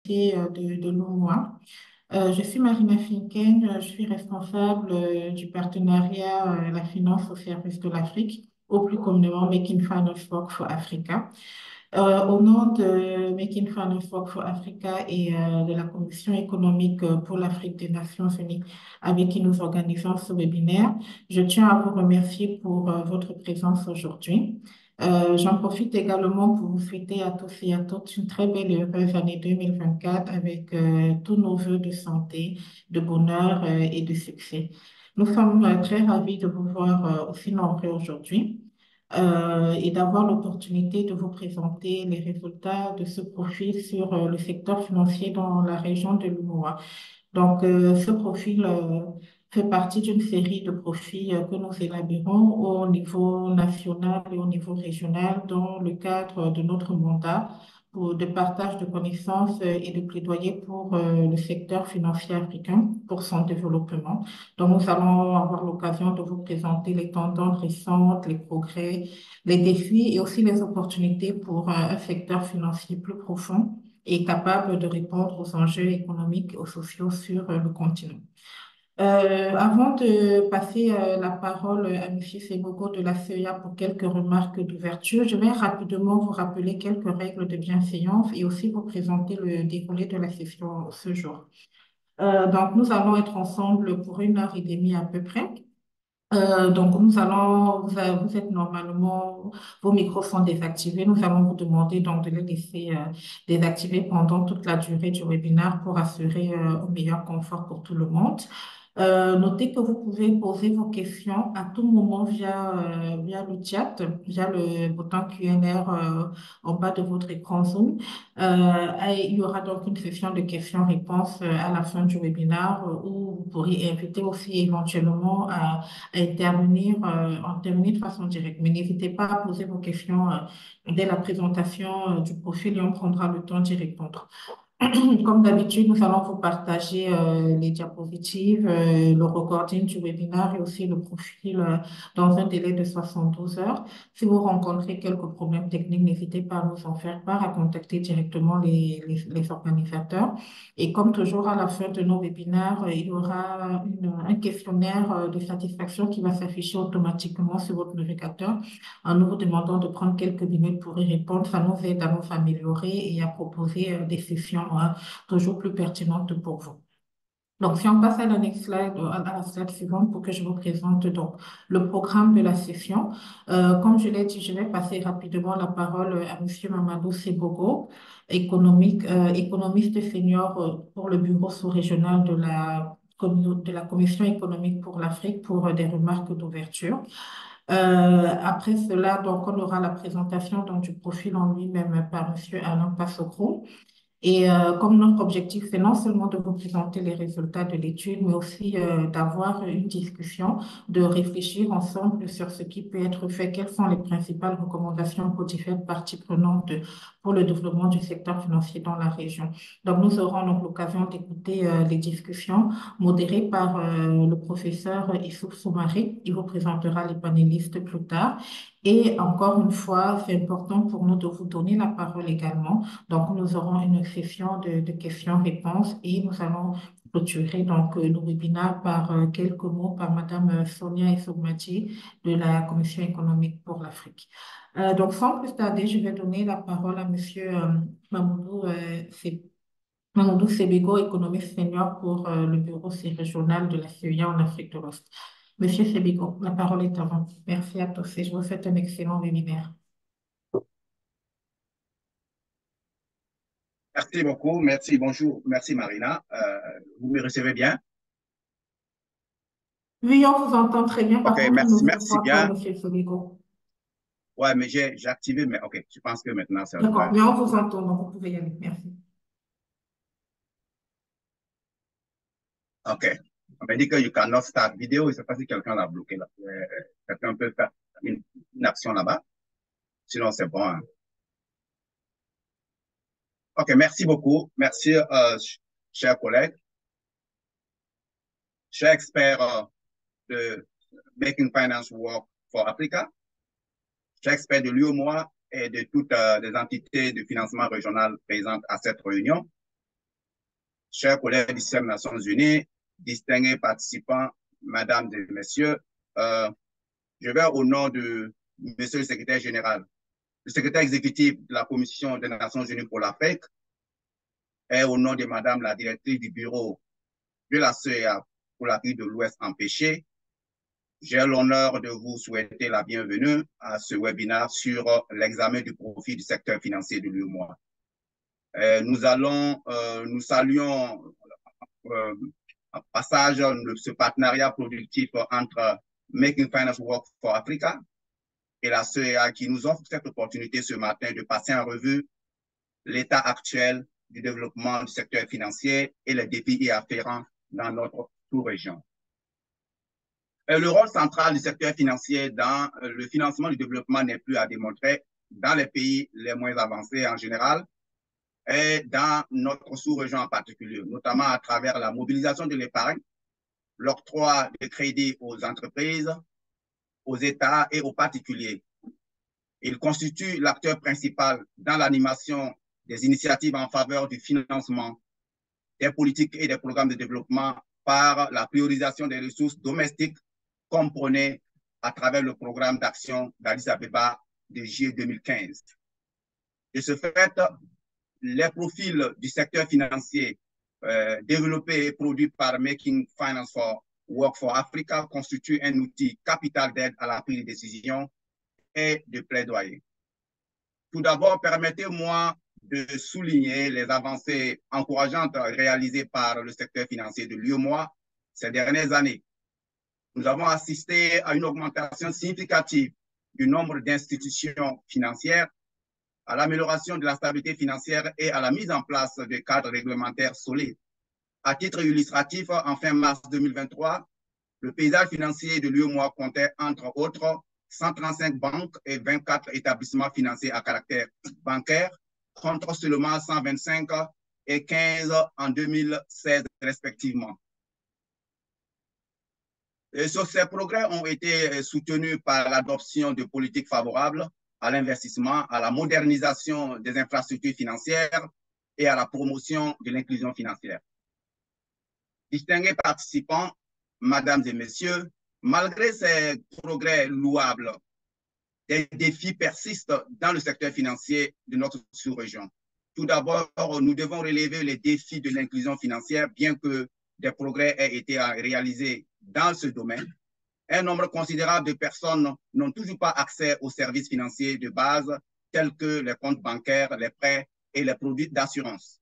de l'UMOA. Je suis Marina Finken, je suis responsable du partenariat La finance au service de l'Afrique, au plus communément Making Finance Work for Africa. Au nom de Making Finance Work for Africa et de la Commission économique pour l'Afrique des Nations Unies avec qui nous organisons ce webinaire, je tiens à vous remercier pour votre présence aujourd'hui. J'en profite également pour vous souhaiter à tous et à toutes une très belle et heureuse année 2024 avec tous nos vœux de santé, de bonheur et de succès. Nous sommes très ravis de vous voir aussi nombreux aujourd'hui et d'avoir l'opportunité de vous présenter les résultats de ce profil sur le secteur financier dans la région de l'UMOA. Donc, ce profil fait partie d'une série de profils que nous élaborons au niveau national et au niveau régional dans le cadre de notre mandat de partage de connaissances et de plaidoyer pour le secteur financier africain, pour son développement. Donc, nous allons avoir l'occasion de vous présenter les tendances récentes, les progrès, les défis et aussi les opportunités pour un secteur financier plus profond et capable de répondre aux enjeux économiques et sociaux sur le continent. Avant de passer la parole à M. Sebogo de la CEA pour quelques remarques d'ouverture, je vais rapidement vous rappeler quelques règles de bienséance et aussi vous présenter le déroulé de la session ce jour. Donc, nous allons être ensemble pour 1 heure et demie à peu près. Donc, vous êtes normalement, vos micros sont désactivés. Nous allons vous demander donc de les laisser désactivés pendant toute la durée du webinaire pour assurer au meilleur confort pour tout le monde. Notez que vous pouvez poser vos questions à tout moment via le chat, via le bouton Q&R en bas de votre écran Zoom. Et il y aura donc une session de questions-réponses à la fin du webinaire où vous pourrez inviter aussi éventuellement à intervenir de façon directe. Mais n'hésitez pas à poser vos questions dès la présentation du profil et on prendra le temps d'y répondre. Comme d'habitude, nous allons vous partager les diapositives, le recording du webinaire et aussi le profil dans un délai de 72 heures. Si vous rencontrez quelques problèmes techniques, n'hésitez pas à nous en faire part, à contacter directement les organisateurs. Et comme toujours, à la fin de nos webinaires, il y aura un questionnaire de satisfaction qui va s'afficher automatiquement sur votre navigateur en nous demandant de prendre quelques minutes pour y répondre. Ça nous aide à nous améliorer et à proposer des sessions toujours plus pertinentes pour vous. Donc, si on passe à la next slide, à la slide suivante pour que je vous présente donc le programme de la session. Comme je l'ai dit, je vais passer rapidement la parole à Monsieur Mamadou Sebogo, économiste senior pour le bureau sous-régional de la Commission économique pour l'Afrique pour des remarques d'ouverture. Après cela, donc, on aura la présentation donc, du profil en lui-même par Monsieur Alain Passocro. Et comme notre objectif, c'est non seulement de vous présenter les résultats de l'étude, mais aussi d'avoir une discussion, de réfléchir ensemble sur ce qui peut être fait, quelles sont les principales recommandations pour différentes parties prenantes pour le développement du secteur financier dans la région. Donc, nous aurons donc l'occasion d'écouter les discussions modérées par le professeur Issouf Soumari. Il vous présentera les panélistes plus tard. Et encore une fois, c'est important pour nous de vous donner la parole également. Donc, nous aurons une session de questions-réponses et nous allons clôturer donc le webinaire par quelques mots par Madame Sonia Essogmati de la Commission économique pour l'Afrique. Donc, sans plus tarder, je vais donner la parole à Monsieur Mamoudou, Mamoudou Sebego, économiste senior pour le bureau régional de la CEIA en Afrique de l'Ouest. Monsieur Sebego, la parole est à vous. Merci à tous et je vous souhaite un excellent webinaire. Merci beaucoup, merci, bonjour, merci Marina. Vous me recevez bien? Oui, on vous entend très bien. Ok, Par contre, on ne merci, vous merci voit pas, bien. Monsieur Sebego. Ouais, mais j'ai activé, mais ok, je pense que maintenant ça devrait D'accord, aller. mais on vous entend, donc vous pouvez y aller. Merci. Ok. On m'a dit que you cannot start vidéo, je ne sais pas si quelqu'un l'a bloqué là. Quelqu'un peut faire une action là-bas. Sinon, c'est bon, hein. Ok, merci beaucoup. Merci, chers collègues, chers experts de Making Finance Work for Africa, chers experts de l'UOMOA et de toutes les entités de financement régional présentes à cette réunion. chers collègues du système des Nations Unies, distingués participants, mesdames et messieurs, je vais au nom de monsieur le secrétaire général, le secrétaire exécutif de la Commission des Nations Unies pour l'Afrique, et au nom de madame la directrice du bureau de la CEA pour l'Afrique de l'Ouest empêchée, j'ai l'honneur de vous souhaiter la bienvenue à ce webinaire sur l'examen du profit du secteur financier de l'UEMOA. Nous saluons en passage ce partenariat productif entre Making Finance Work for Africa et la CEA qui nous offre cette opportunité ce matin de passer en revue l'état actuel du développement du secteur financier et les défis y afférents dans notre sous-région. Le rôle central du secteur financier dans le financement du développement n'est plus à démontrer dans les pays les moins avancés en général et dans notre sous-région en particulier, notamment à travers la mobilisation de l'épargne, l'octroi de crédits aux entreprises, aux États et aux particuliers. Il constitue l'acteur principal dans l'animation des initiatives en faveur du financement des politiques et des programmes de développement par la priorisation des ressources domestiques comme prôné à travers le programme d'action d'Addis Abeba de juillet 2015. De ce fait, les profils du secteur financier développés et produits par Making Finance Work for Africa constituent un outil capital d'aide à la prise de décision et de plaidoyer. Tout d'abord, permettez-moi de souligner les avancées encourageantes réalisées par le secteur financier de l'UEMOA ces dernières années. Nous avons assisté à une augmentation significative du nombre d'institutions financières, à l'amélioration de la stabilité financière et à la mise en place de cadres réglementaires solides. À titre illustratif, en fin mars 2023, le paysage financier de l'UEMOA comptait, entre autres, 135 banques et 24 établissements financiers à caractère bancaire, contre seulement 125 et 15 en 2016 respectivement. Et ces progrès ont été soutenus par l'adoption de politiques favorables à l'investissement, à la modernisation des infrastructures financières et à la promotion de l'inclusion financière. Distingués participants, mesdames et messieurs, malgré ces progrès louables, des défis persistent dans le secteur financier de notre sous-région. Tout d'abord, nous devons relever les défis de l'inclusion financière, bien que des progrès aient été réalisés dans ce domaine. Un nombre considérable de personnes n'ont toujours pas accès aux services financiers de base tels que les comptes bancaires, les prêts et les produits d'assurance.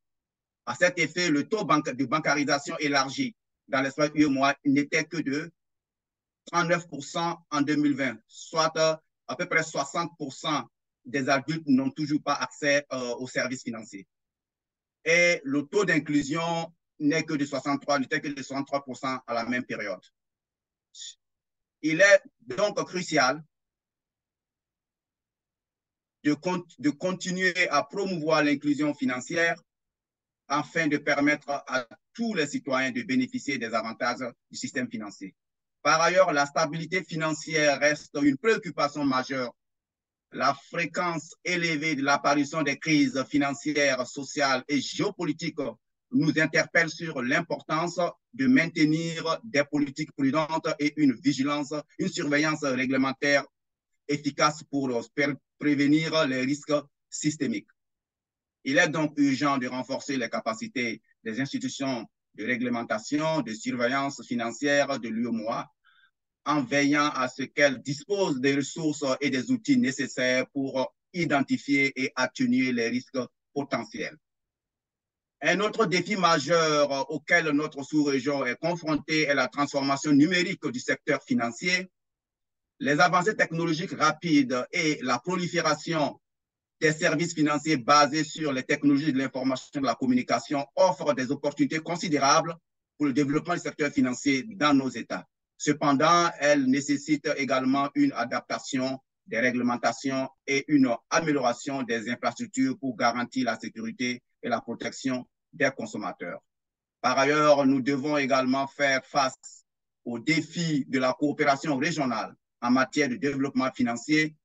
À cet effet, le taux de bancarisation élargi dans l'espace UEMOA n'était que de 39% en 2020, soit à peu près 60% des adultes n'ont toujours pas accès aux services financiers. Et le taux d'inclusion n'était que de 63% à la même période. Il est donc crucial de continuer à promouvoir l'inclusion financière afin de permettre à tous les citoyens de bénéficier des avantages du système financier. Par ailleurs, la stabilité financière reste une préoccupation majeure. La fréquence élevée de l'apparition des crises financières, sociales et géopolitiques nous interpelle sur l'importance de maintenir des politiques prudentes et une vigilance, une surveillance réglementaire efficace pour prévenir les risques systémiques. Il est donc urgent de renforcer les capacités des institutions de réglementation, de surveillance financière de l'UEMOA, en veillant à ce qu'elles disposent des ressources et des outils nécessaires pour identifier et atténuer les risques potentiels. Un autre défi majeur auquel notre sous-région est confrontée est la transformation numérique du secteur financier. Les avancées technologiques rapides et la prolifération des services financiers basés sur les technologies de l'information et de la communication offrent des opportunités considérables pour le développement du secteur financier dans nos États. Cependant, elles nécessitent également une adaptation des réglementations et une amélioration des infrastructures pour garantir la sécurité et la protection des consommateurs. Par ailleurs, nous devons également faire face aux défis de la coopération régionale en matière de développement financier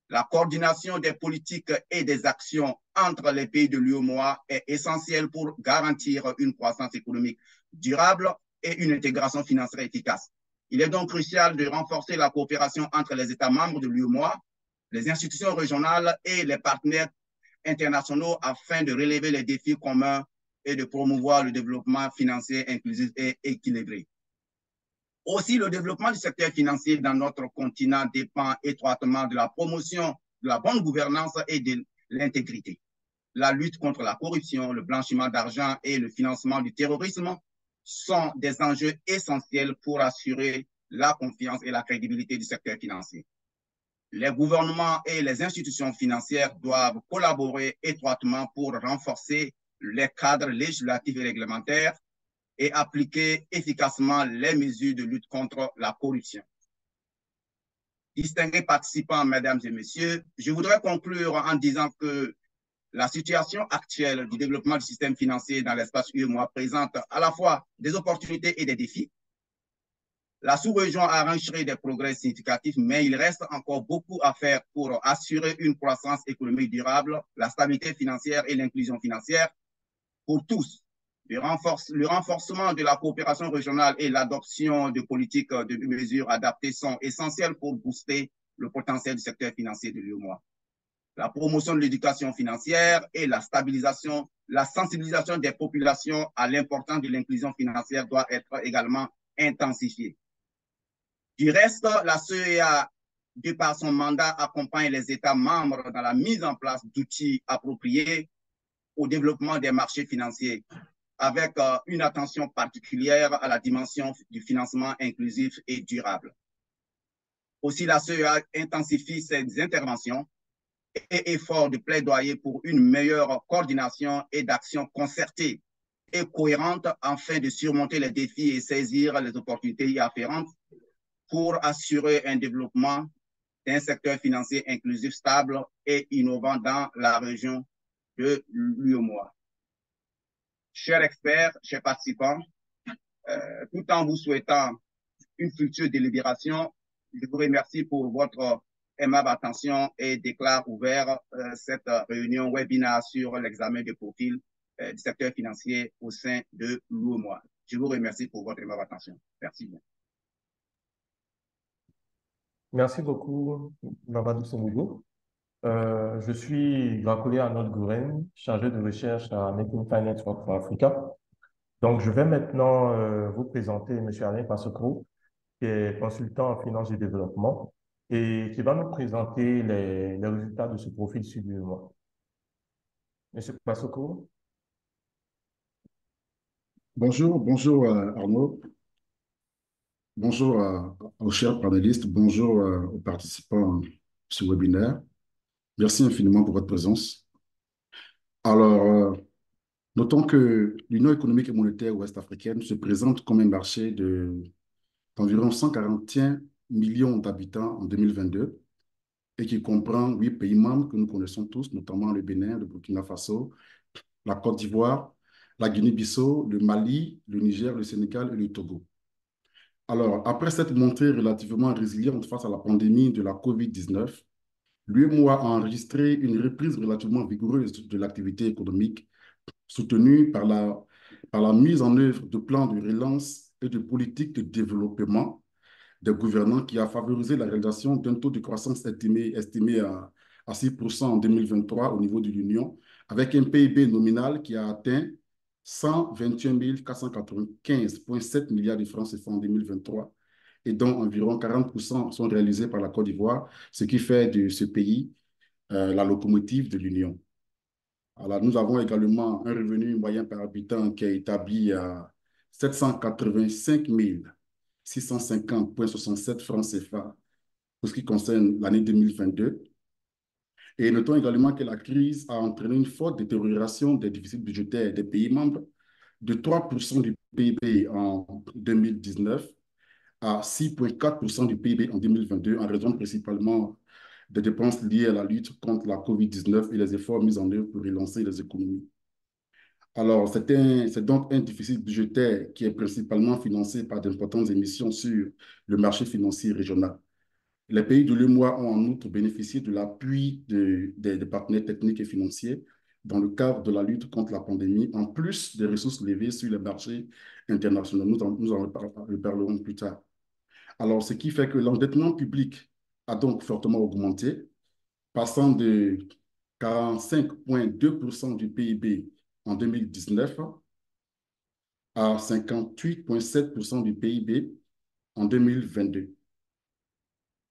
La coordination des politiques et des actions entre les pays de l'UEMOA est essentielle pour garantir une croissance économique durable et une intégration financière efficace. Il est donc crucial de renforcer la coopération entre les États membres de l'UEMOA, les institutions régionales et les partenaires internationaux afin de relever les défis communs et de promouvoir le développement financier inclusif et équilibré. Aussi, le développement du secteur financier dans notre continent dépend étroitement de la promotion de la bonne gouvernance et de l'intégrité. La lutte contre la corruption, le blanchiment d'argent et le financement du terrorisme sont des enjeux essentiels pour assurer la confiance et la crédibilité du secteur financier. Les gouvernements et les institutions financières doivent collaborer étroitement pour renforcer les cadres législatifs et réglementaires et appliquer efficacement les mesures de lutte contre la corruption. Distingués participants, mesdames et messieurs, je voudrais conclure en disant que la situation actuelle du développement du système financier dans l'espace UEMOA présente à la fois des opportunités et des défis. La sous-région a enregistré des progrès significatifs, mais il reste encore beaucoup à faire pour assurer une croissance économique durable, la stabilité financière et l'inclusion financière pour tous. Le renforcement de la coopération régionale et l'adoption de politiques de mesures adaptées sont essentiels pour booster le potentiel du secteur financier de l'UEMOA. La promotion de l'éducation financière et la sensibilisation des populations à l'importance de l'inclusion financière doit être également intensifiée. Du reste, la CEA, de par son mandat, accompagne les États membres dans la mise en place d'outils appropriés au développement des marchés financiers, avec une attention particulière à la dimension du financement inclusif et durable. Aussi, la CEA intensifie ses interventions et efforts de plaidoyer pour une meilleure coordination et d'action concertée et cohérente afin de surmonter les défis et saisir les opportunités y afférentes pour assurer un développement d'un secteur financier inclusif, stable et innovant dans la région de l'UEMOA. Chers experts, chers participants, tout en vous souhaitant une future délibération, je vous remercie pour votre aimable attention et déclare ouvert cette réunion webinaire sur l'examen de profil du secteur financier au sein de l'UEMOA. Je vous remercie pour votre aimable attention. Merci. Merci beaucoup, Mamadou Somogo. Je suis Gracolé Arnold Gouren, chargé de recherche à Making Finance for Africa. Donc, je vais maintenant vous présenter M. Alain Passocro, qui est consultant en finance et développement et qui va nous présenter les résultats de ce profil sur le mois. Monsieur Passocro. Bonjour Arnaud. Bonjour aux chers panélistes, bonjour aux participants à ce webinaire. Merci infiniment pour votre présence. Alors, notons que l'Union économique et monétaire ouest-africaine se présente comme un marché d'environ 141 millions d'habitants en 2022 et qui comprend 8 pays membres que nous connaissons tous, notamment le Bénin, le Burkina Faso, la Côte d'Ivoire, la Guinée-Bissau, le Mali, le Niger, le Sénégal et le Togo. Alors, après cette montée relativement résiliente face à la pandémie de la COVID-19, l'UEMOA a enregistré une reprise relativement vigoureuse de l'activité économique, soutenue par la mise en œuvre de plans de relance et de politiques de développement des gouvernants qui a favorisé la réalisation d'un taux de croissance estimé à 6% en 2023 au niveau de l'Union, avec un PIB nominal qui a atteint 121 495,7 milliards de francs CFA en 2023 et dont environ 40% sont réalisés par la Côte d'Ivoire, ce qui fait de ce pays la locomotive de l'Union. Alors, nous avons également un revenu moyen par habitant qui est établi à 785 650,67 francs CFA pour ce qui concerne l'année 2022. Et notons également que la crise a entraîné une forte détérioration des déficits budgétaires des pays membres de 3% du PIB en 2019 à 6,4% du PIB en 2022 en raison principalement des dépenses liées à la lutte contre la COVID-19 et les efforts mis en œuvre pour relancer les économies. Alors, c'est donc un déficit budgétaire qui est principalement financé par d'importantes émissions sur le marché financier régional. Les pays de l'UEMOA ont en outre bénéficié de l'appui des partenaires techniques et financiers dans le cadre de la lutte contre la pandémie, en plus des ressources levées sur les marchés internationaux. Nous en reparlerons plus tard. Alors, ce qui fait que l'endettement public a donc fortement augmenté, passant de 45,2% du PIB en 2019 à 58,7% du PIB en 2022.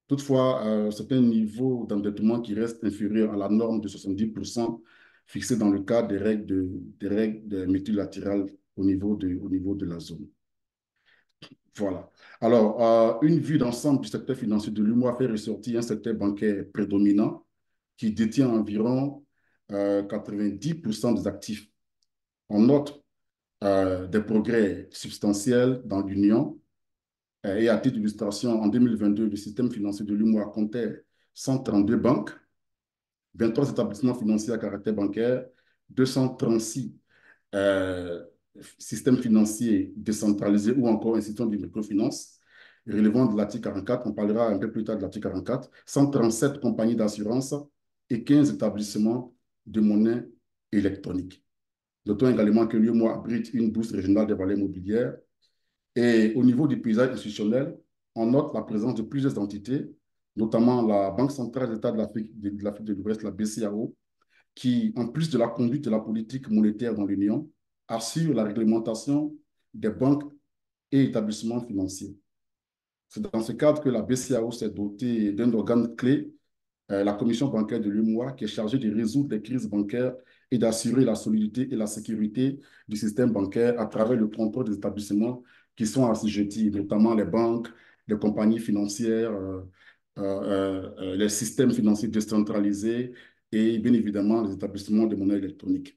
Toutefois, c'est un niveau d'endettement qui reste inférieur à la norme de 70% fixée dans le cadre des règles multilatérales au niveau de la zone. Voilà. Alors, une vue d'ensemble du secteur financier de l'UMOA fait ressortir un secteur bancaire prédominant qui détient environ 90% des actifs. On note des progrès substantiels dans l'Union. Et à titre d'illustration, en 2022, le système financier de l'UMOA comptait 132 banques, 23 établissements financiers à caractère bancaire, 236 euh, systèmes financiers décentralisés ou encore institutions de microfinance relevant de l'article 44. On parlera un peu plus tard de l'article 44, 137 compagnies d'assurance et 15 établissements de monnaie électronique. Notons également que l'UMOA abrite une bourse régionale des valeurs mobilières. Et au niveau du paysage institutionnel, on note la présence de plusieurs entités, notamment la Banque centrale d'État de l'Afrique de l'Ouest, la BCAO, qui, en plus de la conduite de la politique monétaire dans l'Union, assure la réglementation des banques et établissements financiers. C'est dans ce cadre que la BCAO s'est dotée d'un organe clé, la Commission bancaire de l'UMOA, qui est chargée de résoudre les crises bancaires et d'assurer la solidité et la sécurité du système bancaire à travers le contrôle des établissements qui sont assujettis, notamment les banques, les compagnies financières, les systèmes financiers décentralisés et bien évidemment les établissements de monnaie électronique.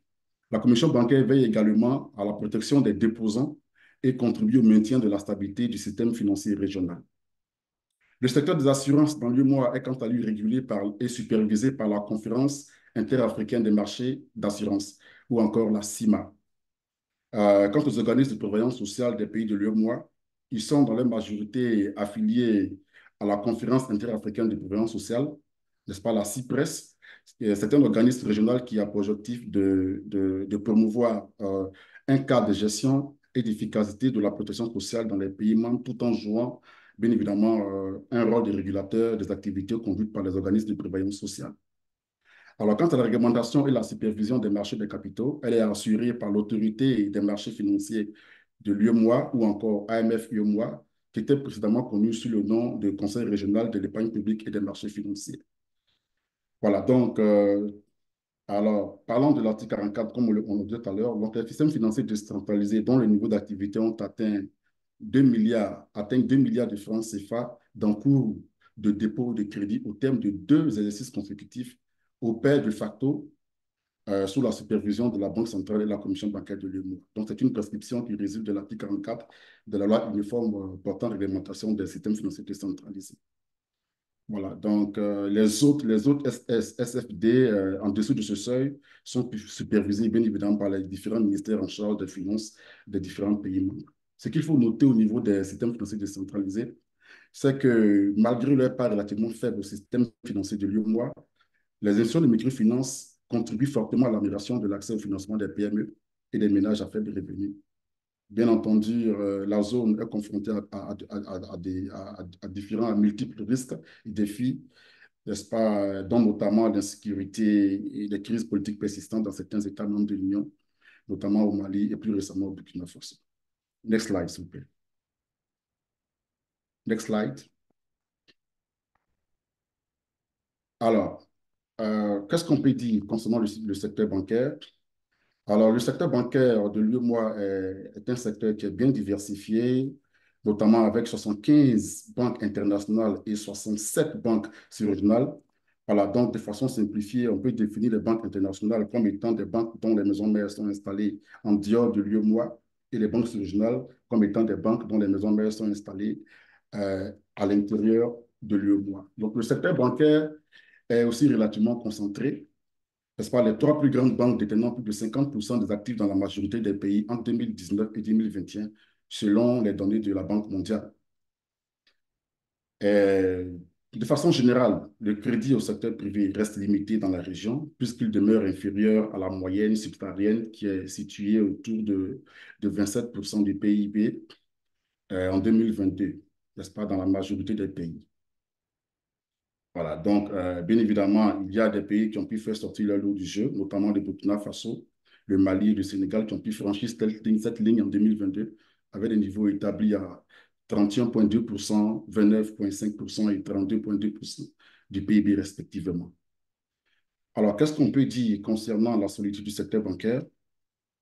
La Commission bancaire veille également à la protection des déposants et contribue au maintien de la stabilité du système financier régional. Le secteur des assurances dans l'UEMOA est quant à lui régulé et supervisé par la Conférence interafricaine des marchés d'assurance ou encore la CIMA. Quant aux organismes de prévoyance sociale des pays de l'UEMOA, ils sont dans leur majorité affiliés à la Conférence interafricaine de prévoyance sociale, n'est-ce pas, la CIPRES. C'est un organisme régional qui a pour objectif de promouvoir un cadre de gestion et d'efficacité de la protection sociale dans les pays membres, tout en jouant, bien évidemment, un rôle de régulateur des activités conduites par les organismes de prévoyance sociale. Alors, quant à la réglementation et la supervision des marchés des capitaux, elle est assurée par l'autorité des marchés financiers de l'UEMOA ou encore AMF-UEMOA, qui était précédemment connue sous le nom de Conseil régional de l'épargne publique et des marchés financiers. Voilà, donc, alors, parlons de l'article 44, comme on le disait tout à l'heure. Donc, les systèmes financiers décentralisés dont le niveau d'activité ont atteint 2 milliards de francs CFA d'encours de dépôt de crédit au terme de 2 exercices consécutifs opèrent de facto sous la supervision de la Banque centrale et la Commission bancaire de l'UEMOA. Donc, c'est une prescription qui résulte de l'article 44 de la loi uniforme portant réglementation des systèmes financiers décentralisés. Voilà, donc les autres SFD en dessous de ce seuil sont supervisés bien évidemment par les différents ministères en charge des finances des différents pays membres. Ce qu'il faut noter au niveau des systèmes financiers décentralisés, c'est que malgré leur part relativement faible au système financier de l'UEMOA, les institutions de microfinance contribuent fortement à l'amélioration de l'accès au financement des PME et des ménages à faible revenu. Bien entendu, la zone est confrontée à différents, à multiples risques et défis, n'est-ce pas, dont notamment l'insécurité et les crises politiques persistantes dans certains États membres de l'Union, notamment au Mali et plus récemment au Burkina Faso. Next slide, s'il vous plaît. Next slide. Alors, qu'est-ce qu'on peut dire concernant le secteur bancaire? Alors, le secteur bancaire de l'UEMOA est un secteur qui est bien diversifié, notamment avec 75 banques internationales et 67 banques surrégionales. Voilà, donc de façon simplifiée, on peut définir les banques internationales comme étant des banques dont les maisons mères sont installées en dehors de l'UEMOA et les banques surrégionales comme étant des banques dont les maisons mères sont installées à l'intérieur de l'UEMOA. Donc, le secteur bancaire est aussi relativement concentré, n'est-ce pas, les 3 plus grandes banques détenant plus de 50% des actifs dans la majorité des pays en 2019 et 2021, selon les données de la Banque mondiale. Et De façon générale, le crédit au secteur privé reste limité dans la région puisqu'il demeure inférieur à la moyenne subsaharienne qui est située autour de 27% du PIB en 2022, n'est-ce pas, dans la majorité des pays. Voilà, donc bien évidemment, il y a des pays qui ont pu faire sortir leur lot du jeu, notamment le Burkina Faso, le Mali et le Sénégal qui ont pu franchir cette ligne en 2022 avec des niveaux établis à 31,2%, 29,5% et 32,2% du PIB respectivement. Alors, qu'est-ce qu'on peut dire concernant la solidité du secteur bancaire?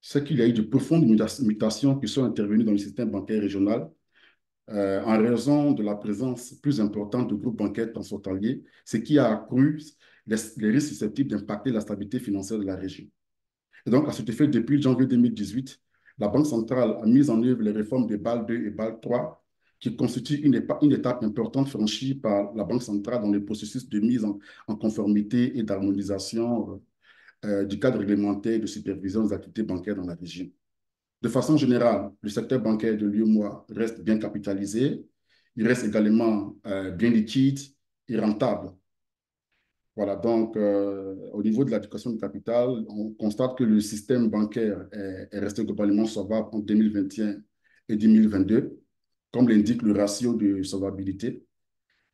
C'est qu'il y a eu de profondes mutations qui sont intervenues dans le système bancaire régional en raison de la présence plus importante de groupes bancaires transfrontaliers, ce qui a accru les risques susceptibles d'impacter la stabilité financière de la région. Et donc, à cet effet, depuis janvier 2018, la Banque centrale a mis en œuvre les réformes de Bâle 2 et Bâle 3, qui constituent une étape importante franchie par la Banque centrale dans le processus de mise en conformité et d'harmonisation du cadre réglementaire de supervision des activités bancaires dans la région. De façon générale, le secteur bancaire de l'UEMOA reste bien capitalisé, il reste également bien liquide et rentable. Voilà, donc au niveau de l'éducation du capital, on constate que le système bancaire est resté globalement solvable en 2021 et 2022, comme l'indique le ratio de solvabilité.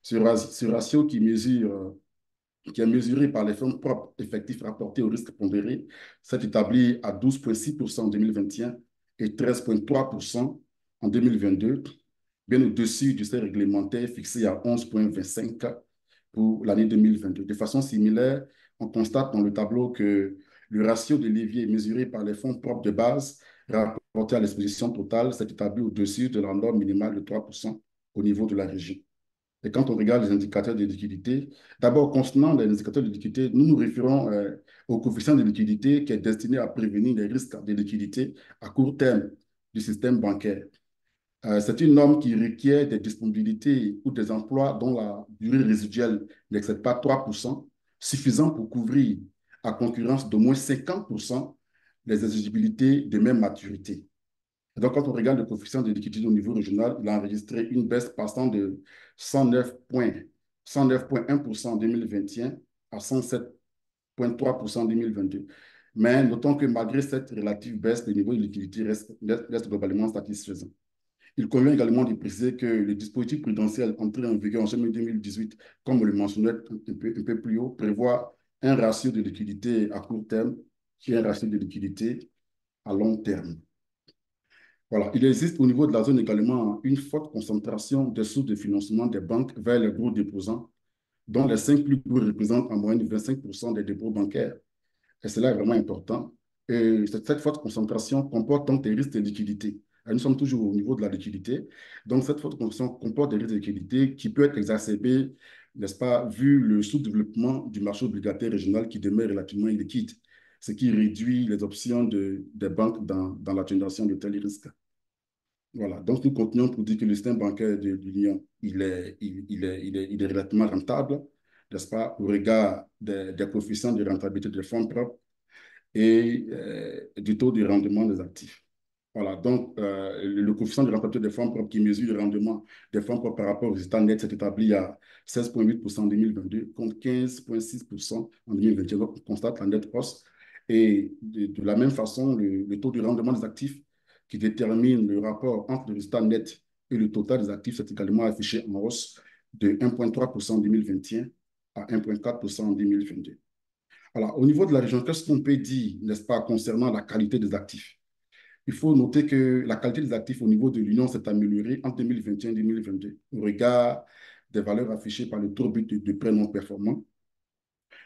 Ce ratio qui est mesuré par les fonds propres effectifs rapportés au risque pondéré, s'est établi à 12,6% en 2021 et 13,3% en 2022, bien au-dessus du seuil réglementaire fixé à 11,25 pour l'année 2022. De façon similaire, on constate dans le tableau que le ratio de levier mesuré par les fonds propres de base rapporté à l'exposition totale s'est établi au-dessus de la norme minimale de 3% au niveau de la région. Et quand on regarde les indicateurs de liquidité, d'abord, concernant les indicateurs de liquidité, nous nous référons au coefficient de liquidité qui est destiné à prévenir les risques de liquidité à court terme du système bancaire. C'est une norme qui requiert des disponibilités ou des emplois dont la durée résiduelle n'excède pas 3%, suffisant pour couvrir à concurrence d'au moins 50% les exigibilités de même maturité. Et donc, quand on regarde le coefficient de liquidité au niveau régional, il a enregistré une baisse passant de 109,1% en 2021 à 107,3% en 2022. Mais notons que malgré cette relative baisse, le niveau de liquidité reste globalement satisfaisant. Il convient également de préciser que le dispositif prudentiel entré en vigueur en janvier 2018, comme on le mentionnait un peu plus haut, prévoit un ratio de liquidité à court terme qui est un ratio de liquidité à long terme. Voilà. Il existe au niveau de la zone également une forte concentration des sources de financement des banques vers les gros déposants, dont les 5 plus gros représentent en moyenne 25% des dépôts bancaires. Et cela est vraiment important. Et cette forte concentration comporte donc des risques de liquidité. Et nous sommes toujours au niveau de la liquidité. Donc, cette forte concentration comporte des risques de liquidité qui peut être exacerbé, n'est-ce pas, vu le sous-développement du marché obligataire régional qui demeure relativement illiquide, ce qui réduit les options des banques dans la génération de tels risques. Voilà, donc nous continuons pour dire que le système bancaire de l'Union, il est relativement rentable, n'est-ce pas, au regard des coefficients de rentabilité des fonds propres et du taux de rendement des actifs. Voilà, donc le coefficient de rentabilité des fonds propres qui mesure le rendement des fonds propres par rapport aux résultats nets s'est établi à 16,8% en 2022 contre 15,6% en 2021. Donc, on constate la nette hausse. Et de la même façon, le taux de rendement des actifs qui détermine le rapport entre le résultat net et le total des actifs s'est également affiché en hausse de 1,3% en 2021 à 1,4% en 2022. Alors, au niveau de la région, qu'est-ce qu'on peut dire, n'est-ce pas, concernant la qualité des actifs? Il faut noter que la qualité des actifs au niveau de l'Union s'est améliorée en 2021 et 2022 au regard des valeurs affichées par le taux brut de prêts non performants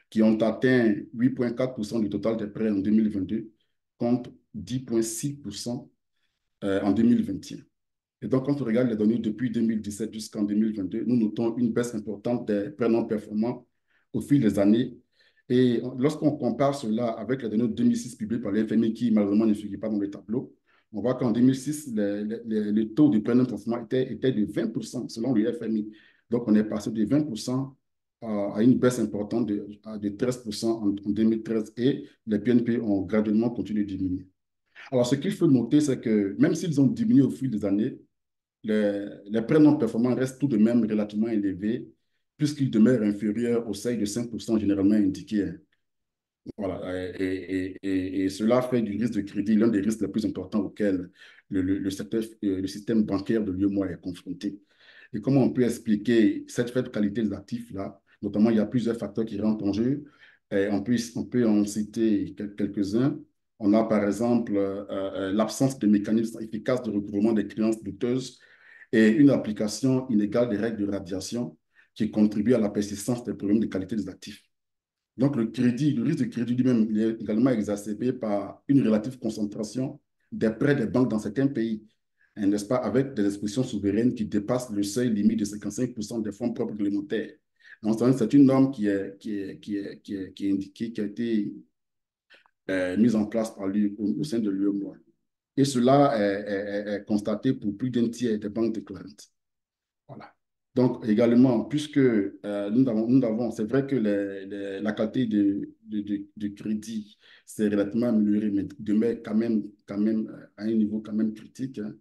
qui ont atteint 8,4% du total des prêts en 2022 contre 10,6% en 2021. Et donc, quand on regarde les données depuis 2017 jusqu'en 2022, nous notons une baisse importante des prêts non performants au fil des années. Et lorsqu'on compare cela avec les données de 2006 publiées par le FMI, qui malheureusement ne figurent pas dans le tableau, on voit qu'en 2006, le taux de prêts non performants était de 20% selon le FMI. Donc, on est passé de 20% à une baisse importante de 13% en 2013 et les PNP ont graduellement continué de diminuer. Alors, ce qu'il faut noter, c'est que même s'ils ont diminué au fil des années, les prêts non performants restent tout de même relativement élevés puisqu'il demeure inférieur au seuil de 5% généralement indiqué, hein. Voilà. Et cela fait du risque de crédit l'un des risques les plus importants auxquels le système bancaire de l'UEMOA est confronté. Et comment on peut expliquer cette faible qualité des actifs-là? Notamment, il y a plusieurs facteurs qui rentrent en jeu. Et on peut en citer quelques-uns. On a par exemple l'absence de mécanismes efficaces de recouvrement des créances douteuses et une application inégale des règles de radiation qui contribue à la persistance des problèmes de qualité des actifs. Donc, le risque de crédit lui-même, il est également exacerbé par une relative concentration des prêts des banques dans certains pays, hein, n'est-ce pas, avec des expositions souveraines qui dépassent le seuil limite de 55% des fonds propres réglementaires. Donc, c'est une norme qui est indiquée, qui a été mise en place au sein de l'UEMOA. Et cela est constaté pour plus d'un tiers des banques déclarantes. Voilà. Donc, également, puisque c'est vrai que la qualité de crédit s'est relativement améliorée, mais demeure quand même à un niveau quand même critique, hein.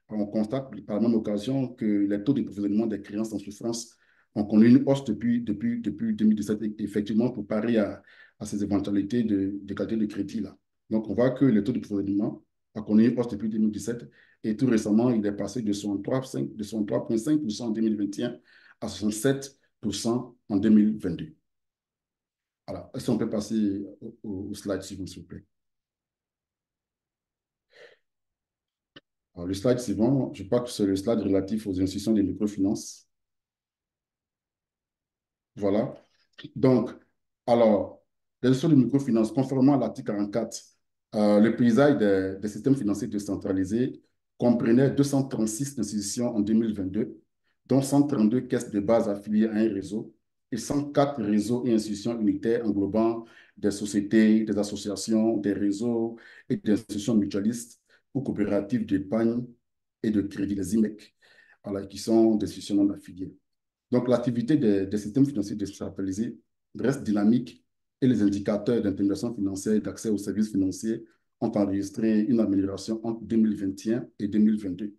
On constate par la même occasion que les taux de provisionnement des créances en souffrance ont connu une hausse depuis 2017, effectivement, pour parer à ces éventualités de qualité de crédit là. Donc, on voit que le taux de provisionnement a connu une hausse depuis 2017 et tout récemment, il est passé de 63,5% en 2021 à 67% en 2022. Alors, est-ce qu'on peut passer au slide suivant, s'il vous plaît? Alors, le slide suivant, je crois que c'est le slide relatif aux institutions de microfinance. Voilà. Donc, alors, les institutions de microfinance, conformément à l'article 44, le paysage des systèmes financiers décentralisés comprenait 236 institutions en 2022, dont 132 caisses de base affiliées à un réseau et 104 réseaux et institutions unitaires englobant des sociétés, des associations, des réseaux et des institutions mutualistes ou coopératives d'épargne et de crédit, les IMEC, voilà, qui sont des institutions non affiliées. Donc, l'activité des systèmes financiers décentralisés reste dynamique et les indicateurs d'intermédiation financière et d'accès aux services financiers ont enregistré une amélioration entre 2021 et 2022.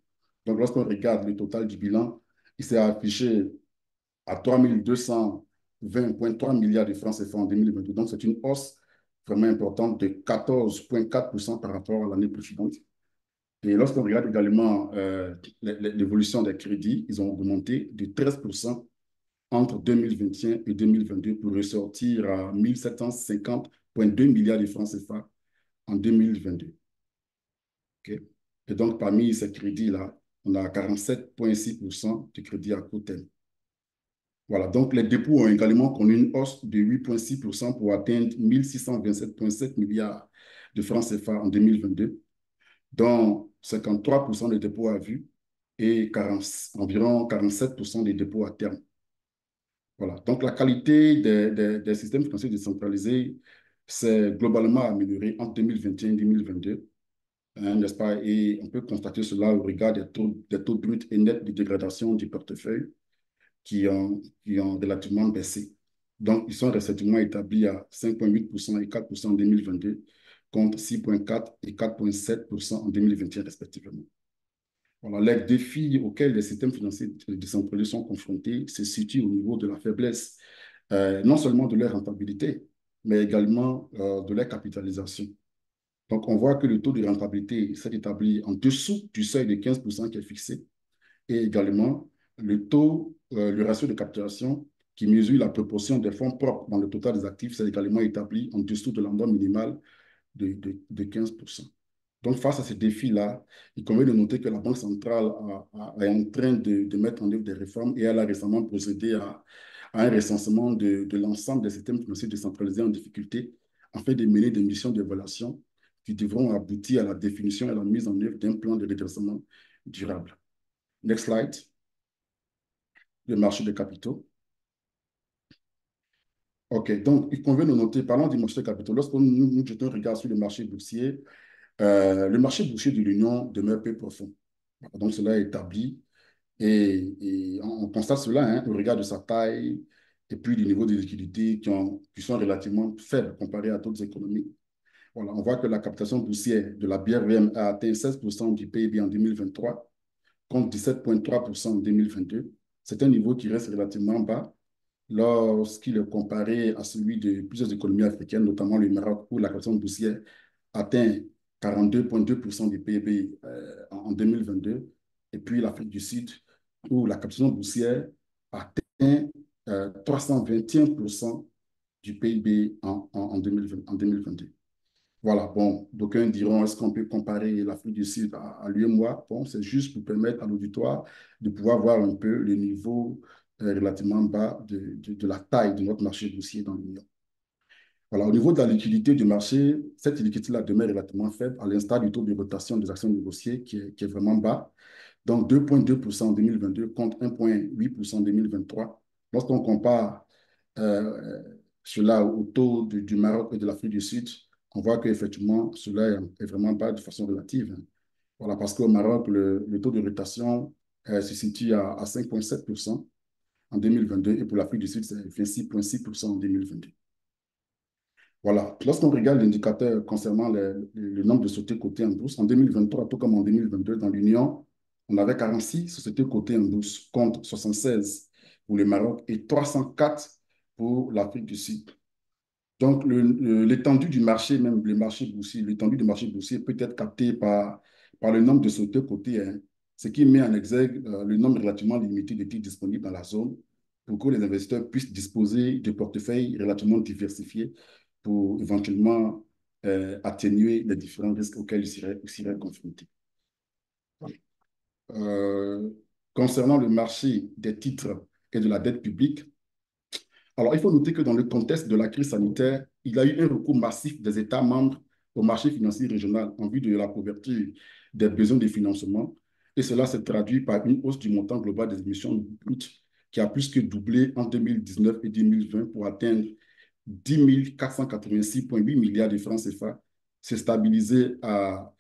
Donc, lorsqu'on regarde le total du bilan, il s'est affiché à 3 220,3 milliards de francs CFA en 2022. Donc, c'est une hausse vraiment importante de 14,4% par rapport à l'année précédente. Et lorsqu'on regarde également l'évolution des crédits, ils ont augmenté de 13% entre 2021 et 2022 pour ressortir à 1750,2 milliards de francs CFA en 2022. Okay? Et donc, parmi ces crédits-là, on a 47,6% de crédits à court terme. Voilà, donc les dépôts ont également connu une hausse de 8,6% pour atteindre 1627,7 milliards de francs CFA en 2022, dont 53% des dépôts à vue et environ 47% des dépôts à terme. Voilà. Donc, la qualité des systèmes financiers décentralisés s'est globalement améliorée entre 2021 et 2022, hein, n'est-ce pas? Et on peut constater cela au regard des taux bruts et nets de dégradation du portefeuille qui ont relativement baissé. Donc, ils sont récemment établis à 5,8% et 4% en 2022, contre 6,4% et 4,7% en 2021 respectivement. Voilà, les défis auxquels les systèmes financiers décentralisés sont confrontés se situent au niveau de la faiblesse, non seulement de leur rentabilité, mais également de leur capitalisation. Donc, on voit que le taux de rentabilité s'est établi en dessous du seuil de 15% qui est fixé, et également le ratio de capitalisation qui mesure la proportion des fonds propres dans le total des actifs s'est également établi en dessous de l'endroit minimal de 15%. Donc, face à ces défis-là, il convient de noter que la Banque centrale est en train de mettre en œuvre des réformes et elle a récemment procédé à un recensement de l'ensemble des systèmes financiers décentralisés en difficulté afin de mener des missions d'évaluation qui devront aboutir à la définition et à la mise en œuvre d'un plan de redressement durable. Next slide. Le marché des capitaux. OK, donc il convient de noter, parlant du marché des capitaux, lorsque nous jetons un regard sur le marché boursier de l'Union demeure peu profond. Donc, cela est établi et on constate cela, hein, au regard de sa taille et puis du niveau de liquidité qui sont relativement faibles comparés à d'autres économies. Voilà, on voit que la captation boursière de la BRVM a atteint 16% du PIB en 2023, contre 17,3% en 2022. C'est un niveau qui reste relativement bas lorsqu'il est comparé à celui de plusieurs économies africaines, notamment le Maroc, où la captation boursière atteint 42,2% du PIB en 2022, et puis l'Afrique du Sud, où la captation boursière atteint 321% du PIB en 2020, en 2022. Voilà, bon, d'aucuns diront, est-ce qu'on peut comparer l'Afrique du Sud à l'UEMOA? Bon, c'est juste pour permettre à l'auditoire de pouvoir voir un peu le niveau relativement bas de la taille de notre marché boursier dans l'Union. Voilà, au niveau de la liquidité du marché, cette liquidité-là demeure relativement faible, à l'instar du taux de rotation des actions négociées qui est vraiment bas. Donc, 2,2% en 2022 contre 1,8% en 2023. Lorsqu'on compare euh, cela au taux du Maroc et de l'Afrique du Sud, on voit qu'effectivement, cela est vraiment bas de façon relative. Voilà, parce qu'au Maroc, le taux de rotation se situe à 5,7% en 2022 et pour l'Afrique du Sud, c'est 26,6% en 2022. Voilà. Lorsqu'on regarde l'indicateur concernant le nombre de sociétés cotées en bourse, en 2023, tout comme en 2022, dans l'Union, on avait 46 sociétés cotées en bourse contre 76 pour le Maroc et 304 pour l'Afrique du Sud. Donc, l'étendue du marché, même le marché boursier, l'étendue du marché boursier peut être captée par le nombre de sociétés cotées, hein, ce qui met en exergue le nombre relativement limité de titres disponibles dans la zone pour que les investisseurs puissent disposer de portefeuilles relativement diversifiés pour éventuellement atténuer les différents risques auxquels ils seraient confrontés. Euh, Concernant le marché des titres et de la dette publique, alors il faut noter que dans le contexte de la crise sanitaire, il y a eu un recours massif des États membres au marché financier régional en vue de la couverture des besoins de financement. Et cela s'est traduit par une hausse du montant global des émissions brutes qui a plus que doublé en 2019 et 2020 pour atteindre 10 486,8 milliards de francs CFA, s'est stabilisé à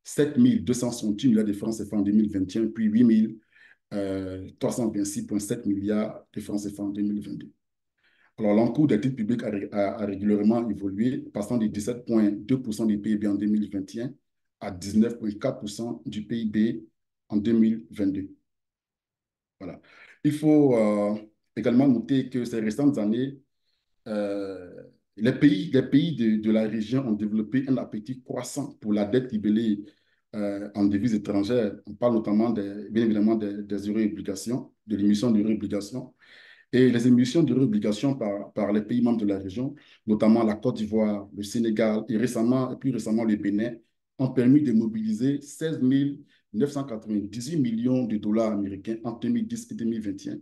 7 268 milliards de francs CFA en 2021, puis 8 326,7 milliards de francs CFA en 2022. Alors, l'encours des titres publics a régulièrement évolué, passant de 17,2% du PIB en 2021 à 19,4% du PIB en 2022. Voilà. Il faut également noter que ces récentes années, euh, les pays de la région ont développé un appétit croissant pour la dette libellée en devises étrangères. On parle notamment, bien évidemment, des euro-obligations, de l'émission d'euro-obligations. Et les émissions d'euro-obligations par les pays membres de la région, notamment la Côte d'Ivoire, le Sénégal et plus récemment le Bénin, ont permis de mobiliser 16 998 millions de dollars américains en 2010 et 2021.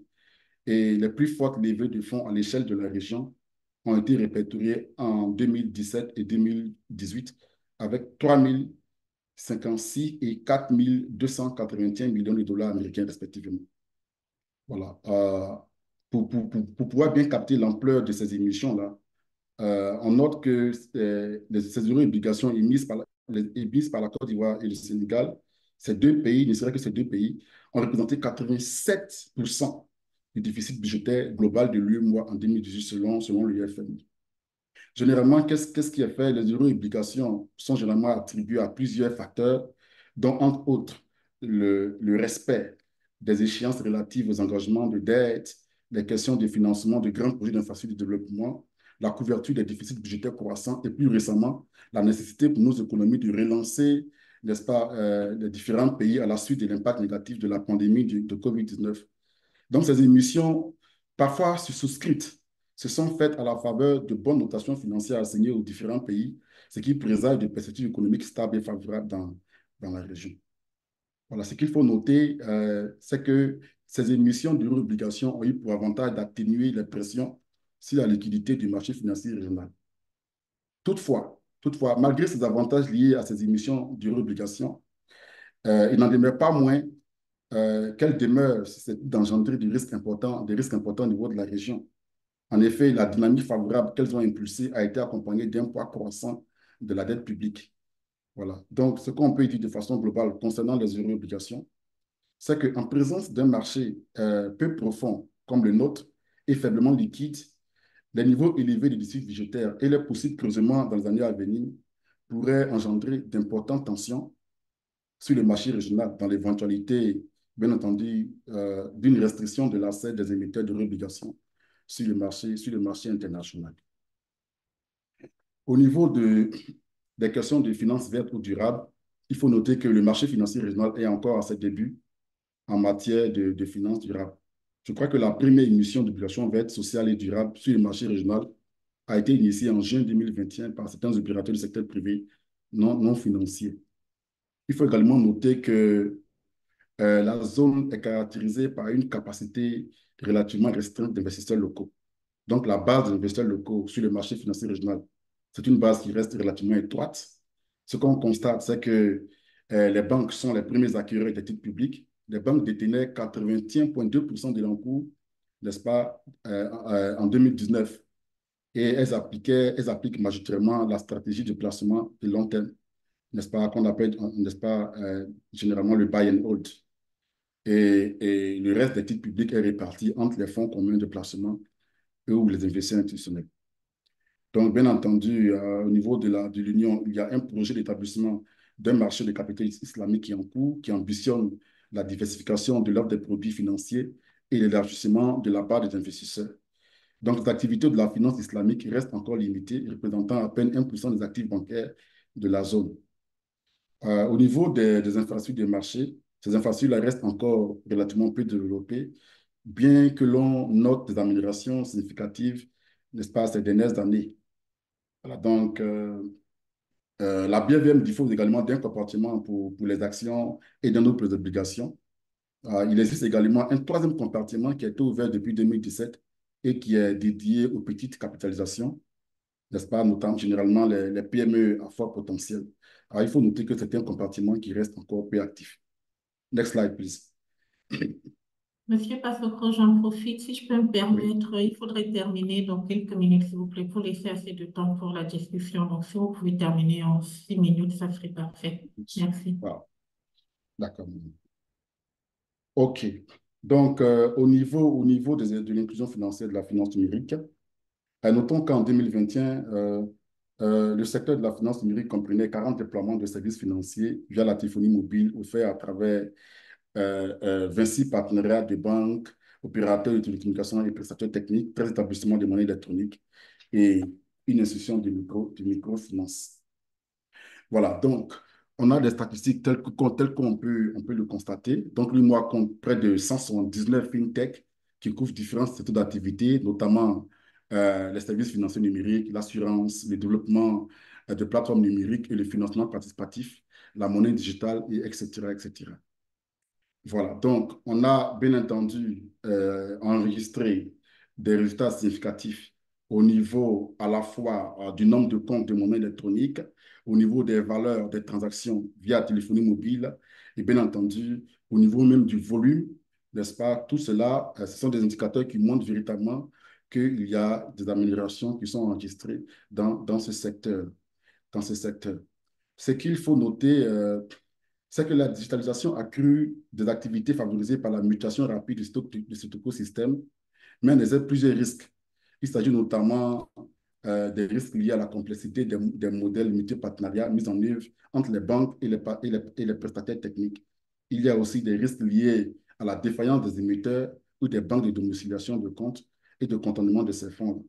Et les plus fortes levées de fonds à l'échelle de la région ont été répertoriées en 2017 et 2018 avec 3 056 et 4 281 millions de dollars américains respectivement. Voilà. Pour pouvoir bien capter l'ampleur de ces émissions-là, on note que ces euro-obligations émises par la Côte d'Ivoire et le Sénégal, ces deux pays, ne serait que ces deux pays, ont représenté 87% du déficit budgétaire global de l'UEMOA en 2018 selon l'UFMI. Généralement, qu'est-ce qui est fait? Les euro-obligations sont généralement attribuées à plusieurs facteurs, dont entre autres le respect des échéances relatives aux engagements de dette, les questions de financement de grands projets d'infrastructure de développement, la couverture des déficits budgétaires croissants et plus récemment, la nécessité pour nos économies de relancer, n'est-ce pas, les différents pays à la suite de l'impact négatif de la pandémie de COVID-19. Donc, ces émissions, parfois souscrites, se sont faites à la faveur de bonnes notations financières assignées aux différents pays, ce qui présage de perspectives économiques stables et favorables dans la région. Voilà, ce qu'il faut noter, c'est que ces émissions d'euro-obligations ont eu pour avantage d'atténuer les pressions sur la liquidité du marché financier régional. Toutefois, malgré ces avantages liés à ces émissions d'euro-obligations, il n'en demeure pas moins qu'elles demeurent susceptibles d'engendrer des risques importants au niveau de la région. En effet, la dynamique favorable qu'elles ont impulsée a été accompagnée d'un poids croissant de la dette publique. Voilà. Donc, ce qu'on peut dire de façon globale concernant les euro-obligations, c'est qu'en présence d'un marché peu profond comme le nôtre et faiblement liquide, les niveaux élevés de déficit budgétaire et les possibles creusements dans les années à venir pourraient engendrer d'importantes tensions sur le marché régional dans l'éventualité, bien entendu, d'une restriction de l'accès des émetteurs de obligations sur le marché international. Au niveau des questions de finances vertes ou durables, il faut noter que le marché financier régional est encore à ses débuts en matière de finances durables. Je crois que la première émission d'obligations vertes, sociales et durables sur le marché régional a été initiée en juin 2021 par certains opérateurs du secteur privé non financiers. Il faut également noter que la zone est caractérisée par une capacité relativement restreinte d'investisseurs locaux. Donc, la base des investisseurs locaux sur le marché financier régional, c'est une base qui reste relativement étroite. Ce qu'on constate, c'est que les banques sont les premiers acquéreurs des titres publics. Les banques détenaient 81,2% de l'encours, n'est-ce pas, en 2019. Et elles appliquent majoritairement la stratégie de placement de long terme, n'est-ce pas, qu'on appelle, n'est-ce pas, généralement le buy and hold. Et le reste des titres publics est réparti entre les fonds communs de placement ou les investisseurs institutionnels. Donc, bien entendu, au niveau de l'Union, il y a un projet d'établissement d'un marché de capital islamique qui est en cours, qui ambitionne la diversification de l'offre des produits financiers et l'élargissement de la part des investisseurs. Donc, les activités de la finance islamique restent encore limitées, représentant à peine 1% des actifs bancaires de la zone. Au niveau des infrastructures de marché, ces infrastructures restent encore relativement peu développées, bien que l'on note des améliorations significatives, n'est-ce pas, ces dernières années. Voilà, donc, la BVM dispose également d'un compartiment pour les actions et d'un autre pour les obligations. Il existe également un troisième compartiment qui a été ouvert depuis 2017 et qui est dédié aux petites capitalisations, n'est-ce pas, notamment généralement les PME à fort potentiel. Alors, il faut noter que c'est un compartiment qui reste encore peu actif. Next slide, please. Monsieur Passoko, j'en profite. Si je peux me Oui. permettre, il faudrait terminer dans quelques minutes, s'il vous plaît, pour laisser assez de temps pour la discussion. Donc, si vous pouvez terminer en 6 minutes, ça serait parfait. Merci. Wow. D'accord. OK. Donc, au niveau de l'inclusion financière de la finance numérique, notons qu'en 2021, le secteur de la finance numérique comprenait 40 déploiements de services financiers via la téléphonie mobile offerts à travers 26 partenariats de banques, opérateurs de télécommunications et prestataires techniques, 13 établissements de monnaie électronique et une institution de microfinance. Voilà, donc on a des statistiques telles qu'on peut le constater. Donc, l'UMOA compte près de 179 fintech qui couvrent différents secteurs d'activité, notamment les services financiers numériques, l'assurance, le développement de plateformes numériques et le financement participatif, la monnaie digitale, et etc., etc. Voilà, donc on a bien entendu enregistré des résultats significatifs au niveau à la fois du nombre de comptes de monnaie électronique, au niveau des valeurs des transactions via téléphonie mobile et bien entendu au niveau même du volume, n'est-ce pas? Tout cela, ce sont des indicateurs qui montrent véritablement qu'il y a des améliorations qui sont enregistrées dans ce secteur, dans ce secteur. Ce qu'il faut noter, c'est que la digitalisation accrue des activités favorisées par la mutation rapide de cet écosystème, mais elle a plusieurs risques. Il s'agit notamment des risques liés à la complexité des modèles multipartenariats mis en œuvre entre les banques et les prestataires techniques. Il y a aussi des risques liés à la défaillance des émetteurs ou des banques de domiciliation de comptes et de contournement de ces fonds.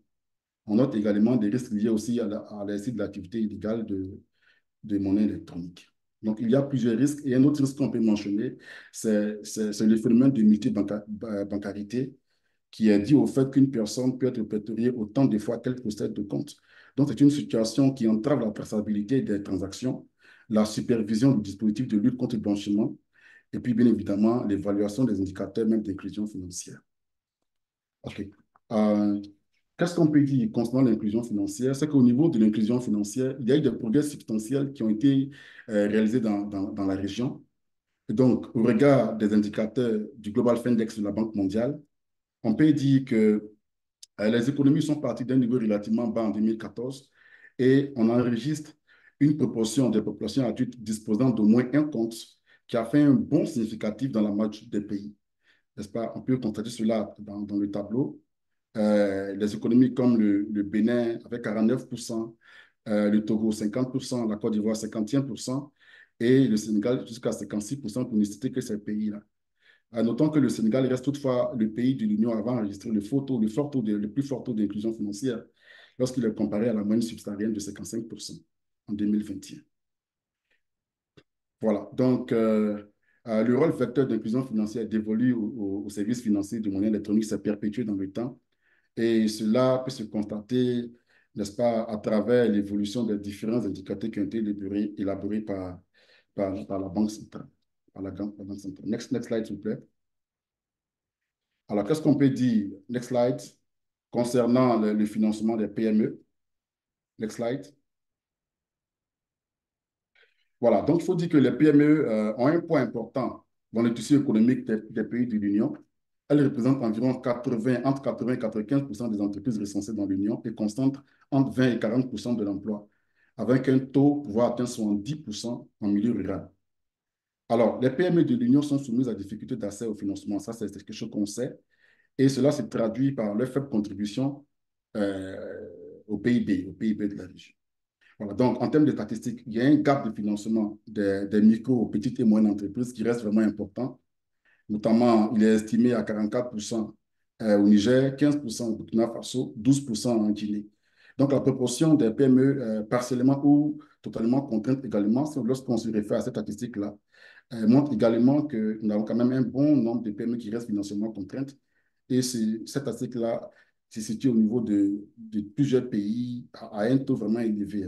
On note également des risques liés aussi à l'exercice de l'activité illégale de monnaie électronique. Donc, il y a plusieurs risques. Et un autre risque qu'on peut mentionner, c'est le phénomène de multibancarité qui est dû au fait qu'une personne peut être répertoriée autant de fois qu'elle possède de comptes. Donc, c'est une situation qui entrave la traçabilité des transactions, la supervision du dispositif de lutte contre le blanchiment et puis, bien évidemment, l'évaluation des indicateurs même d'inclusion financière. OK. Euh, Qu'est-ce qu'on peut dire concernant l'inclusion financière? C'est qu'au niveau de l'inclusion financière, il y a eu des progrès substantiels qui ont été réalisés dans la région. Et donc, au regard des indicateurs du Global Findex de la Banque mondiale, on peut dire que les économies sont parties d'un niveau relativement bas en 2014 et on enregistre une proportion des populations adultes disposant d'au moins un compte qui a fait un bond significatif dans la majorité des pays. N'est-ce pas? On peut constater cela dans le tableau. Les économies comme le Bénin avec 49%, le Togo 50%, la Côte d'Ivoire 51% et le Sénégal jusqu'à 56% pour ne citer que ces pays-là. Notons que le Sénégal reste toutefois le pays de l'Union à avoir enregistré le plus fort taux d'inclusion financière lorsqu'il est comparé à la moyenne subsaharienne de 55% en 2021. Voilà, donc le rôle vecteur d'inclusion financière dévolu aux services financiers de monnaie électronique s'est perpétué dans le temps et cela peut se constater, n'est-ce pas, à travers l'évolution des différents indicateurs qui ont été élaborés par la Banque centrale. La Banque centrale. Next slide, s'il vous plaît. Alors, qu'est-ce qu'on peut dire? Next slide. Concernant le financement des PME. Next slide. Voilà, donc il faut dire que les PME ont un poids important dans le tissu économique des pays de l'Union. Elles représentent environ entre 80 et 95% des entreprises recensées dans l'Union et concentrent entre 20 et 40% de l'emploi, avec un taux pouvant atteindre 70% en milieu rural. Alors, les PME de l'Union sont soumises à des difficultés d'accès au financement. Ça, c'est quelque chose qu'on sait. Et cela se traduit par leur faible contribution euh, au PIB de la région. Voilà, donc, en termes de statistiques, il y a un gap de financement des micro, petites et moyennes entreprises qui reste vraiment important. Notamment, il est estimé à 44% au Niger, 15% au Burkina Faso, 12% en Guinée. Donc, la proportion des PME partiellement ou totalement contraintes également, lorsqu'on se réfère à cette statistique-là, montre également que nous avons quand même un bon nombre de PME qui restent financièrement contraintes. Et cet article-là se situe au niveau de plusieurs pays à un taux vraiment élevé.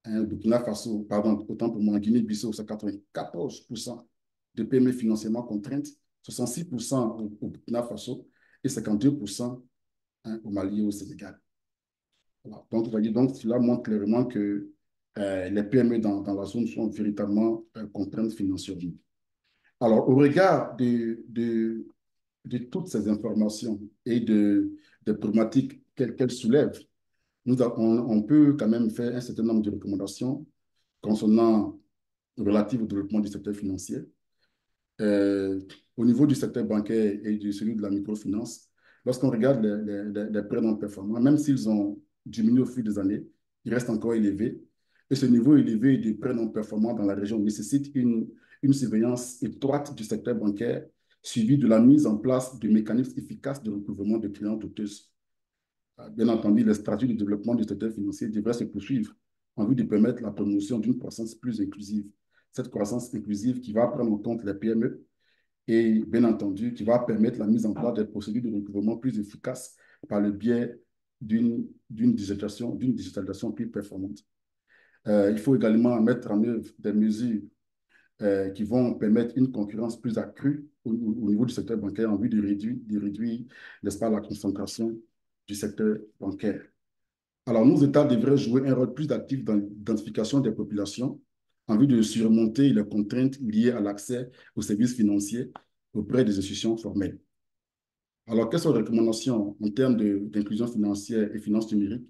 Burkina Faso, pardon, autant pour moi, en Guinée-Bissau, c'est 94% de PME financièrement contraintes, 66% au Burkina Faso et 52% au Mali et au Sénégal. Voilà. Donc, vous voyez, donc, cela montre clairement que les PME dans la zone sont véritablement contraintes financièrement. Alors, au regard de toutes ces informations et des problématiques qu'elles soulèvent, on peut quand même faire un certain nombre de recommandations concernant relatives au développement du secteur financier. Euh, Au niveau du secteur bancaire et de celui de la microfinance, lorsqu'on regarde les prêts non performants, même s'ils ont diminué au fil des années, ils restent encore élevés. Et ce niveau élevé de prêts non performants dans la région nécessite une surveillance étroite du secteur bancaire, suivie de la mise en place de mécanismes efficaces de recouvrement de clients douteuses. Bien entendu, les stratégies de développement du secteur financier devraient se poursuivre en vue de permettre la promotion d'une croissance plus inclusive. Cette croissance inclusive qui va prendre en compte les PME et, bien entendu, qui va permettre la mise en place des procédures de recouvrement plus efficaces par le biais d'une digitalisation plus performante. Il faut également mettre en œuvre des mesures qui vont permettre une concurrence plus accrue au niveau du secteur bancaire en vue de réduire, n'est-ce pas, la concentration du secteur bancaire. Alors, nos États devraient jouer un rôle plus actif dans l'identification des populations en vue de surmonter les contraintes liées à l'accès aux services financiers auprès des institutions formelles. Alors, quelles sont les recommandations en termes d'inclusion financière et finances numériques?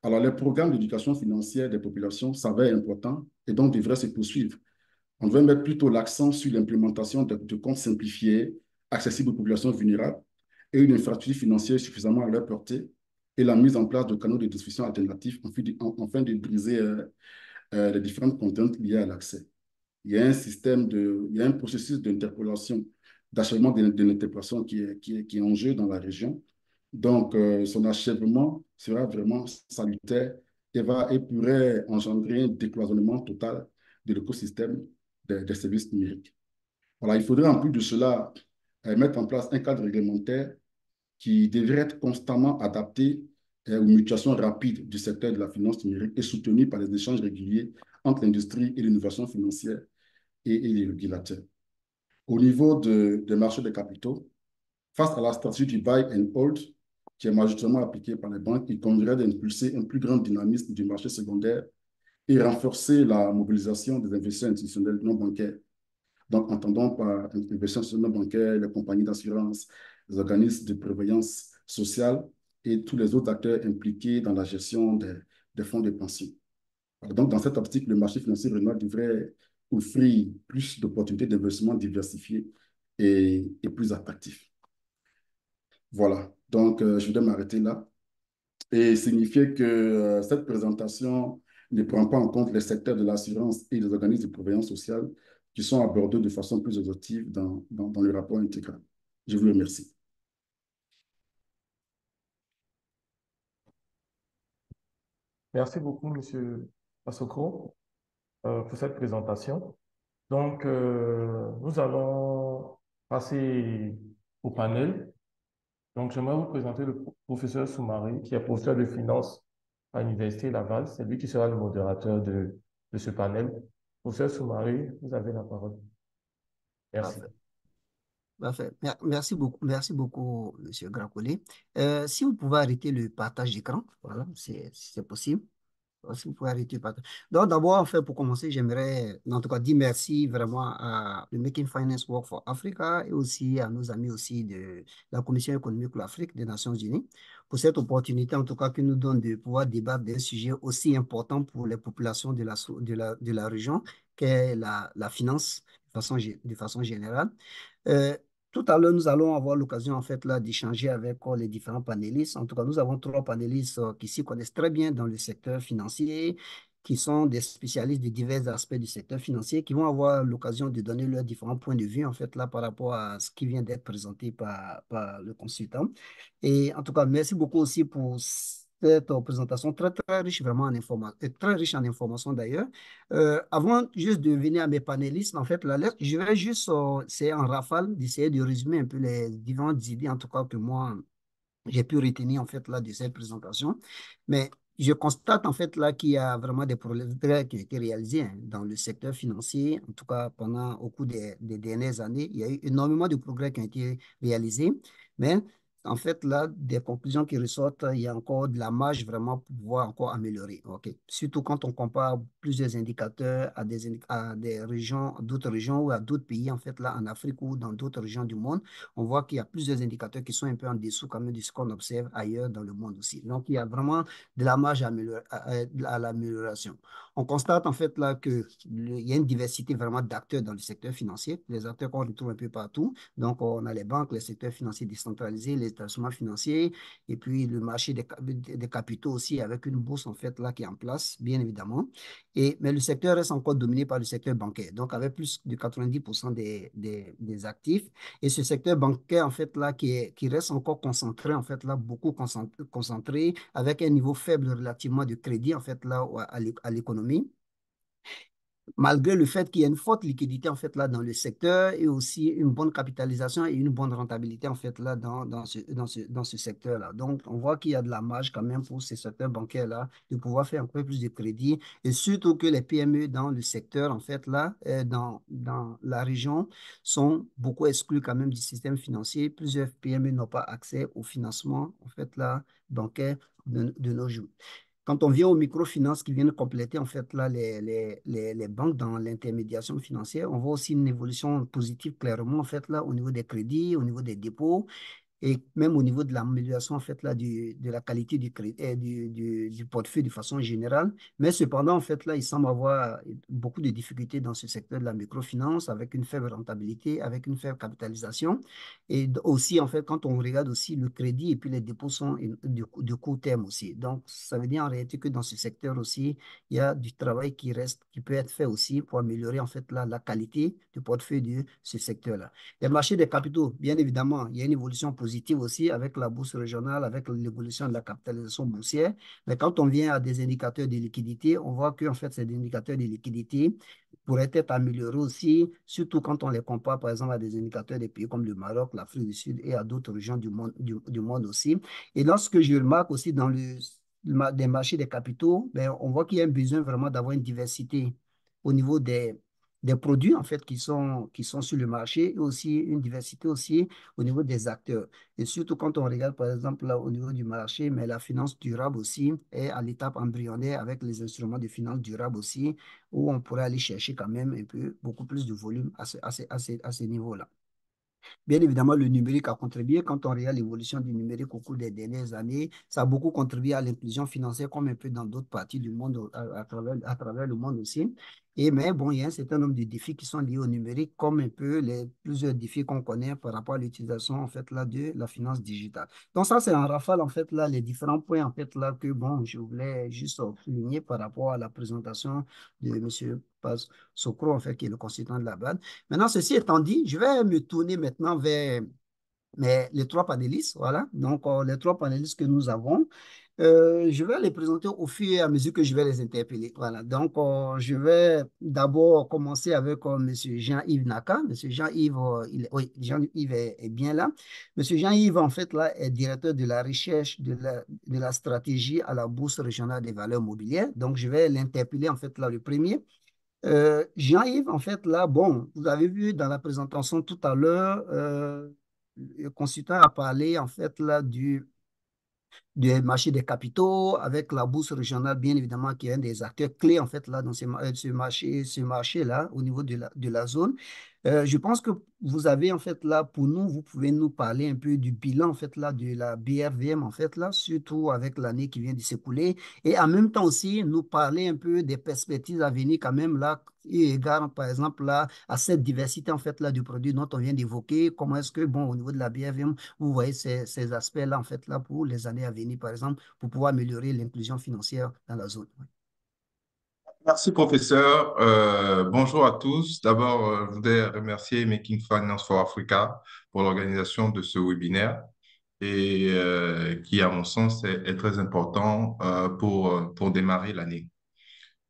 Alors, les programmes d'éducation financière des populations s'avèrent importants et donc devraient se poursuivre. On devrait mettre plutôt l'accent sur l'implémentation de comptes simplifiés, accessibles aux populations vulnérables et une infrastructure financière suffisamment à leur portée et la mise en place de canaux de discussion alternatifs afin de briser les différentes contraintes liées à l'accès. Il y a un processus d'interpellation, d'achèvement de l'interpellation qui est en jeu dans la région. Donc, son achèvement sera vraiment salutaire et pourrait engendrer un décloisonnement total de l'écosystème des services numériques. Voilà, il faudrait en plus de cela mettre en place un cadre réglementaire qui devrait être constamment adapté aux mutations rapides du secteur de la finance numérique et soutenu par les échanges réguliers entre l'industrie et l'innovation financière et les régulateurs. Au niveau des marchés des capitaux, face à la stratégie du buy and hold, qui est majoritairement appliquée par les banques, il conviendrait d'impulser un plus grand dynamisme du marché secondaire et renforcer la mobilisation des investisseurs institutionnels non bancaires. Donc, entendons par investisseurs institutionnels non bancaires, les compagnies d'assurance, les organismes de prévoyance sociale et tous les autres acteurs impliqués dans la gestion des fonds de pension. Donc, dans cette optique, le marché financier renouvelable devrait offrir plus d'opportunités d'investissement diversifiées et plus attractifs. Voilà, donc je vais m'arrêter là et signifier que cette présentation ne prend pas en compte les secteurs de l'assurance et des organismes de prévoyance sociale qui sont abordés de façon plus exhaustive dans le rapport intégral. Je vous remercie. Merci beaucoup, Monsieur Masoko, pour cette présentation. Donc, nous allons passer au panel. Donc, j'aimerais vous présenter le professeur Soumari, qui est professeur de finance à l'Université Laval. C'est lui qui sera le modérateur de ce panel. Professeur Soumari, vous avez la parole. Merci. Parfait. Parfait. Merci beaucoup, Monsieur Gracolé. Si vous pouvez arrêter le partage d'écran, voilà, si c'est possible. Si vous pouvez arrêter le partage. Donc, d'abord, en fait, pour commencer, j'aimerais, en tout cas, dire merci vraiment à le Making Finance Work for Africa et aussi à nos amis aussi de la Commission économique pour l'Afrique des Nations Unies pour cette opportunité, en tout cas, qui nous donne de pouvoir débattre d'un sujet aussi important pour les populations de la région qu'est la finance de façon générale. Euh, Tout à l'heure, nous allons avoir l'occasion, en fait, là, d'échanger avec les différents panélistes. En tout cas, nous avons trois panélistes qui s'y connaissent très bien dans le secteur financier, qui sont des spécialistes de divers aspects du secteur financier, qui vont avoir l'occasion de donner leurs différents points de vue, en fait, là, par rapport à ce qui vient d'être présenté par le consultant. Et en tout cas, merci beaucoup aussi pour cette présentation très, très riche, vraiment en information, très riche en informations d'ailleurs. Avant juste de venir à mes panélistes, en fait, je vais juste, c'est en rafale, d'essayer de résumer un peu les différentes idées, en tout cas que moi, j'ai pu retenir en fait là de cette présentation. Mais je constate en fait là qu'il y a vraiment des progrès qui ont été réalisés dans le secteur financier. En tout cas, au cours des dernières années, il y a eu énormément de progrès qui ont été réalisés. Mais en fait, là, des conclusions qui ressortent, il y a encore de la marge vraiment pour pouvoir encore améliorer. OK? Surtout quand on compare plusieurs indicateurs à des régions, d'autres régions ou à d'autres pays, en fait, là, en Afrique ou dans d'autres régions du monde, on voit qu'il y a plusieurs indicateurs qui sont un peu en dessous quand même de ce qu'on observe ailleurs dans le monde aussi. Donc, il y a vraiment de la marge à l'amélioration. On constate en fait là qu'il y a une diversité vraiment d'acteurs dans le secteur financier, les acteurs qu'on retrouve un peu partout. Donc, on a les banques, les secteurs financiers décentralisés, les établissements financiers, et puis le marché des capitaux aussi avec une bourse en fait là qui est en place, bien évidemment. Mais le secteur reste encore dominé par le secteur bancaire, donc avec plus de 90% des actifs. Et ce secteur bancaire, en fait, là, qui reste encore concentré, en fait, là, beaucoup concentré, avec un niveau faible relativement de crédit, en fait, là, à l'économie malgré le fait qu'il y a une forte liquidité en fait là dans le secteur et aussi une bonne capitalisation et une bonne rentabilité en fait là dans ce secteur-là. Donc, on voit qu'il y a de la marge quand même pour ces secteurs bancaires-là de pouvoir faire un peu plus de crédit et surtout que les PME dans le secteur en fait là, dans la région sont beaucoup exclus quand même du système financier. Plusieurs PME n'ont pas accès au financement en fait là bancaire de nos jours. Quand on vient aux microfinances qui viennent compléter en fait là les banques dans l'intermédiation financière, on voit aussi une évolution positive clairement en fait là au niveau des crédits, au niveau des dépôts et même au niveau de l'amélioration en fait là de la qualité du, du portefeuille de façon générale. Mais cependant en fait là il semble avoir beaucoup de difficultés dans ce secteur de la microfinance avec une faible rentabilité, avec une faible capitalisation et aussi en fait quand on regarde aussi le crédit et puis les dépôts sont de court terme aussi. Donc ça veut dire en réalité que dans ce secteur aussi il y a du travail qui reste, qui peut être fait aussi pour améliorer en fait là, la qualité du portefeuille de ce secteur-là. Les marchés des capitaux, bien évidemment, il y a une évolution positive aussi avec la bourse régionale, avec l'évolution de la capitalisation boursière. Mais quand on vient à des indicateurs de liquidité, on voit que en fait, ces indicateurs de liquidité pourraient être améliorés aussi, surtout quand on les compare, par exemple, à des indicateurs des pays comme le Maroc, l'Afrique du Sud et à d'autres régions du monde aussi. Et lorsque je remarque aussi dans des marchés des capitaux, ben, on voit qu'il y a un besoin vraiment d'avoir une diversité au niveau des produits en fait qui sont sur le marché et aussi une diversité aussi au niveau des acteurs. Et surtout quand on regarde par exemple là au niveau du marché, mais la finance durable aussi est à l'étape embryonnaire avec les instruments de finance durable aussi où on pourrait aller chercher quand même un peu beaucoup plus de volume à ce niveau-là. Bien évidemment, le numérique a contribué. Quand on regarde l'évolution du numérique au cours des dernières années, ça a beaucoup contribué à l'inclusion financière, comme un peu dans d'autres parties du monde, à travers le monde aussi. Mais bon, il y a un certain nombre de défis qui sont liés au numérique, comme un peu les plusieurs défis qu'on connaît par rapport à l'utilisation en fait là de la finance digitale. Donc ça, c'est en rafale en fait là les différents points en fait là que bon, je voulais juste souligner par rapport à la présentation de Monsieur Paz Sokro en fait qui est le consultant de la BAD. Maintenant, ceci étant dit, je vais me tourner maintenant vers les trois panélistes, voilà. Donc, les trois panélistes que nous avons, je vais les présenter au fur et à mesure que je vais les interpeller. Voilà. Donc, je vais d'abord commencer avec Monsieur Jean-Yves Naka. Monsieur Jean-Yves, oui, Jean-Yves est bien là. Monsieur Jean-Yves, en fait, là, est directeur de la recherche de la stratégie à la Bourse régionale des valeurs mobilières. Donc, je vais l'interpeller, en fait, là, le premier. Jean-Yves, en fait, là, bon, vous avez vu dans la présentation tout à l'heure, le consultant a parlé, en fait, là, du marché des capitaux, avec la bourse régionale, bien évidemment, qui est un des acteurs clés, en fait, là, dans ce marché-là, au niveau de la zone. Je pense que vous avez, en fait, là, pour nous, vous pouvez nous parler un peu du bilan, en fait, là, de la BRVM, en fait, là, surtout avec l'année qui vient de s'écouler, et en même temps aussi, nous parler un peu des perspectives à venir, quand même, là, et égard, par exemple, là, à cette diversité, en fait, là, du produit dont on vient d'évoquer, comment est-ce que, bon, au niveau de la BRVM, vous voyez ces aspects-là, en fait, là, pour les années à venir, par exemple, pour pouvoir améliorer l'inclusion financière dans la zone. Merci, professeur. Bonjour à tous. D'abord, je voudrais remercier Making Finance for Africa pour l'organisation de ce webinaire et qui, à mon sens, est très important pour démarrer l'année.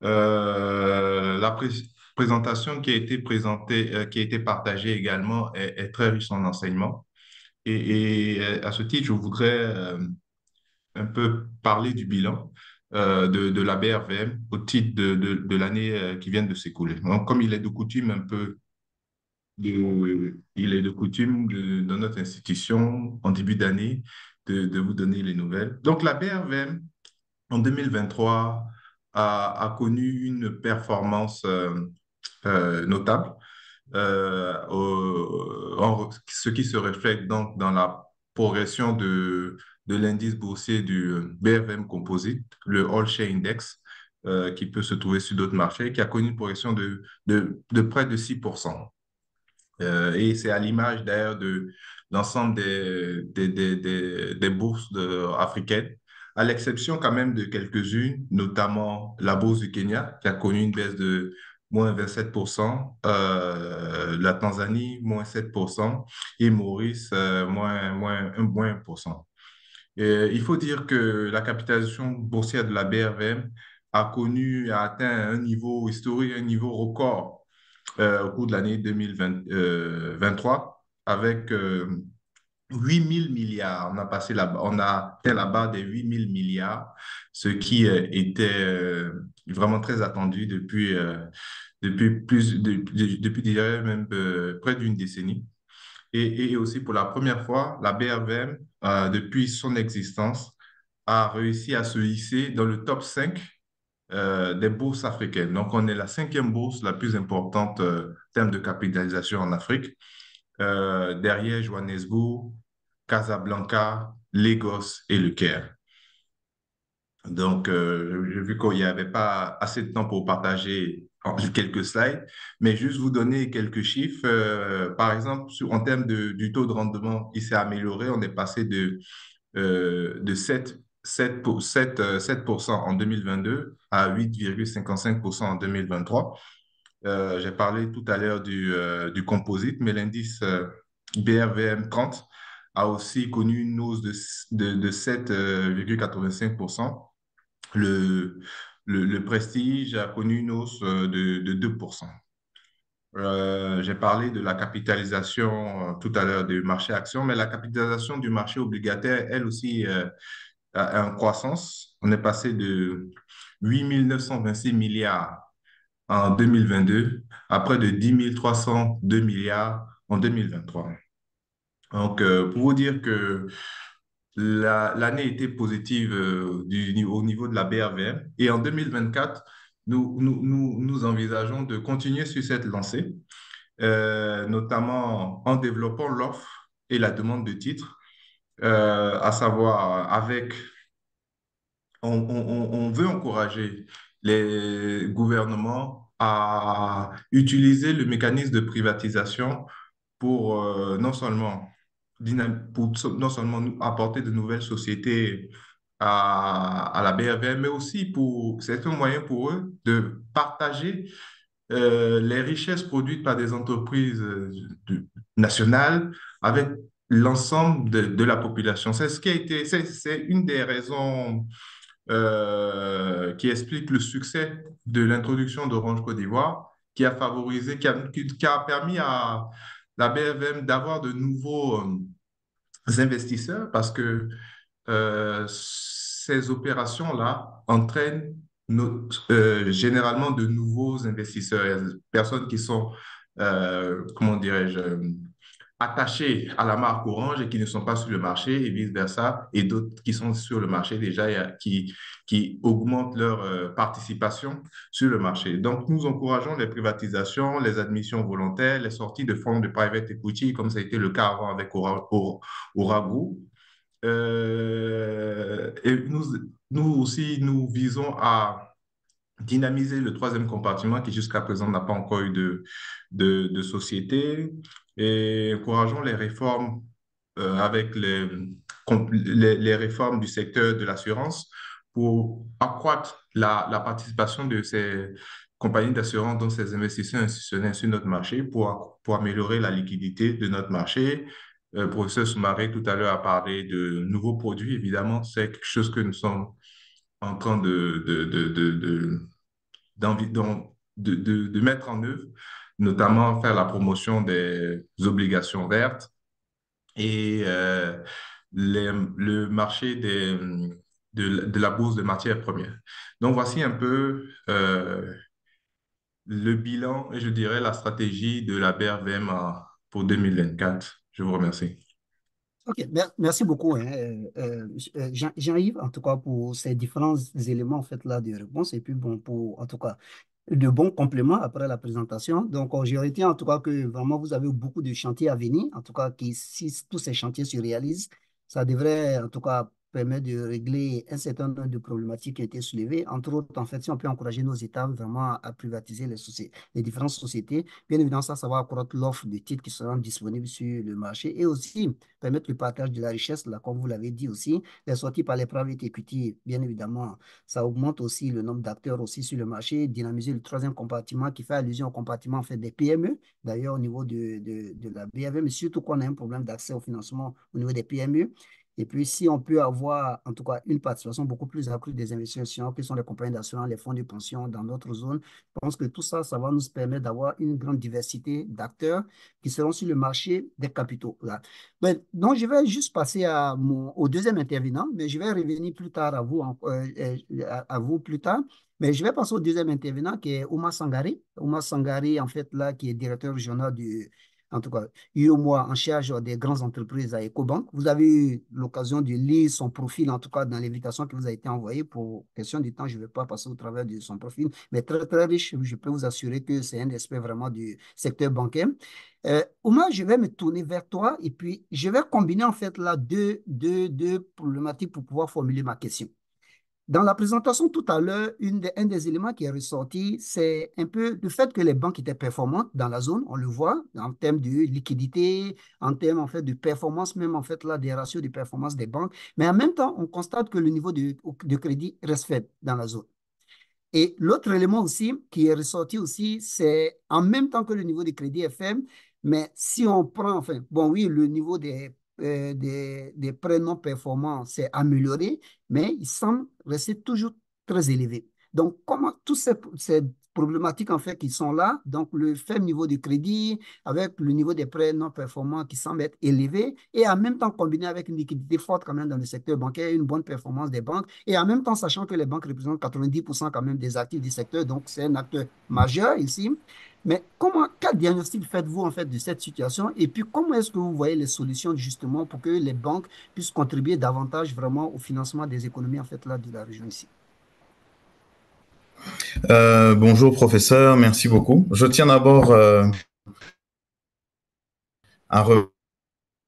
La présentation qui a été présentée, qui a été partagée également est très riche en enseignements. À ce titre, je voudrais un peu parler du bilan de la BRVM au titre de l'année qui vient de s'écouler. Donc, comme il est de coutume il est de coutume dans notre institution en début d'année de vous donner les nouvelles. Donc, la BRVM en 2023 a connu une performance notable, ce qui se reflète donc dans la progression de l'indice boursier du BFM Composite, le All Share Index, qui peut se trouver sur d'autres marchés, qui a connu une progression de près de 6%. Et c'est à l'image d'ailleurs de l'ensemble des bourses africaines, à l'exception quand même de quelques-unes, notamment la bourse du Kenya, qui a connu une baisse de moins 27%, la Tanzanie, moins 7%, et Maurice, moins 1%. Il faut dire que la capitalisation boursière de la BRVM a atteint un niveau historique, un niveau record au cours de l'année 2023 avec 8 000 milliards. On a atteint la barre des 8 000 milliards, ce qui était vraiment très attendu depuis déjà même près d'une décennie. Et aussi pour la première fois, la BRVM, depuis son existence, a réussi à se hisser dans le top 5 des bourses africaines. Donc, on est la cinquième bourse la plus importante en termes de capitalisation en Afrique, derrière Johannesburg, Casablanca, Lagos et Le Caire. Donc, j'ai vu qu'il n'y avait pas assez de temps pour partager quelques slides, mais juste vous donner quelques chiffres. Par exemple, en termes du taux de rendement, il s'est amélioré. On est passé de 7% en 2022 à 8,55% en 2023. J'ai parlé tout à l'heure du composite, mais l'indice BRVM 30 a aussi connu une hausse de 7,85%. Le Prestige a connu une hausse de 2%. J'ai parlé de la capitalisation tout à l'heure du marché action, mais la capitalisation du marché obligataire, elle aussi, a une croissance. On est passé de 8 926 milliards en 2022 à près de 10 302 milliards en 2023. Donc, pour vous dire que l'année était positive au niveau de la BRVM. Et en 2024, nous envisageons de continuer sur cette lancée, notamment en développant l'offre et la demande de titres, à savoir on veut encourager les gouvernements à utiliser le mécanisme de privatisation pour non seulement apporter de nouvelles sociétés à la BRVM, mais aussi c'est un moyen pour eux de partager les richesses produites par des entreprises nationales avec l'ensemble de la population. C'est une des raisons qui explique le succès de l'introduction d'Orange Côte d'Ivoire, qui a favorisé, qui a permis à la BFM d'avoir de nouveaux investisseurs parce que ces opérations-là entraînent généralement de nouveaux investisseurs, personnes qui sont, comment dirais-je, attachés à la marque Orange et qui ne sont pas sur le marché et vice-versa, et d'autres qui sont sur le marché déjà et qui augmentent leur participation sur le marché. Donc, nous encourageons les privatisations, les admissions volontaires, les sorties de fonds de private equity, comme ça a été le cas avant avec Aura Group. Et nous aussi, nous visons à dynamiser le troisième compartiment qui jusqu'à présent n'a pas encore eu de société et encourageons les réformes avec les réformes du secteur de l'assurance pour accroître la participation de ces compagnies d'assurance dans ces investisseurs institutionnels sur notre marché pour améliorer la liquidité de notre marché. Professeur Soumaré, tout à l'heure, a parlé de nouveaux produits. Évidemment, c'est quelque chose que nous sommes en train de mettre en œuvre, notamment faire la promotion des obligations vertes et le marché de la bourse de matières premières. Donc, voici un peu le bilan et je dirais la stratégie de la BRVM pour 2024. Je vous remercie. Ok, merci beaucoup, hein, Jean-Yves, en tout cas, pour ces différents éléments en fait, là, de réponse, et puis bon, pour, en tout cas, de bons compléments après la présentation. Donc, j'ai retenu en tout cas que vraiment, vous avez beaucoup de chantiers à venir, en tout cas, si tous ces chantiers se réalisent, ça devrait, en tout cas, permettre de régler un certain nombre de problématiques qui ont été soulevées. Entre autres, en fait, si on peut encourager nos États vraiment à privatiser les différentes sociétés, bien évidemment, ça va accroître l'offre de titres qui seront disponibles sur le marché et aussi permettre le partage de la richesse, là, comme vous l'avez dit aussi, les sorties par les private equity, bien évidemment, ça augmente aussi le nombre d'acteurs aussi sur le marché, dynamiser le troisième compartiment qui fait allusion au compartiment en fait, des PME, d'ailleurs au niveau de la BAV, mais surtout qu'on a un problème d'accès au financement au niveau des PME. Et puis, si on peut avoir, en tout cas, une participation beaucoup plus accrue des investisseurs, qui sont les compagnies d'assurance, les fonds de pension dans d'autres zones, je pense que tout ça, ça va nous permettre d'avoir une grande diversité d'acteurs qui seront sur le marché des capitaux. Là. Ben, donc, je vais juste passer au deuxième intervenant, mais je vais revenir plus tard à vous, à vous plus tard. Mais je vais passer au deuxième intervenant qui est Oumar Sangari. Oumar Sangari, en fait, là, qui est directeur régional en tout cas, UOMOA en charge des grandes entreprises à Ecobank. Vous avez eu l'occasion de lire son profil, en tout cas, dans l'invitation qui vous a été envoyée. Pour question du temps, je ne vais pas passer au travers de son profil, mais très, très riche. Je peux vous assurer que c'est un aspect vraiment du secteur bancaire. Oumar, je vais me tourner vers toi et puis je vais combiner en fait là deux problématiques pour pouvoir formuler ma question. Dans la présentation tout à l'heure, un des éléments qui est ressorti, c'est un peu le fait que les banques étaient performantes dans la zone, on le voit, en termes de liquidité, en termes en fait de performance, même en fait là des ratios de performance des banques. Mais en même temps, on constate que le niveau de crédit reste faible dans la zone. Et l'autre élément aussi qui est ressorti aussi, c'est en même temps que le niveau de crédit est faible, mais si on prend, enfin, bon oui, le niveau des prêts non performants s'est amélioré, mais il semble rester toujours très élevé. Donc, comment toutes ces problématiques en fait qui sont là, donc le faible niveau de crédit avec le niveau des prêts non performants qui semble être élevé et en même temps combiné avec une liquidité forte quand même dans le secteur bancaire, une bonne performance des banques et en même temps sachant que les banques représentent 90% quand même des actifs du secteur, donc c'est un acteur majeur ici. Mais quel diagnostic faites-vous en fait de cette situation et puis comment est-ce que vous voyez les solutions justement pour que les banques puissent contribuer davantage vraiment au financement des économies en fait là de la région ici? Bonjour professeur, merci beaucoup. Je tiens d'abord à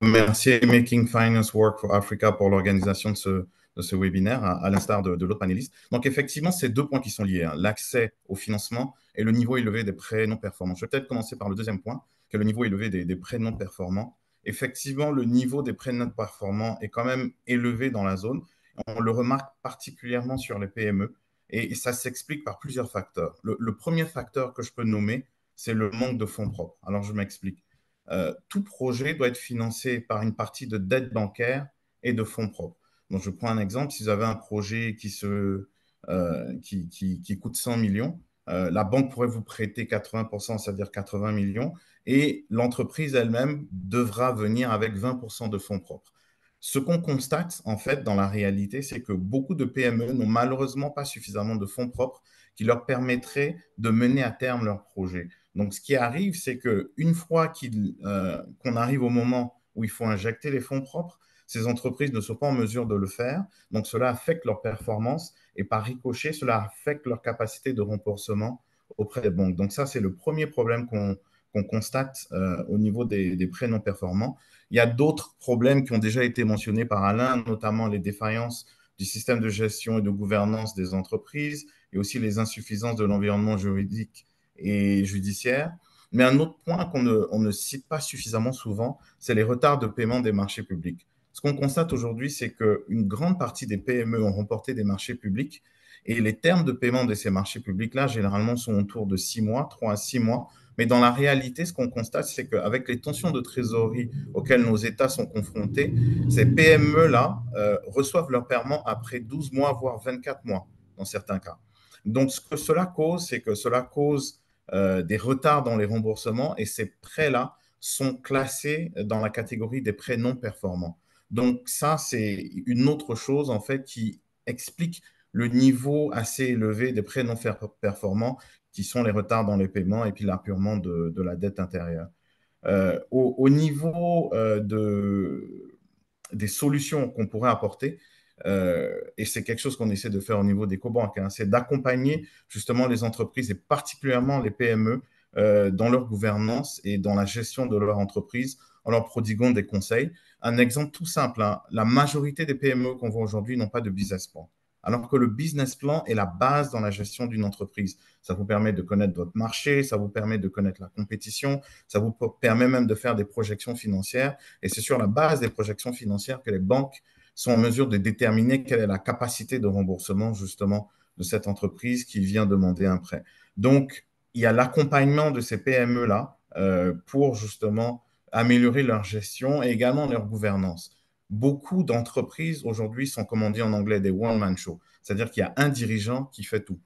remercier Making Finance Work for Africa pour l'organisation de de ce webinaire, à l'instar de l'autre panéliste. Donc, effectivement, c'est deux points qui sont liés, hein, l'accès au financement et le niveau élevé des prêts non performants. Je vais peut-être commencer par le deuxième point, qui est le niveau élevé des prêts non performants. Effectivement, le niveau des prêts non performants est quand même élevé dans la zone. On le remarque particulièrement sur les PME et ça s'explique par plusieurs facteurs. Le premier facteur que je peux nommer, c'est le manque de fonds propres. Alors, je m'explique. Tout projet doit être financé par une partie de dette bancaire et de fonds propres. Donc, je prends un exemple. Si vous avez un projet qui coûte 100 millions, la banque pourrait vous prêter 80%, c'est-à-dire 80 millions, et l'entreprise elle-même devra venir avec 20% de fonds propres. Ce qu'on constate, en fait, dans la réalité, c'est que beaucoup de PME n'ont malheureusement pas suffisamment de fonds propres qui leur permettraient de mener à terme leur projet. Donc, ce qui arrive, c'est qu'une fois qu'on arrive au moment où il faut injecter les fonds propres, ces entreprises ne sont pas en mesure de le faire. Donc, cela affecte leur performance et par ricochet, cela affecte leur capacité de remboursement auprès des banques. Donc, ça, c'est le premier problème qu'on constate au niveau des prêts non performants. Il y a d'autres problèmes qui ont déjà été mentionnés par Alain, notamment les défaillances du système de gestion et de gouvernance des entreprises et aussi les insuffisances de l'environnement juridique et judiciaire. Mais un autre point qu'on ne cite pas suffisamment souvent, c'est les retards de paiement des marchés publics. Ce qu'on constate aujourd'hui, c'est qu'une grande partie des PME ont remporté des marchés publics et les termes de paiement de ces marchés publics-là, généralement, sont autour de 6 mois, 3 à 6 mois. Mais dans la réalité, ce qu'on constate, c'est qu'avec les tensions de trésorerie auxquelles nos États sont confrontés, ces PME-là reçoivent leur paiement après 12 mois, voire 24 mois, dans certains cas. Donc, ce que cela cause, c'est que cela cause des retards dans les remboursements et ces prêts-là sont classés dans la catégorie des prêts non performants. Donc, ça, c'est une autre chose, en fait, qui explique le niveau assez élevé des prêts non performants, qui sont les retards dans les paiements et puis l'appurement de la dette intérieure. Au niveau des solutions qu'on pourrait apporter, et c'est quelque chose qu'on essaie de faire au niveau des cobanques, hein, c'est d'accompagner justement les entreprises et particulièrement les PME dans leur gouvernance et dans la gestion de leur entreprise en leur prodiguant des conseils. Un exemple tout simple, hein, la majorité des PME qu'on voit aujourd'hui n'ont pas de business plan. Alors que le business plan est la base dans la gestion d'une entreprise. Ça vous permet de connaître votre marché, ça vous permet de connaître la compétition, ça vous permet même de faire des projections financières. Et c'est sur la base des projections financières que les banques sont en mesure de déterminer quelle est la capacité de remboursement justement de cette entreprise qui vient demander un prêt. Donc, il y a l'accompagnement de ces PME-là pour justement améliorer leur gestion et également leur gouvernance. Beaucoup d'entreprises aujourd'hui sont, comme on dit en anglais, des one-man show, c'est-à-dire qu'il y a un dirigeant qui fait tout.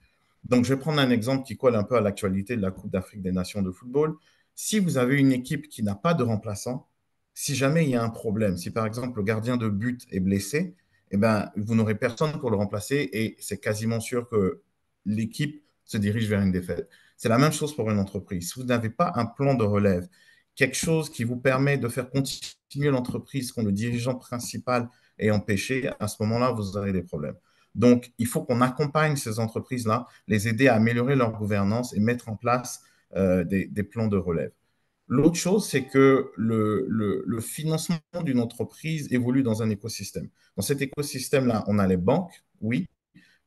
Donc, je vais prendre un exemple qui colle un peu à l'actualité de la Coupe d'Afrique des Nations de football. Si vous avez une équipe qui n'a pas de remplaçant, si jamais il y a un problème, si par exemple le gardien de but est blessé, eh ben, vous n'aurez personne pour le remplacer et c'est quasiment sûr que l'équipe se dirige vers une défaite. C'est la même chose pour une entreprise. Si vous n'avez pas un plan de relève, quelque chose qui vous permet de faire continuer l'entreprise quand le dirigeant principal est empêché, à ce moment-là, vous aurez des problèmes. Donc, il faut qu'on accompagne ces entreprises-là, les aider à améliorer leur gouvernance et mettre en place des plans de relève. L'autre chose, c'est que le financement d'une entreprise évolue dans un écosystème. Dans cet écosystème-là, on a les banques, oui,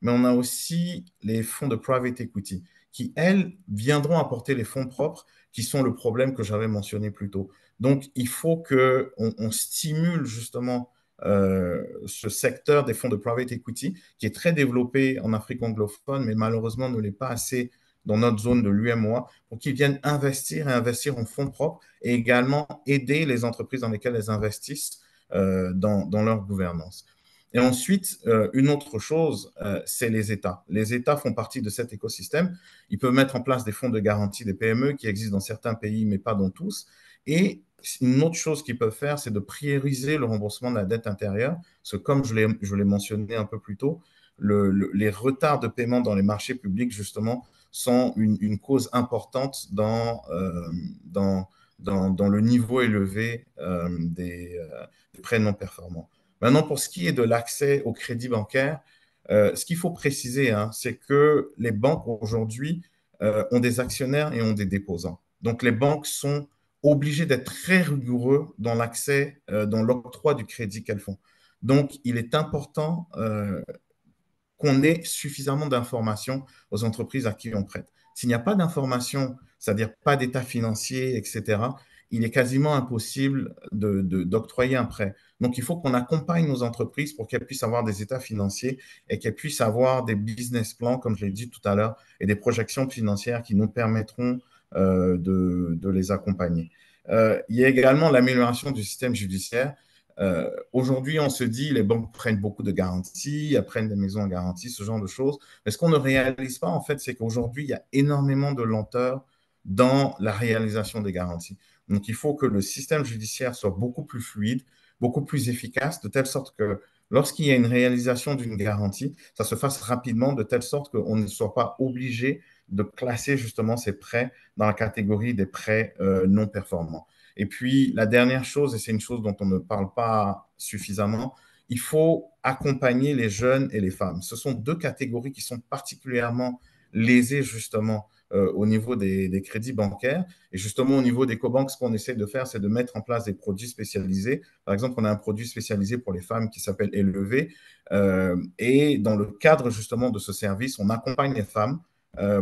mais on a aussi les fonds de private equity qui, elles, viendront apporter les fonds propres qui sont le problème que j'avais mentionné plus tôt. Donc, il faut qu'on stimule justement ce secteur des fonds de private equity qui est très développé en Afrique anglophone, mais malheureusement ne l'est pas assez dans notre zone de l'UMOA pour qu'ils viennent investir et investir en fonds propres et également aider les entreprises dans lesquelles elles investissent dans leur gouvernance. Et ensuite, une autre chose, c'est les États. Les États font partie de cet écosystème. Ils peuvent mettre en place des fonds de garantie des PME qui existent dans certains pays, mais pas dans tous. Et une autre chose qu'ils peuvent faire, c'est de prioriser le remboursement de la dette intérieure. Parce que comme je l'ai mentionné un peu plus tôt, les retards de paiement dans les marchés publics, justement, sont une cause importante dans le niveau élevé des prêts non performants. Maintenant, pour ce qui est de l'accès au crédit bancaire, ce qu'il faut préciser, hein, c'est que les banques aujourd'hui ont des actionnaires et ont des déposants. Donc, les banques sont obligées d'être très rigoureux dans l'accès, dans l'octroi du crédit qu'elles font. Donc, il est important qu'on ait suffisamment d'informations aux entreprises à qui on prête. S'il n'y a pas d'informations, c'est-à-dire pas d'état financier, etc., il est quasiment impossible d'octroyer un prêt. Donc, il faut qu'on accompagne nos entreprises pour qu'elles puissent avoir des états financiers et qu'elles puissent avoir des business plans, comme je l'ai dit tout à l'heure, et des projections financières qui nous permettront de les accompagner. Il y a également l'amélioration du système judiciaire. Aujourd'hui, on se dit les banques prennent beaucoup de garanties, elles prennent des maisons en garantie, ce genre de choses. Mais ce qu'on ne réalise pas, en fait, c'est qu'aujourd'hui, il y a énormément de lenteur dans la réalisation des garanties. Donc, il faut que le système judiciaire soit beaucoup plus fluide, beaucoup plus efficace, de telle sorte que lorsqu'il y a une réalisation d'une garantie, ça se fasse rapidement, de telle sorte qu'on ne soit pas obligé de classer justement ces prêts dans la catégorie des prêts non performants. Et puis, la dernière chose, et c'est une chose dont on ne parle pas suffisamment, il faut accompagner les jeunes et les femmes. Ce sont deux catégories qui sont particulièrement lésées justement au niveau des crédits bancaires. Et justement, au niveau des cobanques, ce qu'on essaie de faire, c'est de mettre en place des produits spécialisés. Par exemple, on a un produit spécialisé pour les femmes qui s'appelle Élevé. Et dans le cadre justement de ce service, on accompagne les femmes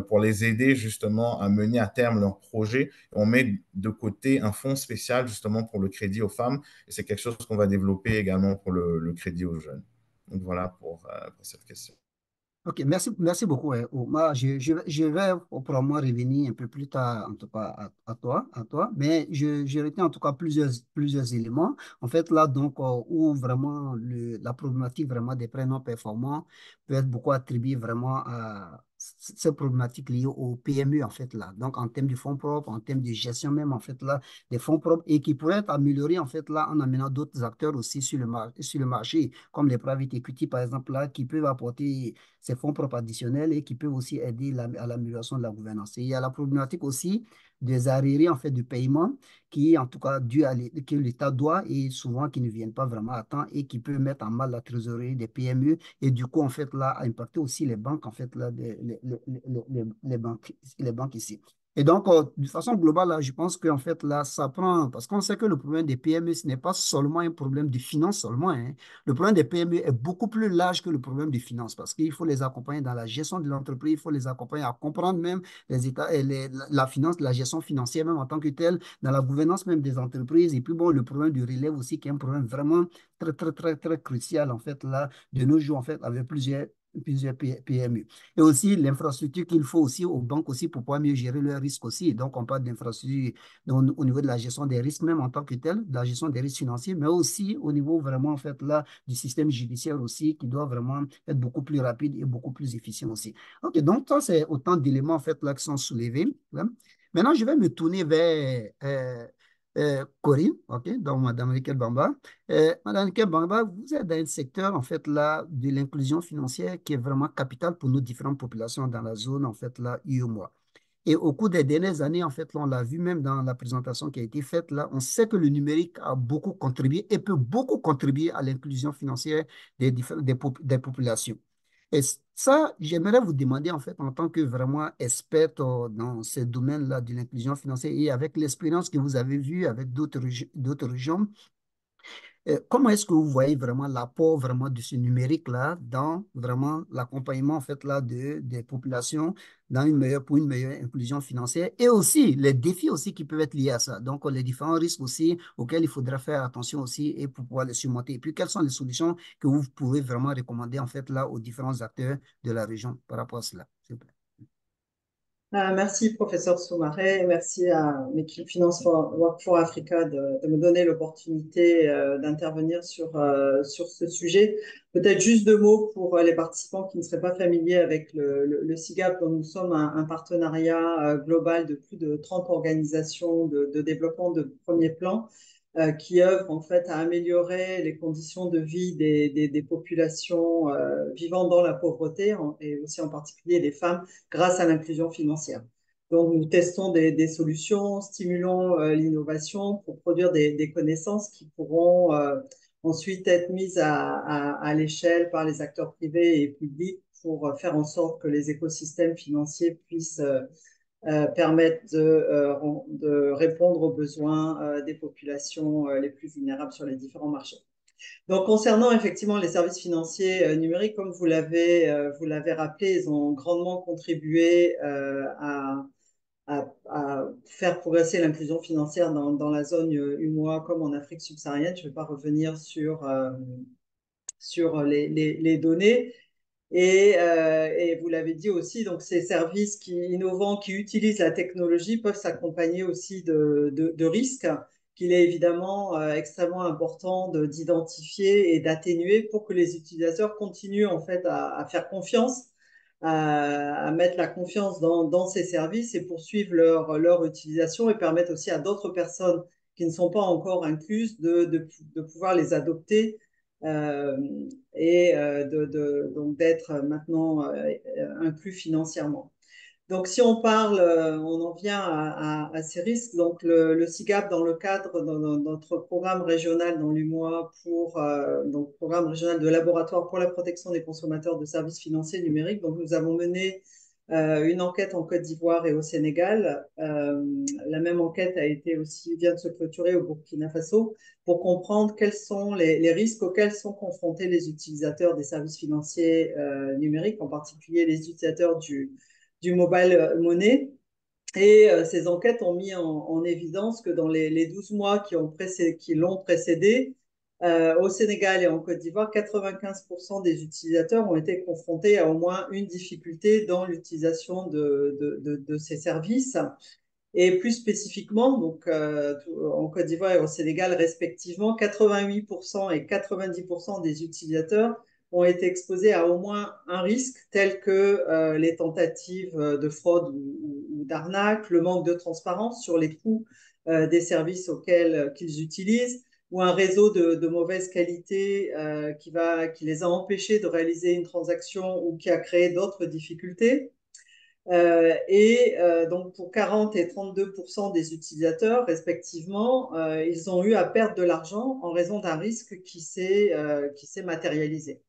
pour les aider justement à mener à terme leurs projets. On met de côté un fonds spécial justement pour le crédit aux femmes et c'est quelque chose qu'on va développer également pour le crédit aux jeunes. Donc voilà pour cette question. Ok, merci beaucoup, Omar. Je vais probablement revenir un peu plus tard, en tout cas, à toi, mais je retiens en tout cas plusieurs éléments. En fait, là, donc, où vraiment la problématique vraiment des prêts non performants peut être beaucoup attribuée vraiment à ces problématiques liées au PME, en fait, là. Donc, en termes de fonds propres, en termes de gestion même, en fait, là, des fonds propres et qui pourraient être améliorés, en fait, là, en amenant d'autres acteurs aussi sur le marché, comme les private equity, par exemple, là, qui peuvent apporter ces fonds propres additionnels et qui peuvent aussi aider à l'amélioration de la gouvernance. Et il y a la problématique aussi des arriérés en fait de paiement qui en tout cas que l'État doit et souvent qui ne viennent pas vraiment à temps et qui peut mettre en mal la trésorerie des PME et du coup en fait là impacter aussi les banques en fait là les banques ici. Et donc, de façon globale, là, je pense qu'en fait, là, ça prend, parce qu'on sait que le problème des PME, ce n'est pas seulement un problème de finance seulement, hein. Le problème des PME est beaucoup plus large que le problème des finances parce qu'il faut les accompagner dans la gestion de l'entreprise, il faut les accompagner à comprendre même les états, et la finance, la gestion financière même en tant que telle, dans la gouvernance même des entreprises. Et puis bon, le problème du relève aussi, qui est un problème vraiment très, très, très, très crucial en fait là, de nos jours en fait, avec plusieurs PME. Et aussi l'infrastructure qu'il faut aussi aux banques aussi pour pouvoir mieux gérer leurs risques aussi. Donc, on parle d'infrastructure au niveau de la gestion des risques même en tant que tel, de la gestion des risques financiers, mais aussi au niveau vraiment en fait là du système judiciaire aussi qui doit vraiment être beaucoup plus rapide et beaucoup plus efficient aussi. OK, donc ça c'est autant d'éléments en fait là qui sont soulevés. Là. Maintenant, je vais me tourner vers Corinne, OK, donc Madame Riquel Bamba. Madame Riquel Bamba, vous êtes dans un secteur en fait là de l'inclusion financière qui est vraiment capital pour nos différentes populations dans la zone en fait là UEMOA. Et au cours des dernières années, en fait, là, on l'a vu même dans la présentation qui a été faite, là, on sait que le numérique a beaucoup contribué et peut beaucoup contribuer à l'inclusion financière des populations. Et ça, j'aimerais vous demander, en fait, en tant que vraiment experte dans ce domaine-là de l'inclusion financière et avec l'expérience que vous avez vue avec d'autres régions, comment est-ce que vous voyez vraiment l'apport vraiment de ce numérique-là dans vraiment l'accompagnement en fait là des populations pour une meilleure inclusion financière et aussi les défis aussi qui peuvent être liés à ça. Donc les différents risques aussi auxquels il faudra faire attention aussi et pour pouvoir les surmonter. Et puis quelles sont les solutions que vous pouvez vraiment recommander en fait là aux différents acteurs de la région par rapport à cela, s'il vous plaît. Merci, professeur Soumaré. Merci à l'équipe Finance Work for Africa de me donner l'opportunité d'intervenir sur ce sujet. Peut-être juste deux mots pour les participants qui ne seraient pas familiers avec le SIGAP, dont nous sommes un partenariat global de plus de 30 organisations de développement de premier plan qui œuvrent en fait à améliorer les conditions de vie des populations vivant dans la pauvreté et aussi en particulier des femmes grâce à l'inclusion financière. Donc, nous testons des solutions, stimulons l'innovation pour produire des connaissances qui pourront ensuite être mises à l'échelle par les acteurs privés et publics pour faire en sorte que les écosystèmes financiers puissent permettre de répondre aux besoins des populations les plus vulnérables sur les différents marchés. Donc, concernant effectivement les services financiers numériques, comme vous l'avez rappelé, ils ont grandement contribué à faire progresser l'inclusion financière dans la zone UMOA comme en Afrique subsaharienne. Je ne vais pas revenir sur les données. Et vous l'avez dit aussi, donc ces services innovants qui utilisent la technologie peuvent s'accompagner aussi de risques qu'il est évidemment extrêmement important d'identifier et d'atténuer pour que les utilisateurs continuent en fait à faire confiance, à mettre la confiance dans ces services et poursuivre leur utilisation et permettre aussi à d'autres personnes qui ne sont pas encore incluses de pouvoir les adopter euh, et donc d'être maintenant inclus financièrement. Donc, si on parle, on en vient à ces risques. Donc, le SIGAP, dans le cadre de notre programme régional dans l'UMOA donc programme régional de laboratoire pour la protection des consommateurs de services financiers numériques. Donc, nous avons mené une enquête en Côte d'Ivoire et au Sénégal. La même enquête vient de se clôturer au Burkina Faso pour comprendre quels sont les risques auxquels sont confrontés les utilisateurs des services financiers numériques, en particulier les utilisateurs du mobile money. Et ces enquêtes ont mis en évidence que dans les 12 mois qui l'ont précédé, au Sénégal et en Côte d'Ivoire, 95% des utilisateurs ont été confrontés à au moins une difficulté dans l'utilisation de ces services. Et plus spécifiquement, donc, en Côte d'Ivoire et au Sénégal respectivement, 88% et 90% des utilisateurs ont été exposés à au moins un risque tel que les tentatives de fraude ou d'arnaque, le manque de transparence sur les coûts des services qu'ils utilisent, ou un réseau de mauvaise qualité qui les a empêchés de réaliser une transaction ou qui a créé d'autres difficultés. Donc, pour 40 et 32% des utilisateurs, respectivement, ils ont eu à perdre de l'argent en raison d'un risque qui s'est matérialisé.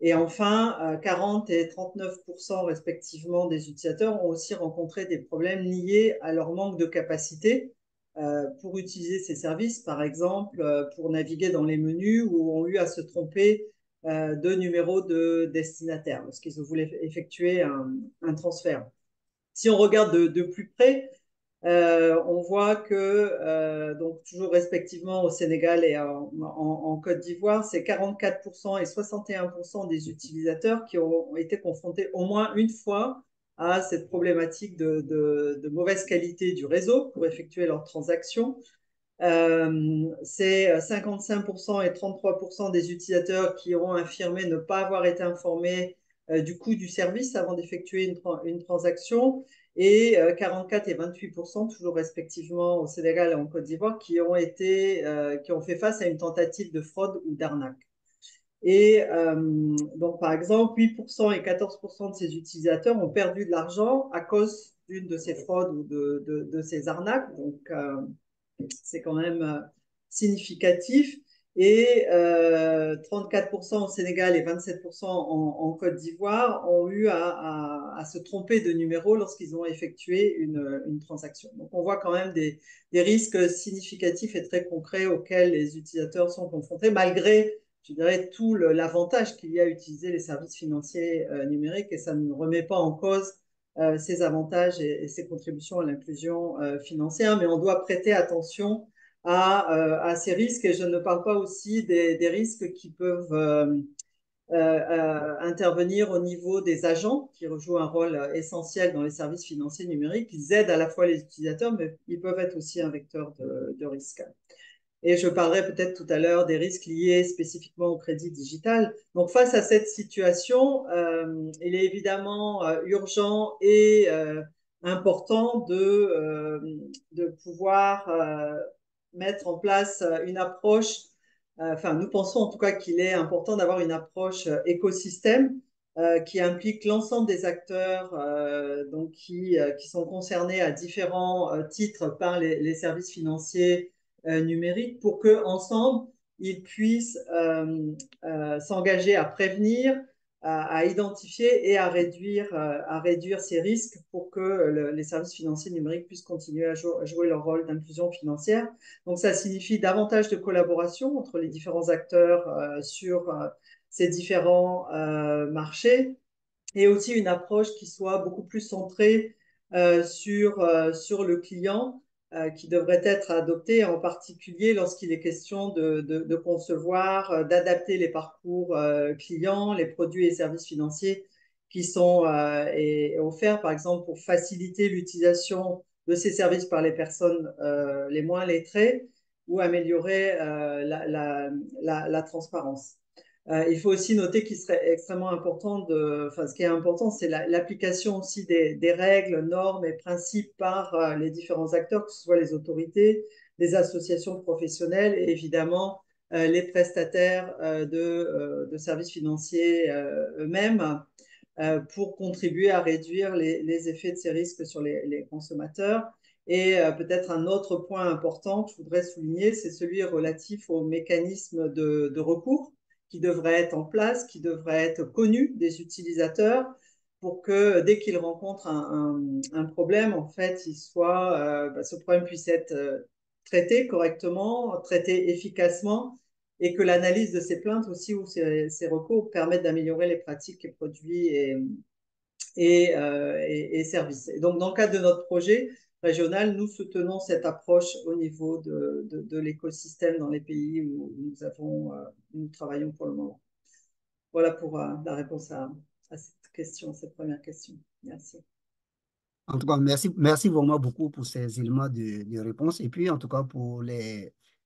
Et enfin, 40 et 39% respectivement des utilisateurs ont aussi rencontré des problèmes liés à leur manque de capacité pour utiliser ces services, par exemple, pour naviguer dans les menus ou ont eu à se tromper de numéro de destinataire lorsqu'ils voulaient effectuer un transfert. Si on regarde de plus près, on voit que, donc toujours respectivement au Sénégal et en Côte d'Ivoire, c'est 44% et 61% des utilisateurs qui ont été confrontés au moins une fois à cette problématique de mauvaise qualité du réseau pour effectuer leurs transactions. C'est 55% et 33% des utilisateurs qui ont affirmé ne pas avoir été informés du coût du service avant d'effectuer une transaction, et 44 et 28%, toujours respectivement au Sénégal et en Côte d'Ivoire, qui ont fait face à une tentative de fraude ou d'arnaque. Et donc, par exemple, 8% et 14% de ces utilisateurs ont perdu de l'argent à cause d'une de ces fraudes ou de ces arnaques. Donc, c'est quand même significatif. Et 34% au Sénégal et 27% en Côte d'Ivoire ont eu à se tromper de numéro lorsqu'ils ont effectué une transaction. Donc, on voit quand même des risques significatifs et très concrets auxquels les utilisateurs sont confrontés, malgré, je dirais, tout l'avantage qu'il y a à utiliser les services financiers numériques, et ça ne remet pas en cause ces avantages et ces contributions à l'inclusion financière, mais on doit prêter attention à ces risques, et je ne parle pas aussi des risques qui peuvent intervenir au niveau des agents qui jouent un rôle essentiel dans les services financiers numériques. Ils aident à la fois les utilisateurs, mais ils peuvent être aussi un vecteur de risque. Et je parlerai peut-être tout à l'heure des risques liés spécifiquement au crédit digital. Donc, face à cette situation, il est évidemment urgent et important de pouvoir mettre en place une approche. Enfin, nous pensons en tout cas qu'il est important d'avoir une approche écosystème qui implique l'ensemble des acteurs donc qui sont concernés à différents titres par les services financiers numériques, pour qu'ensemble, ils puissent s'engager à prévenir, à identifier et à réduire ces risques pour que les services financiers numériques puissent continuer à jouer leur rôle d'inclusion financière. Donc, ça signifie davantage de collaboration entre les différents acteurs sur ces différents marchés et aussi une approche qui soit beaucoup plus centrée sur le client qui devrait être adoptée, en particulier lorsqu'il est question de concevoir, d'adapter les parcours clients, les produits et services financiers qui sont offerts, par exemple, pour faciliter l'utilisation de ces services par les personnes les moins lettrées ou améliorer la transparence. Il faut aussi noter qu'il serait extrêmement important enfin, ce qui est important, c'est l'application aussi des règles, normes et principes par les différents acteurs, que ce soit les autorités, les associations professionnelles et évidemment les prestataires de services financiers eux-mêmes pour contribuer à réduire les effets de ces risques sur les consommateurs. Et peut-être un autre point important que je voudrais souligner, c'est celui relatif aux mécanismes de recours qui devrait être en place, qui devrait être connu des utilisateurs pour que dès qu'ils rencontrent un problème, en fait, ce problème puisse être traité correctement, traité efficacement et que l'analyse de ces plaintes aussi ou ces recours permettent d'améliorer les pratiques et produits et services. Et donc, dans le cadre de notre projet régional, nous soutenons cette approche au niveau de l'écosystème dans les pays où nous travaillons pour le moment. Voilà pour la réponse à cette question, cette première question. Merci. En tout cas, merci vraiment beaucoup pour ces éléments de réponse et puis en tout cas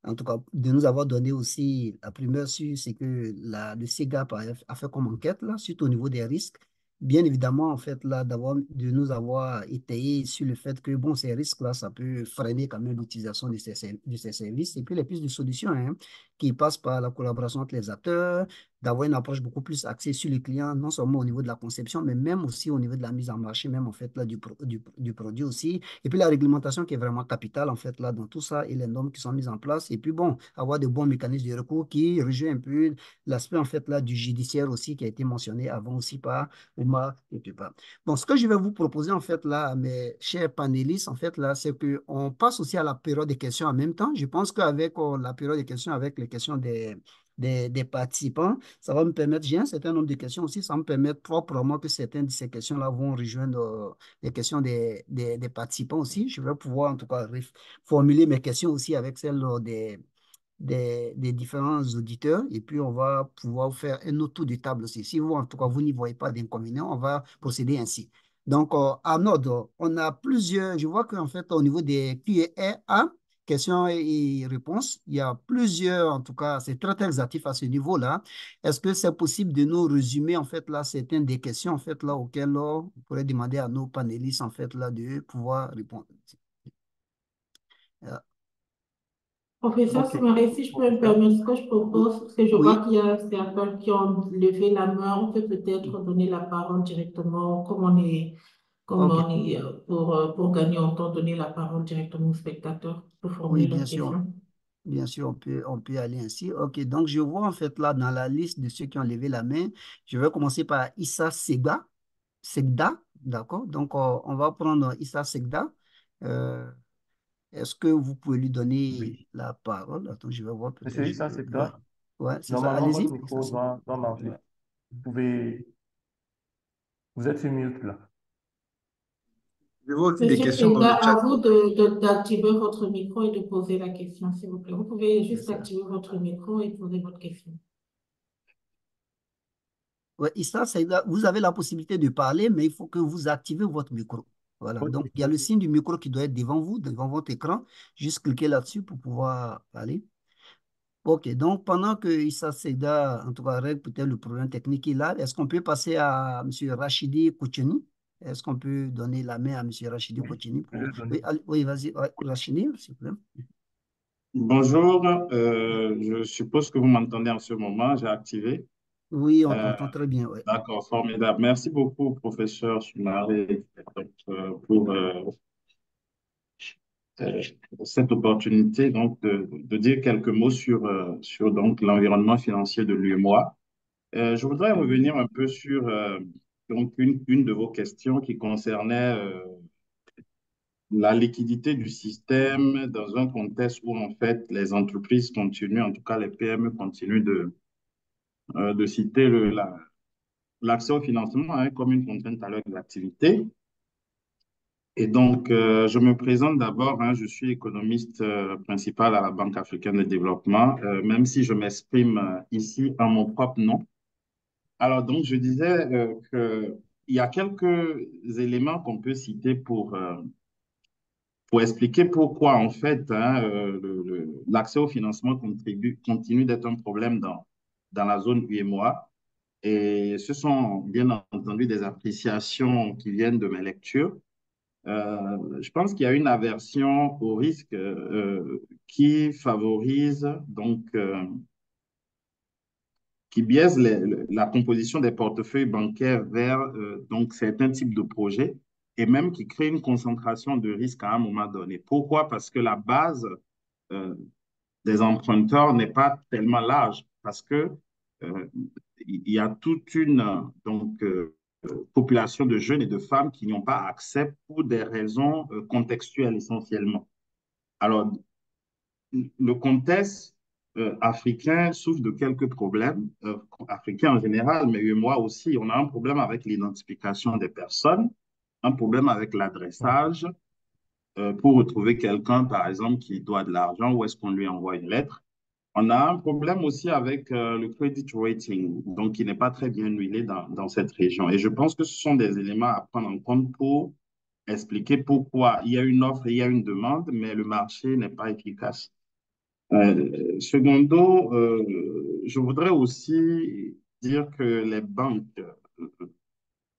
en tout cas, de nous avoir donné aussi la primeur sur ce que le CEGAP a fait comme enquête là, surtout au niveau des risques. Bien évidemment, en fait, là, de nous avoir étayé sur le fait que, bon, ces risques-là, ça peut freiner quand même l'utilisation de ces services. Et puis, les pistes de solutions, hein, qui passent par la collaboration entre les acteurs, d'avoir une approche beaucoup plus axée sur les clients, non seulement au niveau de la conception, mais même aussi au niveau de la mise en marché, même en fait là, du produit aussi. Et puis la réglementation qui est vraiment capitale en fait là dans tout ça et les normes qui sont mises en place. Et puis bon, avoir de bons mécanismes de recours qui rejoint un peu l'aspect en fait là du judiciaire aussi qui a été mentionné avant aussi par Omar et puis pas. Bon, ce que je vais vous proposer en fait là, mes chers panélistes, en fait là, c'est qu'on passe aussi à la période des questions en même temps. Je pense qu'avec la période des questions, avec les questions des participants, ça va me permettre, j'ai un certain nombre de questions aussi, ça va me permettre proprement que certaines de ces questions-là vont rejoindre les questions des participants aussi. Je vais pouvoir en tout cas formuler mes questions aussi avec celles des différents auditeurs et puis on va pouvoir faire un autre tour de table aussi. Si vous, en tout cas, vous n'y voyez pas d'inconvénient, on va procéder ainsi. Donc, Arnaud, on a plusieurs, je vois qu'en fait, au niveau des Q&A, questions et réponses, il y a plusieurs, en tout cas, c'est très, très actif à ce niveau-là. Est-ce que c'est possible de nous résumer, en fait, là, certaines des questions, en fait, là, auxquelles on pourrait demander à nos panélistes, en fait, là, de pouvoir répondre? Euh, Professeur Ok, Soumaré, si je peux me professeur. permettre, ce que je propose, parce que je vois oui, qu'il y a certains qui ont levé la main, on peut peut-être donner la parole directement, comme ok. on est pour gagner en temps, donner la parole directement aux spectateurs pour Oui, formuler bien leurs sûr. questions. Bien sûr, on peut aller ainsi. OK, donc je vois en fait là dans la liste de ceux qui ont levé la main, je vais commencer par Issa Segda, d'accord? Donc on va prendre Issa Segda. Euh, Est-ce que vous pouvez lui donner Oui. la parole? Attends, je vais voir peut-être. Monsieur Issa, c'est Ouais, ça? ouais, c'est ça. Normalement, votre Allez-y. Issa micro Segda. doit marcher. Ouais. Vous pouvez, vous êtes sur mute là. Je vois aussi des Monsieur questions dans Seda, le à chat. vous d'activer votre micro et de poser la question, s'il vous plaît. Vous pouvez C'est juste ça. activer votre micro et poser votre question. Ouais, Issa Segda, vous avez la possibilité de parler, mais il faut que vous activez votre micro. Voilà, Ok. donc il y a le signe du micro qui doit être devant vous, devant votre écran. Juste cliquez là-dessus pour pouvoir parler. Ok, donc pendant que Issa Seda, en tout cas, règle peut-être le problème technique qu'il a, est-ce qu'on peut passer à M. Rachidi Koucheni? Est-ce qu'on peut donner la main à M. Rachidi Oui, Koucheni je pour... vais donner. Oui, oui, vas-y, ouais, Rachidi, s'il vous plaît. Bonjour, je suppose que vous m'entendez en ce moment, j'ai activé. Oui, on Euh, t'entend très bien, ouais. d'accord, formidable. Merci beaucoup, professeur Soumaré, donc, pour euh, cette opportunité donc, de dire quelques mots sur donc, l'environnement financier de l'UEMOA. Je voudrais revenir un peu sur donc une de vos questions qui concernait la liquidité du système dans un contexte où en fait les entreprises continuent, en tout cas les PME continuent de citer l'accès au financement hein, comme une contrainte à leur activité. Et donc, je me présente d'abord, hein, je suis économiste principal à la Banque africaine de développement, même si je m'exprime ici en mon propre nom. Alors, donc, je disais qu'il y a quelques éléments qu'on peut citer pour expliquer pourquoi, en fait, hein, l'accès au financement continue d'être un problème dans la zone UEMOA. Et ce sont bien entendu des appréciations qui viennent de mes lectures. Je pense qu'il y a une aversion au risque qui favorise, donc, qui biaise la composition des portefeuilles bancaires vers donc, certains types de projets et même qui crée une concentration de risque à un moment donné. Pourquoi? Parce que la base euh, des emprunteurs n'est pas tellement large, parce que euh, il y a toute une donc, population de jeunes et de femmes qui n'ont pas accès pour des raisons contextuelles essentiellement. Alors, le contexte africain souffre de quelques problèmes, africains en général, mais moi aussi, on a un problème avec l'identification des personnes, un problème avec l'adressage. Pour retrouver quelqu'un, par exemple, qui doit de l'argent, où est-ce qu'on lui envoie une lettre? On a un problème aussi avec le credit rating, donc qui n'est pas très bien huilé dans cette région. Et je pense que ce sont des éléments à prendre en compte pour expliquer pourquoi il y a une offre et il y a une demande, mais le marché n'est pas efficace. Secondo, je voudrais aussi dire que les banques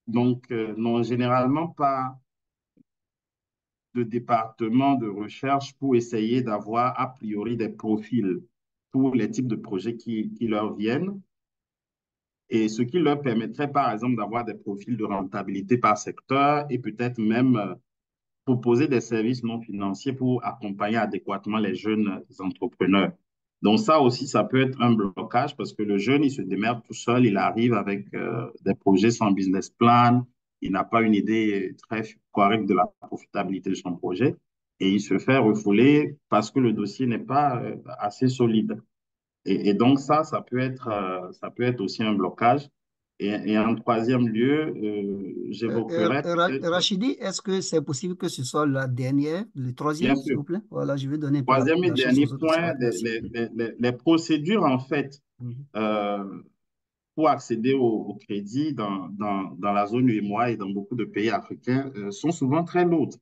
n'ont généralement pas de département de recherche pour essayer d'avoir a priori des profils pour les types de projets qui leur viennent et ce qui leur permettrait par exemple d'avoir des profils de rentabilité par secteur et peut-être même proposer des services non financiers pour accompagner adéquatement les jeunes entrepreneurs. Donc ça aussi, ça peut être un blocage parce que le jeune, il se démerde tout seul, il arrive avec des projets sans business plan, il n'a pas une idée très correcte de la profitabilité de son projet et il se fait refouler parce que le dossier n'est pas assez solide. Et donc ça peut être aussi un blocage. Et en troisième lieu, j'évoquerais peut-être, Rachidi, est-ce que c'est possible que ce soit la dernière, le bien troisième, s'il sûr, vous plaît? Voilà, je vais donner un peu troisième et la chance dernier aux autres aussi. point, Ouais, merci. les procédures, en fait, Mhm. euh, pour accéder au crédit dans la zone UEMOA et dans beaucoup de pays africains sont souvent très lourdes.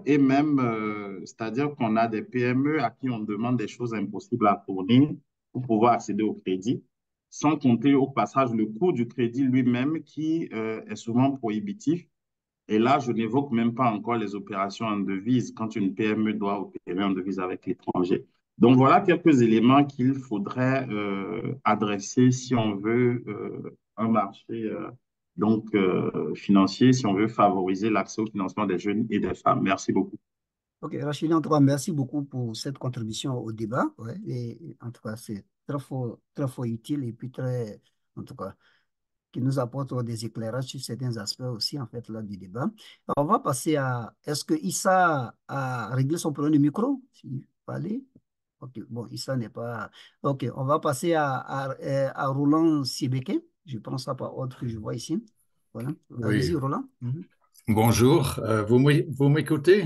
Et même, c'est-à-dire qu'on a des PME à qui on demande des choses impossibles à fournir pour pouvoir accéder au crédit, sans compter au passage le coût du crédit lui-même qui est souvent prohibitif. Et là, je n'évoque même pas encore les opérations en devise quand une PME doit opérer en devise avec l'étranger. Donc voilà quelques éléments qu'il faudrait adresser si on veut un marché financier, si on veut favoriser l'accès au financement des jeunes et des femmes. Merci beaucoup. Ok, Rachid, en tout cas, merci beaucoup pour cette contribution au débat. Ouais, et en tout cas, c'est très fort utile et puis très, en tout cas, qui nous apporte des éclairages sur certains aspects aussi, en fait, là, du débat. On va passer à, est-ce que Issa a réglé son problème de micro? S'il fallait. Ok, bon, Issa n'est pas. Ok, on va passer à Roland Sibeke. Je prends ça par ordre que je vois ici. Voilà. Oui, Allez-y, Roland. Mhm. bonjour. Vous m'écoutez?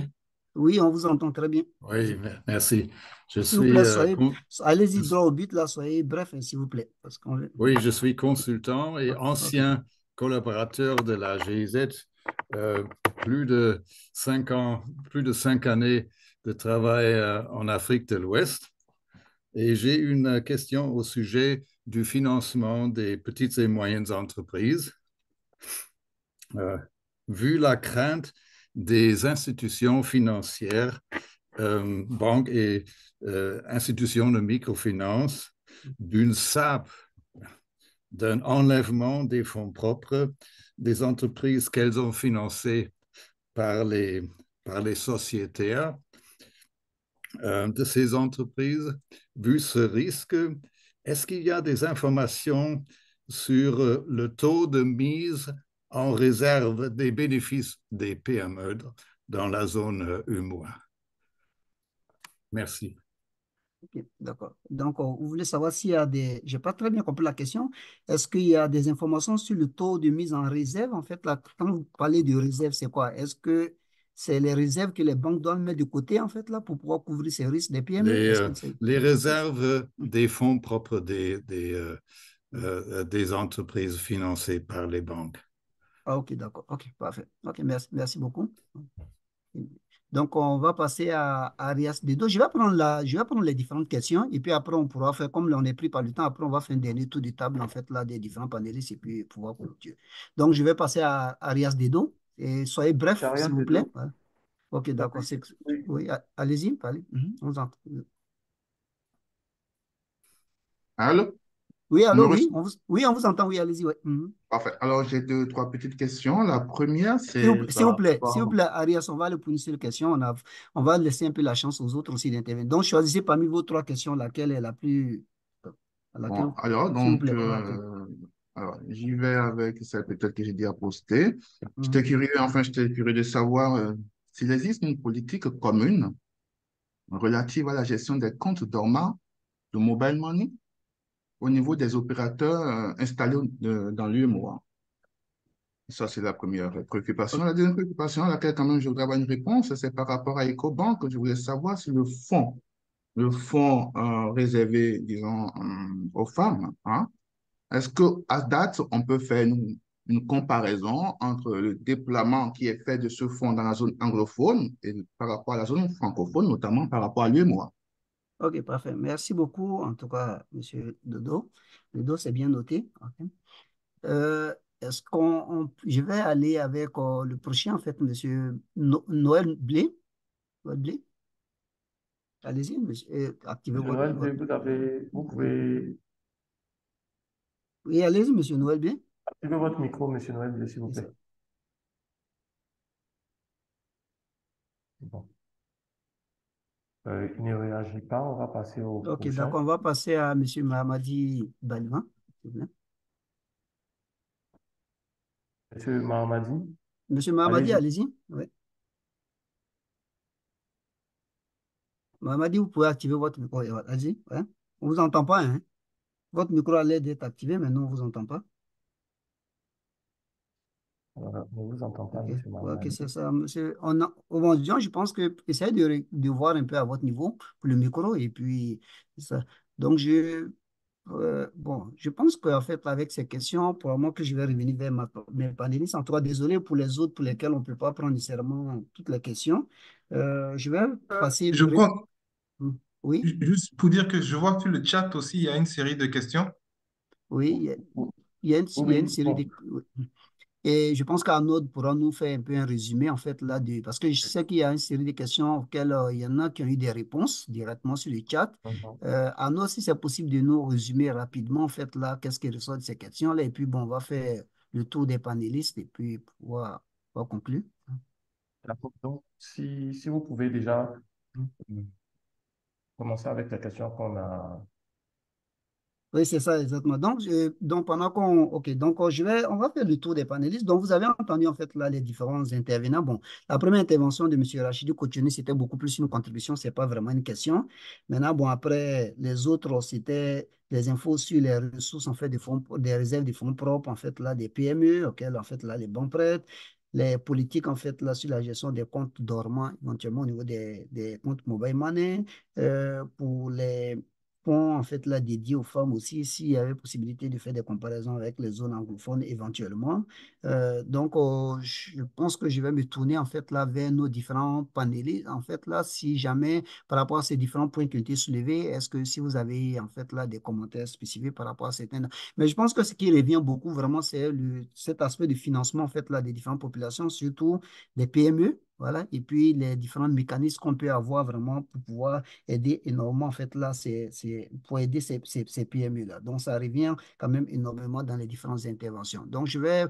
Oui, on vous entend très bien. Oui, merci. Je S'il vous suis, plaît, allez-y droit au but, là, soyez bref, hein, s'il vous plaît. Parce qu'on... oui, je suis consultant et Ok. ancien collaborateur de la GIZ. Euh, plus de 5 ans, plus de 5 années de travail en Afrique de l'Ouest. Et j'ai une question au sujet du financement des petites et moyennes entreprises. Vu la crainte des institutions financières, banques et institutions de microfinance, d'une sape, d'un enlèvement des fonds propres des entreprises qu'elles ont financées par les sociétaires de ces entreprises, vu ce risque, est-ce qu'il y a des informations sur le taux de mise en réserve des bénéfices des PME dans la zone UMOA. Merci. Ok, d'accord. Donc, vous voulez savoir s'il y a des... Je n'ai pas très bien compris la question. Est-ce qu'il y a des informations sur le taux de mise en réserve? En fait, là, quand vous parlez de réserve, c'est quoi? Est-ce que c'est les réserves que les banques doivent mettre de côté, en fait, là, pour pouvoir couvrir ces risques des PME? Est-ce que c'est... Les réserves des fonds propres des entreprises financées par les banques. Ah, ok, d'accord. Ok, parfait. Ok, merci beaucoup. Donc, on va passer à Arias Dedo. Je vais prendre les différentes questions et puis après, on pourra faire, comme on est pris par le temps, après, on va faire un dernier tour de table, en fait, là, des différents panélistes et puis pouvoir conclure. Donc, je vais passer à Arias Dedo et soyez bref, Carrière s'il vous de plaît. dos. Voilà. Ok, d'accord. Oui. Oui, allez-y, parlez. On vous entend. Allô? Oui, Vous me allô, oui, recevez? oui, on vous entend, oui, allez-y, oui. Parfait. Alors, j'ai deux, trois petites questions. La première, S'il vous c'est plaît, par s'il vous rapport... plaît, Arias, on va aller pour une seule question. On va laisser un peu la chance aux autres aussi d'intervenir. Donc, choisissez parmi vos trois questions laquelle est la plus... à laquelle, Bon, alors, s'il vous donc, plaît. Ok. alors, j'y vais avec celle peut-être que j'ai déjà postée. Mhm. J'étais curieux de savoir s'il existe une politique commune relative à la gestion des comptes dormants de mobile money au niveau des opérateurs installés dans l'UMOA. Ça, c'est la première préoccupation. La deuxième préoccupation à laquelle quand même je voudrais avoir une réponse, c'est par rapport à EcoBank. Je voulais savoir si le fonds réservé, disons, aux femmes, hein, est-ce qu'à date, on peut faire une comparaison entre le déploiement qui est fait de ce fonds dans la zone anglophone et par rapport à la zone francophone, notamment par rapport à l'UMOA? Ok, parfait. Merci beaucoup, en tout cas, Monsieur Dodo. Dodo, c'est bien noté. Ok. Est-ce je vais aller avec le prochain, en fait, Monsieur Noël Blé. Noël Blé. Allez-y, monsieur, activez Monsieur Noël, vous pouvez Oui, allez-y, Monsieur Noël Blé. activer votre micro, Monsieur Noël, s'il vous C'est ça. plaît. Bon. Il ne réagit pas, on va passer au Ok, prochain. d'accord. On va passer à M. Mahamadi Baliman, s'il vous plaît. Monsieur Mahamadi, Monsieur Mahamadi, allez-y. allez-y. Oui. Mahamadi, vous pouvez activer votre micro. Allez-y. Ouais. On ne vous entend pas, hein? Votre micro a l'air d'être activé, mais nous, on ne vous entend pas. On ne vous entend pas, Ok, Monsieur ouais, ok, Mahamadi. c'est ça, monsieur. Bon, disons, je pense que essayez de voir un peu à votre niveau pour le micro et puis c'est ça. Donc, bon, je pense qu'en fait, avec ces questions, pour moi, que je vais revenir vers mes panélistes. En tout cas, désolé pour les autres pour lesquels on ne peut pas prendre nécessairement toutes les questions. Je vais passer. Je crois, Oui, juste pour dire que je vois que sur le chat aussi, il y a une série de questions. oui, Oui, il y a une oui, série bon. de. Oui. Et je pense qu'Arnaud pourra nous faire un peu un résumé, en fait, là, parce que je sais qu'il y a une série de questions auxquelles il y en a qui ont eu des réponses directement sur le chat. Mhm. Arnaud, si c'est possible de nous résumer rapidement, en fait, là, qu'est-ce qui ressort de ces questions-là, et puis, bon, on va faire le tour des panélistes et puis pouvoir conclure. D'accord. Donc, si vous pouvez déjà commencer avec la question qu'on a. Oui, c'est ça, exactement. Donc pendant qu'on, OK, donc on va faire le tour des panélistes. Donc, vous avez entendu, en fait, là, les différents intervenants. Bon, la première intervention de M. Rachidi Kotioni, c'était beaucoup plus une contribution, c'est pas vraiment une question. Maintenant, bon, après, les autres, c'était des infos sur les ressources, en fait, des réserves de fonds propres, en fait, là, des PME, auxquelles, en fait, là, les banques prêtent, les politiques, en fait, là, sur la gestion des comptes dormants, éventuellement au niveau des comptes mobile money, pour les fonds en fait là dédiés aux femmes aussi, s'il y avait possibilité de faire des comparaisons avec les zones anglophones éventuellement. Je pense que je vais me tourner en fait là vers nos différents panélistes. En fait là, si jamais par rapport à ces différents points qui ont été soulevés, est-ce que si vous avez en fait là des commentaires spécifiques par rapport à certains, mais je pense que ce qui revient beaucoup vraiment, c'est cet aspect de financement en fait là des différentes populations, surtout des PME Voilà. Et puis, les différents mécanismes qu'on peut avoir vraiment pour pouvoir aider énormément, en fait, là, pour aider ces PME-là. Donc, ça revient quand même énormément dans les différentes interventions. Donc, je vais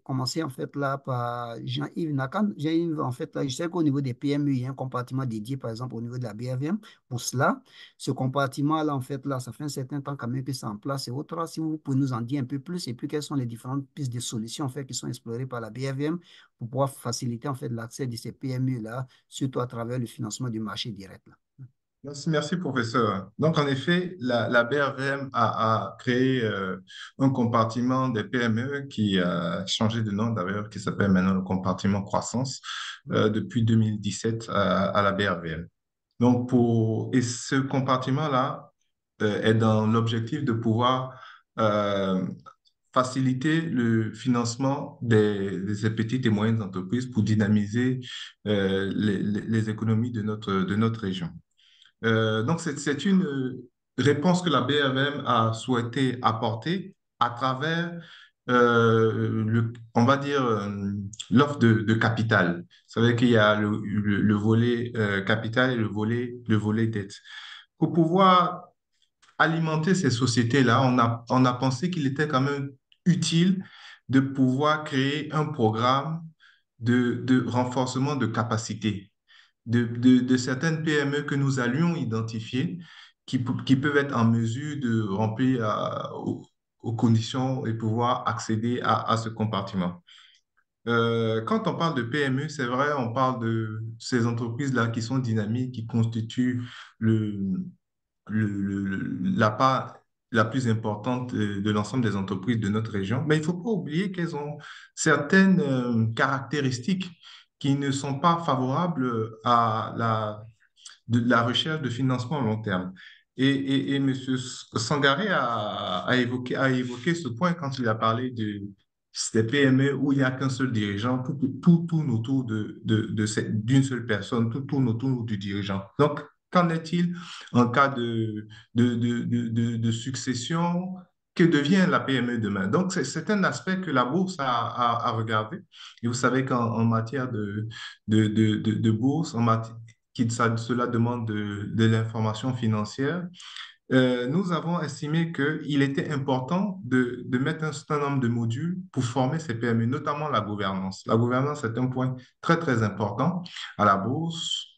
commencer, en fait, là, par Jean-Yves Nakan. Jean-Yves, en fait, là, je sais qu'au niveau des PME, il y a un compartiment dédié, par exemple, au niveau de la BFM. Pour cela, ce compartiment-là, en fait, là, ça fait un certain temps quand même que c'est en place et autres. Si vous pouvez nous en dire un peu plus, et puis quelles sont les différentes pistes de solutions, en fait, qui sont explorées par la BFM pour pouvoir faciliter en fait l'accès de ces PME-là, surtout à travers le financement du marché direct, là. Merci, professeur. Donc, en effet, la BRVM a créé un compartiment des PME qui a changé de nom d'ailleurs, qui s'appelle maintenant le compartiment croissance depuis 2017 à la BRVM. Donc, et ce compartiment-là est dans l'objectif de pouvoir euh, faciliter le financement de ces petites et moyennes entreprises pour dynamiser les économies de notre région. Donc, c'est une réponse que la BRM a souhaité apporter à travers, on va dire, l'offre de capital. Vous savez qu'il y a le volet capital et le volet dette. Pour pouvoir alimenter ces sociétés-là, on a pensé qu'il était quand même utile de pouvoir créer un programme de renforcement de capacité de certaines PME que nous allions identifier qui peuvent être en mesure de remplir aux conditions et pouvoir accéder à ce compartiment. Quand on parle de PME, c'est vrai, on parle de ces entreprises-là qui sont dynamiques, qui constituent le, la part la plus importante de l'ensemble des entreprises de notre région. Mais il ne faut pas oublier qu'elles ont certaines caractéristiques qui ne sont pas favorables à de la recherche de financement à long terme. Et M. Sangaré a évoqué ce point quand il a parlé des PME où il n'y a qu'un seul dirigeant, tout tourne autour d'une seule personne, tout tourne autour du dirigeant. Donc, qu'en est-il en cas de succession? Que devient la PME demain? Donc, c'est un aspect que la bourse a regardé. Et vous savez qu'en matière de bourse, cela demande de l'information financière. Nous avons estimé qu'il était important de mettre un certain nombre de modules pour former ces PME, notamment la gouvernance. La gouvernance est un point très, très important à la bourse,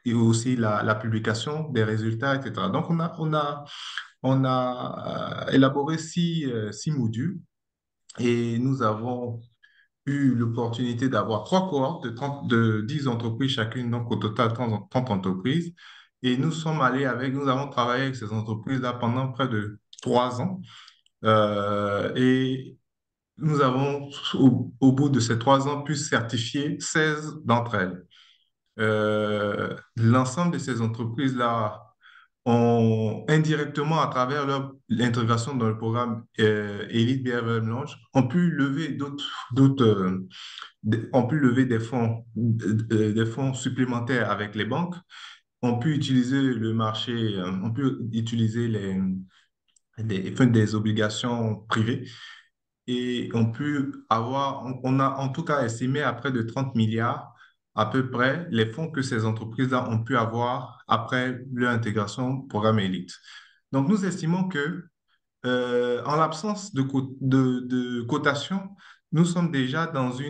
et aussi la publication des résultats, etc. Donc, on a élaboré six modules et nous avons eu l'opportunité d'avoir trois cohortes de 10 entreprises chacune, donc au total 30 entreprises. Et nous avons travaillé avec ces entreprises-là pendant près de 3 ans. Et nous avons, au bout de ces 3 ans, pu certifier 16 d'entre elles. L'ensemble de ces entreprises-là ont indirectement, à travers l'intégration dans le programme Elite BRVM Launch, ont pu lever ont pu lever des fonds supplémentaires avec les banques, ont pu utiliser le marché, ont pu utiliser des obligations privées et ont pu on a en tout cas estimé à près de 30 milliards à peu près les fonds que ces entreprises-là ont pu avoir après leur intégration au programme Elite. Donc, nous estimons que en l'absence de cotation, nous sommes déjà dans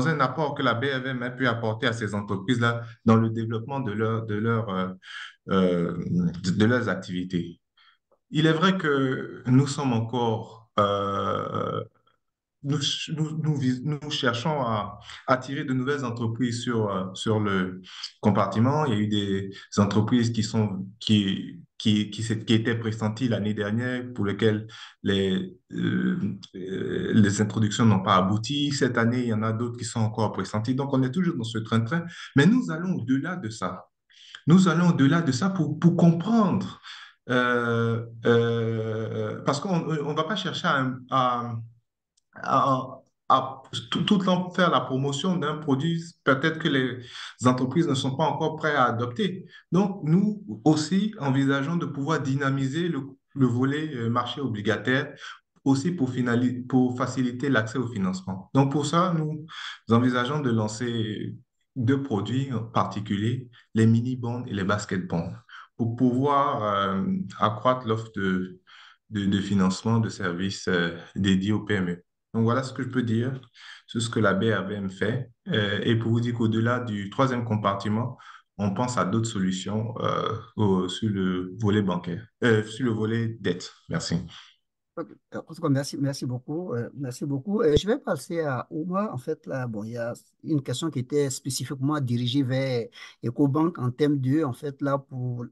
un apport que la BFM a pu apporter à ces entreprises-là dans le développement de leurs activités. Il est vrai que nous sommes encore nous cherchons à attirer de nouvelles entreprises sur le compartiment. Il y a eu des entreprises qui étaient pressenties l'année dernière pour lesquelles les introductions n'ont pas abouti. Cette année, il y en a d'autres qui sont encore pressenties. Donc, on est toujours dans ce train-train. Mais nous allons au-delà de ça. Nous allons au-delà de ça pour comprendre. Parce qu'on ne va pas chercher à, tout le temps faire la promotion d'un produit peut-être que les entreprises ne sont pas encore prêtes à adopter. Donc, nous aussi envisageons de pouvoir dynamiser le volet marché obligataire aussi pour faciliter l'accès au financement. Donc pour ça, nous envisageons de lancer deux produits en particulier, les mini-bonds et les basket-bonds, pour pouvoir accroître l'offre de financement de services dédiés aux PME. Donc voilà ce que je peux dire sur ce que la BRVM fait. Et pour vous dire qu'au-delà du troisième compartiment, on pense à d'autres solutions sur le volet bancaire, sur le volet dette. Merci. Ok. En tout cas, merci, merci beaucoup. Merci beaucoup. Je vais passer à Omar. En fait, là, bon, il y a une question qui était spécifiquement dirigée vers EcoBank en termes de, en fait, là, pour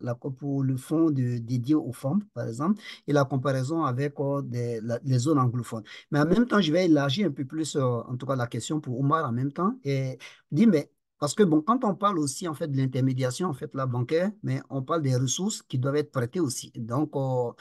le fonds dédié aux femmes, par exemple, et la comparaison avec les zones anglophones. Mais en même temps, je vais élargir un peu plus, en tout cas, la question pour Omar en même temps et dire, mais parce que bon, quand on parle aussi en fait de l'intermédiation en fait la bancaire, mais on parle des ressources qui doivent être prêtées aussi. Donc, en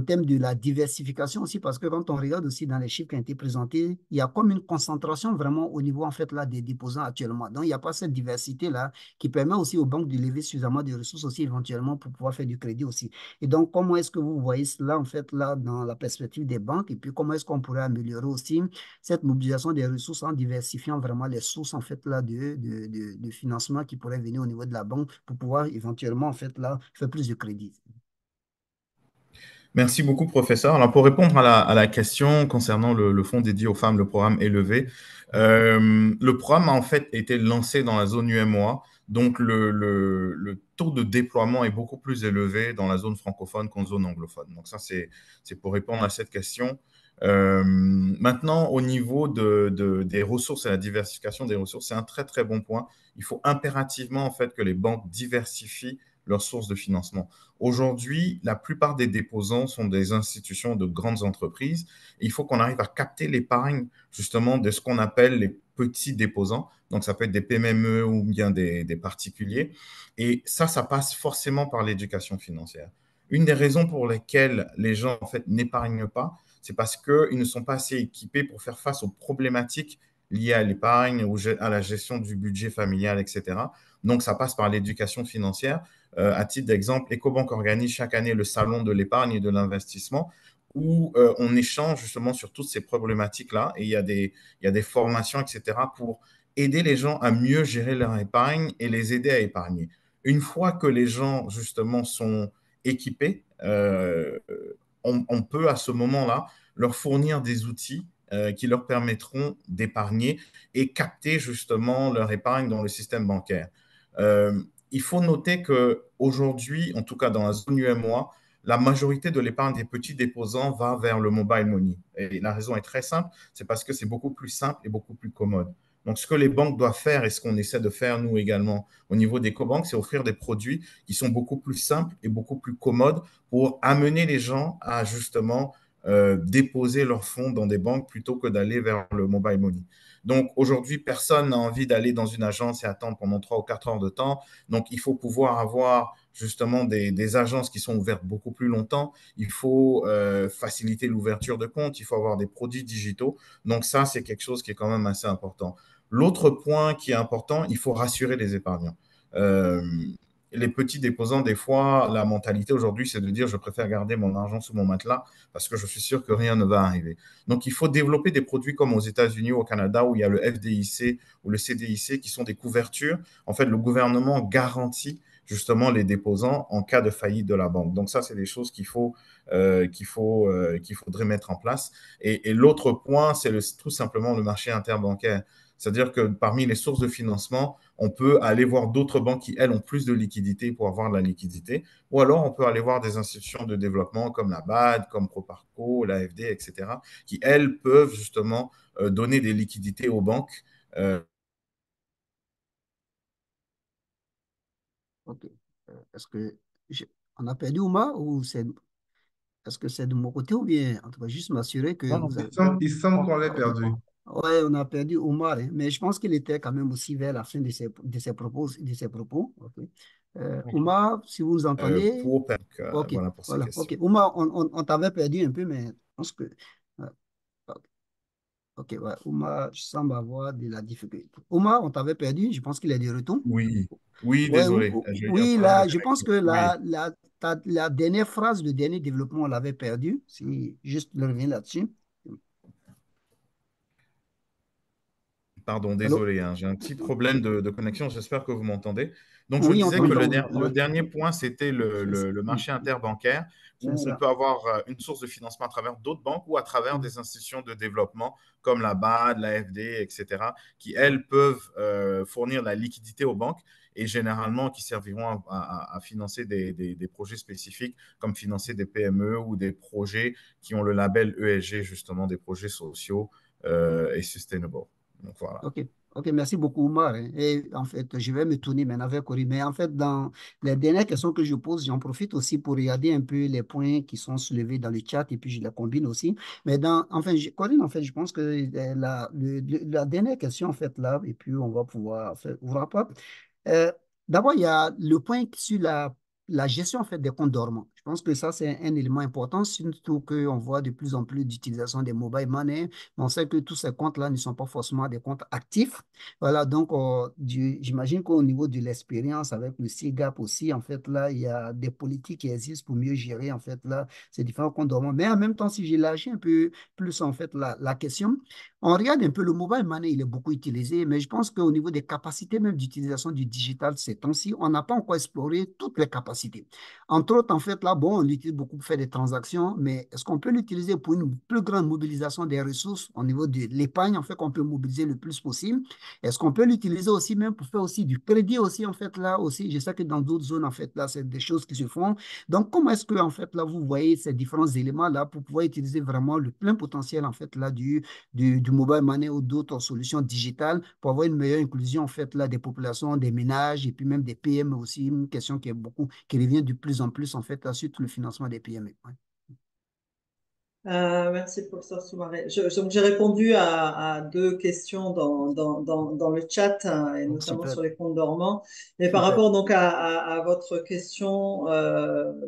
termes de la diversification aussi, parce que quand on regarde aussi dans les chiffres qui ont été présentés, il y a comme une concentration vraiment au niveau en fait là des déposants actuellement. Donc, il n'y a pas cette diversité-là qui permet aussi aux banques de lever suffisamment de ressources aussi éventuellement pour pouvoir faire du crédit aussi. Et donc, comment est-ce que vous voyez cela en fait là dans la perspective des banques et puis comment est-ce qu'on pourrait améliorer aussi cette mobilisation des ressources en diversifiant vraiment les sources en fait là de financement qui pourraient venir au niveau de la banque pour pouvoir éventuellement en fait là faire plus de crédit. Merci beaucoup, professeur. Alors, pour répondre à la question concernant le fonds dédié aux femmes, le programme Élevé, le programme a en fait été lancé dans la zone UMOA. Donc, le taux de déploiement est beaucoup plus élevé dans la zone francophone qu'en zone anglophone. Donc, ça, c'est pour répondre à cette question. Maintenant, au niveau des ressources et la diversification des ressources, c'est un très, très bon point. Il faut impérativement, en fait, que les banques diversifient leurs sources de financement. Aujourd'hui, la plupart des déposants sont des institutions de grandes entreprises. Il faut qu'on arrive à capter l'épargne justement de ce qu'on appelle les petits déposants. Donc, ça peut être des PME ou bien des particuliers. Et ça passe forcément par l'éducation financière. Une des raisons pour lesquelles les gens, en fait, n'épargnent pas, c'est parce qu'ils ne sont pas assez équipés pour faire face aux problématiques liées à l'épargne ou à la gestion du budget familial, etc. Donc, ça passe par l'éducation financière. À titre d'exemple, EcoBank organise chaque année le salon de l'épargne et de l'investissement où on échange justement sur toutes ces problématiques-là et il y a des formations, etc., pour aider les gens à mieux gérer leur épargne et les aider à épargner. Une fois que les gens, justement, sont équipés, on peut à ce moment-là leur fournir des outils qui leur permettront d'épargner et capter justement leur épargne dans le système bancaire. Il faut noter qu'aujourd'hui, en tout cas dans la zone UMOA, la majorité de l'épargne des petits déposants va vers le mobile money. Et la raison est très simple, c'est parce que c'est beaucoup plus simple et beaucoup plus commode. Donc, ce que les banques doivent faire et ce qu'on essaie de faire, nous également, au niveau d'EcoBank, c'est offrir des produits qui sont beaucoup plus simples et beaucoup plus commodes pour amener les gens à justement déposer leurs fonds dans des banques plutôt que d'aller vers le mobile money. Donc, aujourd'hui, personne n'a envie d'aller dans une agence et attendre pendant 3 ou 4 heures de temps. Donc, il faut pouvoir avoir justement des agences qui sont ouvertes beaucoup plus longtemps. Il faut faciliter l'ouverture de compte. Il faut avoir des produits digitaux. Donc, ça, c'est quelque chose qui est quand même assez important. L'autre point qui est important, il faut rassurer les épargnants. Les petits déposants, des fois, la mentalité aujourd'hui, c'est de dire je préfère garder mon argent sous mon matelas parce que je suis sûr que rien ne va arriver. Donc, il faut développer des produits comme aux États-Unis ou au Canada où il y a le FDIC ou le CDIC qui sont des couvertures. En fait, le gouvernement garantit justement les déposants en cas de faillite de la banque. Donc, ça, c'est des choses qu'il faudrait mettre en place. Et l'autre point, c'est tout simplement le marché interbancaire. C'est-à-dire que parmi les sources de financement, on peut aller voir d'autres banques qui, elles, ont plus de liquidités pour avoir de la liquidité. Ou alors, on peut aller voir des institutions de développement comme la BAD, comme Proparco, l'AFD, etc., qui, elles, peuvent justement donner des liquidités aux banques. Ok. Est-ce que on a perdu Ouma ou est-ce que c'est de mon côté ou bien en tout cas juste m'assurer que Non, non, vous avez. Il semble qu'on l'ait perdu. Ouais, on a perdu Omar, hein, mais je pense qu'il était quand même aussi vers la fin de ses propos, de ses propos. Ok. Omar, si vous nous entendez, pour ok, voilà pour ces voilà, questions. ok. Omar, on t'avait perdu un peu, mais je pense que. euh, Ok, ouais, Omar semble avoir de la difficulté. Omar, on t'avait perdu, je pense qu'il est de retour. Oui, oui, Ouais, désolé. J'ai eu un oui, problème de là, je pense connexion. que Oui. la dernière phrase, le dernier développement, on l'avait perdu. Si juste le revenir là-dessus. Pardon, Allô? désolé, hein, j'ai un petit problème de connexion. J'espère que vous m'entendez. Donc, je Oui, on disais que t'entend, oui. le Ouais. dernier point, c'était le Mm. marché interbancaire C'est où on ça. peut avoir une source de financement à travers d'autres banques ou à travers Mm. des institutions de développement comme la BAD, l'AFD, etc., qui, elles, peuvent fournir la liquidité aux banques et généralement qui serviront à financer des projets spécifiques comme financer des PME ou des projets qui ont le label ESG, justement, des projets sociaux et sustainable. Donc, voilà. Ok, ok, merci beaucoup, Omar, hein. Et en fait, je vais me tourner maintenant vers Corinne. Mais en fait, dans les dernières questions que je pose, j'en profite aussi pour regarder un peu les points qui sont soulevés dans le chat et puis je les combine aussi. Mais enfin, Corinne, en fait, je pense que la dernière question, en fait, là, et puis on va pouvoir faire, ouvrir la porte. Euh, D'abord, il y a le point sur la gestion, en fait, des comptes dormants. Je pense que ça, c'est un élément important, surtout qu'on voit de plus en plus d'utilisation des mobile money. On sait que tous ces comptes-là ne sont pas forcément des comptes actifs. Voilà, donc j'imagine qu'au niveau de l'expérience avec le CIGAP aussi, en fait, là, il y a des politiques qui existent pour mieux gérer, en fait, là, ces différents comptes dormants. Mais en même temps, si j'élargis un peu plus, en fait, la question, on regarde un peu le mobile money, il est beaucoup utilisé, mais je pense qu'au niveau des capacités même d'utilisation du digital ces temps-ci, on n'a pas encore exploré toutes les capacités. Entre autres, en fait, là, bon, on l'utilise beaucoup pour faire des transactions, mais est-ce qu'on peut l'utiliser pour une plus grande mobilisation des ressources au niveau de l'épargne, en fait, qu'on peut mobiliser le plus possible? Est-ce qu'on peut l'utiliser aussi même pour faire aussi du crédit aussi, en fait, là aussi? Je sais que dans d'autres zones, en fait, là, c'est des choses qui se font. Donc, comment est-ce que, en fait, là, vous voyez ces différents éléments-là pour pouvoir utiliser vraiment le plein potentiel, en fait, là, du mobile money ou d'autres solutions digitales pour avoir une meilleure inclusion, en fait, là, des populations, des ménages et puis même des PME aussi, une question qui est beaucoup, qui revient de plus en plus, en fait, là, sur tout le financement des PME. Ouais. Merci, professeur Soumaré. Donc, j'ai répondu à deux questions dans le chat, hein, et Donc, notamment super, sur les comptes dormants. Mais par super. rapport donc à votre question,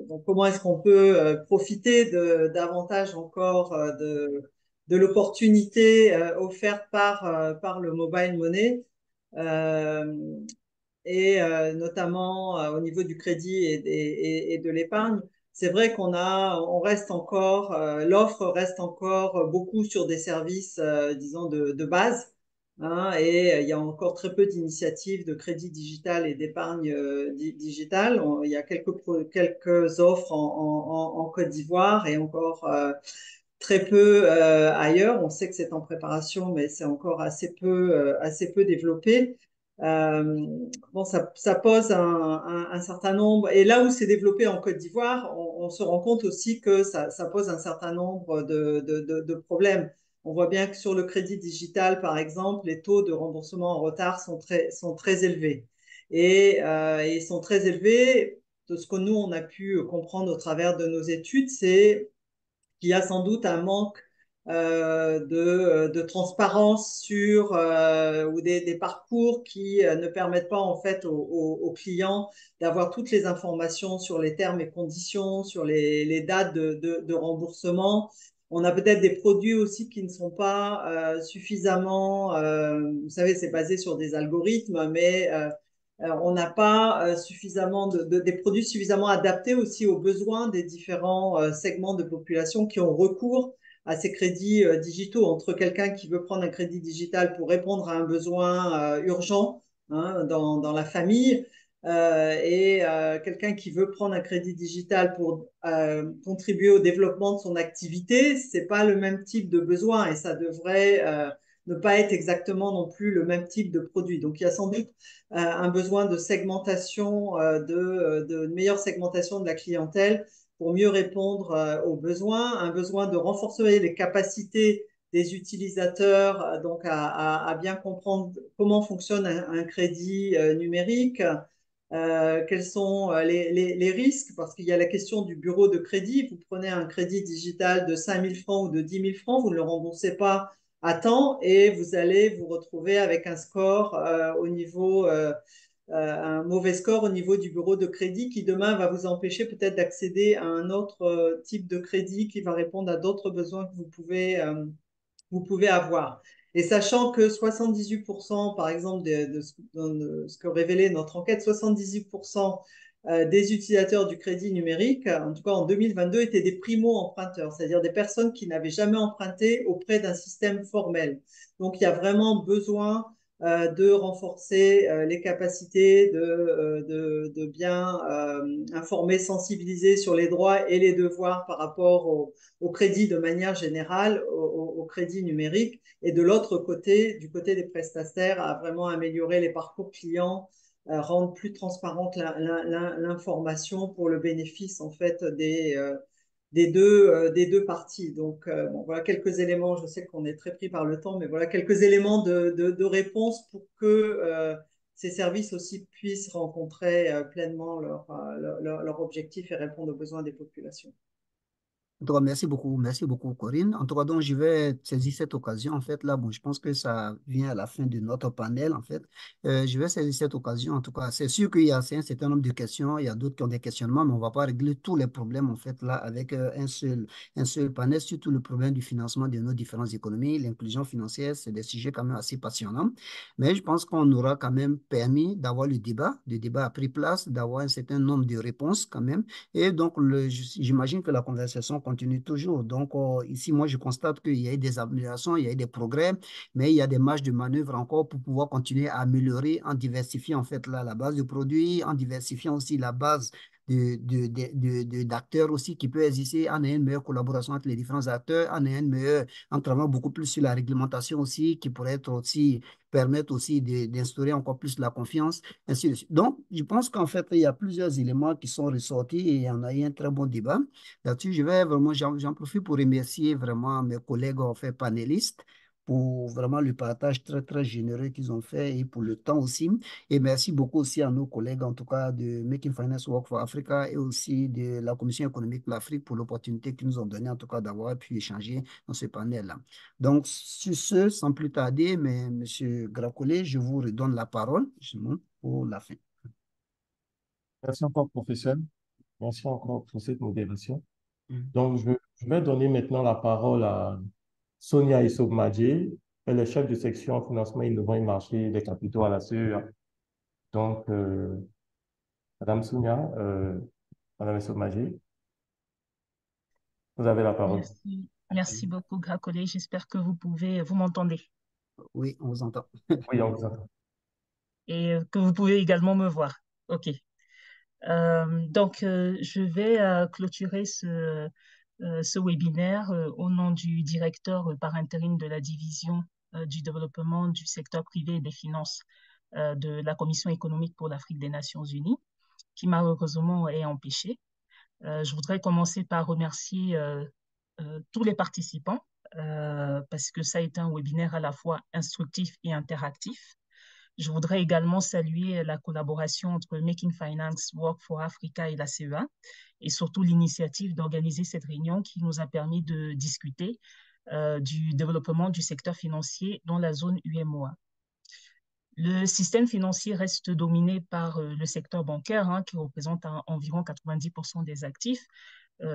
donc comment est-ce qu'on peut profiter davantage encore de l'opportunité offerte par le mobile money, euh, et notamment au niveau du crédit et de l'épargne. C'est vrai on reste encore, l'offre reste encore beaucoup sur des services, disons, de base, hein, et il y a encore très peu d'initiatives de crédit digital et d'épargne digitale. Il y a quelques offres en Côte d'Ivoire et encore très peu ailleurs. On sait que c'est en préparation, mais c'est encore assez peu développé. Euh, bon, ça pose un certain nombre. Et là où c'est développé en Côte d'Ivoire, on se rend compte aussi que ça pose un certain nombre de problèmes. On voit bien que sur le crédit digital, par exemple, les taux de remboursement en retard sont très élevés. Et ils sont très élevés. De ce que nous, on a pu comprendre au travers de nos études, c'est qu'il y a sans doute un manque de transparence sur ou des parcours qui ne permettent pas en fait aux clients d'avoir toutes les informations sur les termes et conditions, sur les dates de remboursement. On a peut-être des produits aussi qui ne sont pas suffisamment, vous savez, c'est basé sur des algorithmes, mais on n'a pas suffisamment des produits suffisamment adaptés aussi aux besoins des différents segments de population qui ont recours à ces crédits digitaux. Entre quelqu'un qui veut prendre un crédit digital pour répondre à un besoin urgent, hein, dans la famille, et quelqu'un qui veut prendre un crédit digital pour contribuer au développement de son activité, c'est pas le même type de besoin et ça devrait ne pas être exactement non plus le même type de produit. Donc il y a sans doute un besoin de segmentation, de meilleure segmentation de la clientèle pour mieux répondre aux besoins, un besoin de renforcer les capacités des utilisateurs, donc à bien comprendre comment fonctionne un crédit numérique, quels sont les risques, parce qu'il y a la question du bureau de crédit. Vous prenez un crédit digital de 5 000 francs ou de 10 000 francs, vous ne le remboursez pas à temps et vous allez vous retrouver avec un score un mauvais score au niveau du bureau de crédit qui demain va vous empêcher peut-être d'accéder à un autre type de crédit qui va répondre à d'autres besoins que vous pouvez avoir. Et sachant que 78%, par exemple, de ce que révélait notre enquête, 78% des utilisateurs du crédit numérique, en tout cas en 2022, étaient des primo-emprunteurs, c'est-à-dire des personnes qui n'avaient jamais emprunté auprès d'un système formel. Donc, il y a vraiment besoin de renforcer les capacités de bien informer, sensibiliser sur les droits et les devoirs par rapport au crédit de manière générale, au crédit numérique. Et de l'autre côté, du côté des prestataires, à vraiment améliorer les parcours clients, rendre plus transparente l'information pour le bénéfice en fait des deux parties. Donc, bon, voilà quelques éléments. Je sais qu'on est très pris par le temps, mais voilà quelques éléments de réponse pour que ces services aussi puissent rencontrer pleinement leur objectif et répondre aux besoins des populations. En tout cas, merci beaucoup, Corinne. En tout cas, donc, je vais saisir cette occasion, en fait, là, bon, je pense que ça vient à la fin de notre panel, en fait. Je vais saisir cette occasion, en tout cas. C'est sûr qu'il y a un certain nombre de questions, il y a d'autres qui ont des questionnements, mais on ne va pas régler tous les problèmes, en fait, là, avec un seul panel, surtout le problème du financement de nos différentes économies. L'inclusion financière, c'est des sujets quand même assez passionnants, mais je pense qu'on aura quand même permis d'avoir le débat a pris place, d'avoir un certain nombre de réponses quand même. Et donc, j'imagine que la conversation continue toujours. Donc, ici, moi, je constate qu'il y a eu des améliorations, il y a eu des progrès, mais il y a des marges de manœuvre encore pour pouvoir continuer à améliorer en diversifiant, en fait, là, la base de produits, en diversifiant aussi la base d'acteurs aussi qui peut exister, en ayant une meilleure collaboration entre les différents acteurs, en ayant une meilleure, en travaillant beaucoup plus sur la réglementation aussi, qui pourrait être aussi, permettre aussi d'instaurer encore plus la confiance, ainsi de suite. Donc, je pense qu'en fait, il y a plusieurs éléments qui sont ressortis et on a eu un très bon débat. Là-dessus, je vais vraiment, j'en profite pour remercier vraiment mes collègues, en fait, panélistes, pour vraiment le partage très, très généreux qu'ils ont fait et pour le temps aussi. Et merci beaucoup aussi à nos collègues, en tout cas, de Making Finance Work for Africa et aussi de la Commission économique de l'Afrique pour l'opportunité qu'ils nous ont donnée, en tout cas, d'avoir pu échanger dans ce panel-là. Donc, sur ce, sans plus tarder, mais Monsieur Gracolé, je vous redonne la parole justement pour la fin. Merci encore, professeur. Merci encore pour cette modération. Donc, je vais donner maintenant la parole à Sonia Issoub-Madjé. Elle est chef de section financement innovant et marché des capitaux à la CEA. Donc, Madame Sonia, Madame Issoub-Madjé, vous avez la parole. Merci beaucoup, Gracolé. J'espère que vous m'entendez. Oui, on vous entend. Oui, on vous entend. Et que vous pouvez également me voir. OK. Donc, je vais clôturer ce webinaire au nom du directeur par intérim de la division du développement du secteur privé et des finances de la Commission économique pour l'Afrique des Nations Unies, qui malheureusement est empêché. Je voudrais commencer par remercier tous les participants parce que ça a été un webinaire à la fois instructif et interactif. Je voudrais également saluer la collaboration entre Making Finance Work for Africa et la CEA et surtout l'initiative d'organiser cette réunion qui nous a permis de discuter du développement du secteur financier dans la zone UEMOA. Le système financier reste dominé par le secteur bancaire qui représente environ 90% des actifs.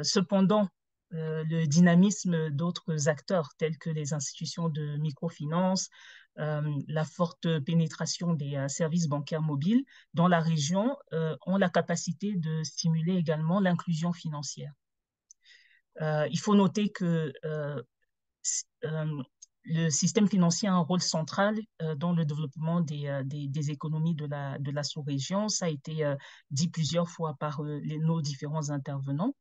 Cependant, le dynamisme d'autres acteurs tels que les institutions de microfinance, la forte pénétration des services bancaires mobiles dans la région ont la capacité de stimuler également l'inclusion financière. Il faut noter que le système financier a un rôle central dans le développement des économies de la sous-région. Ça a été dit plusieurs fois par nos différents intervenants.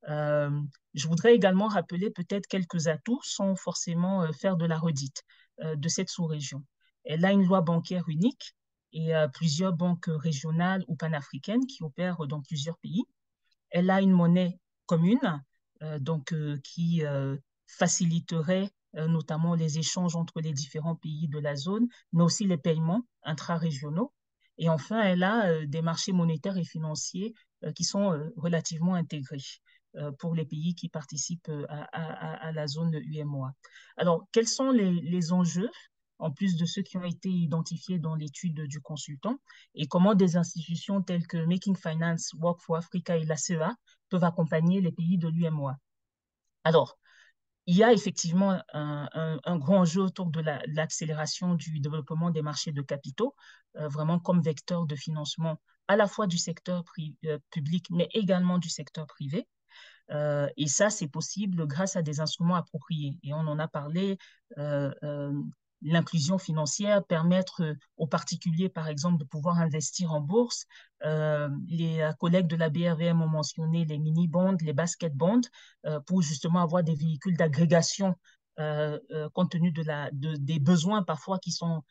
Je voudrais également rappeler peut-être quelques atouts sans forcément faire de la redite de cette sous-région. Elle a une loi bancaire unique et plusieurs banques régionales ou panafricaines qui opèrent dans plusieurs pays. Elle a une monnaie commune qui faciliterait notamment les échanges entre les différents pays de la zone, mais aussi les paiements intra-régionaux. Et enfin, elle a des marchés monétaires et financiers qui sont relativement intégrés pour les pays qui participent à la zone UEMOA. Alors, quels sont les enjeux, en plus de ceux qui ont été identifiés dans l'étude du consultant, et comment des institutions telles que Making Finance, Work for Africa et la CEA peuvent accompagner les pays de l'UEMOA? Alors, il y a effectivement un grand enjeu autour de l'accélération du développement des marchés de capitaux, vraiment comme vecteur de financement à la fois du secteur public, mais également du secteur privé. Et ça, c'est possible grâce à des instruments appropriés. Et on en a parlé, l'inclusion financière, permettre aux particuliers, par exemple, de pouvoir investir en bourse. Les collègues de la BRVM ont mentionné les mini-bonds, les basket-bonds, pour justement avoir des véhicules d'agrégation compte tenu des besoins parfois qui sont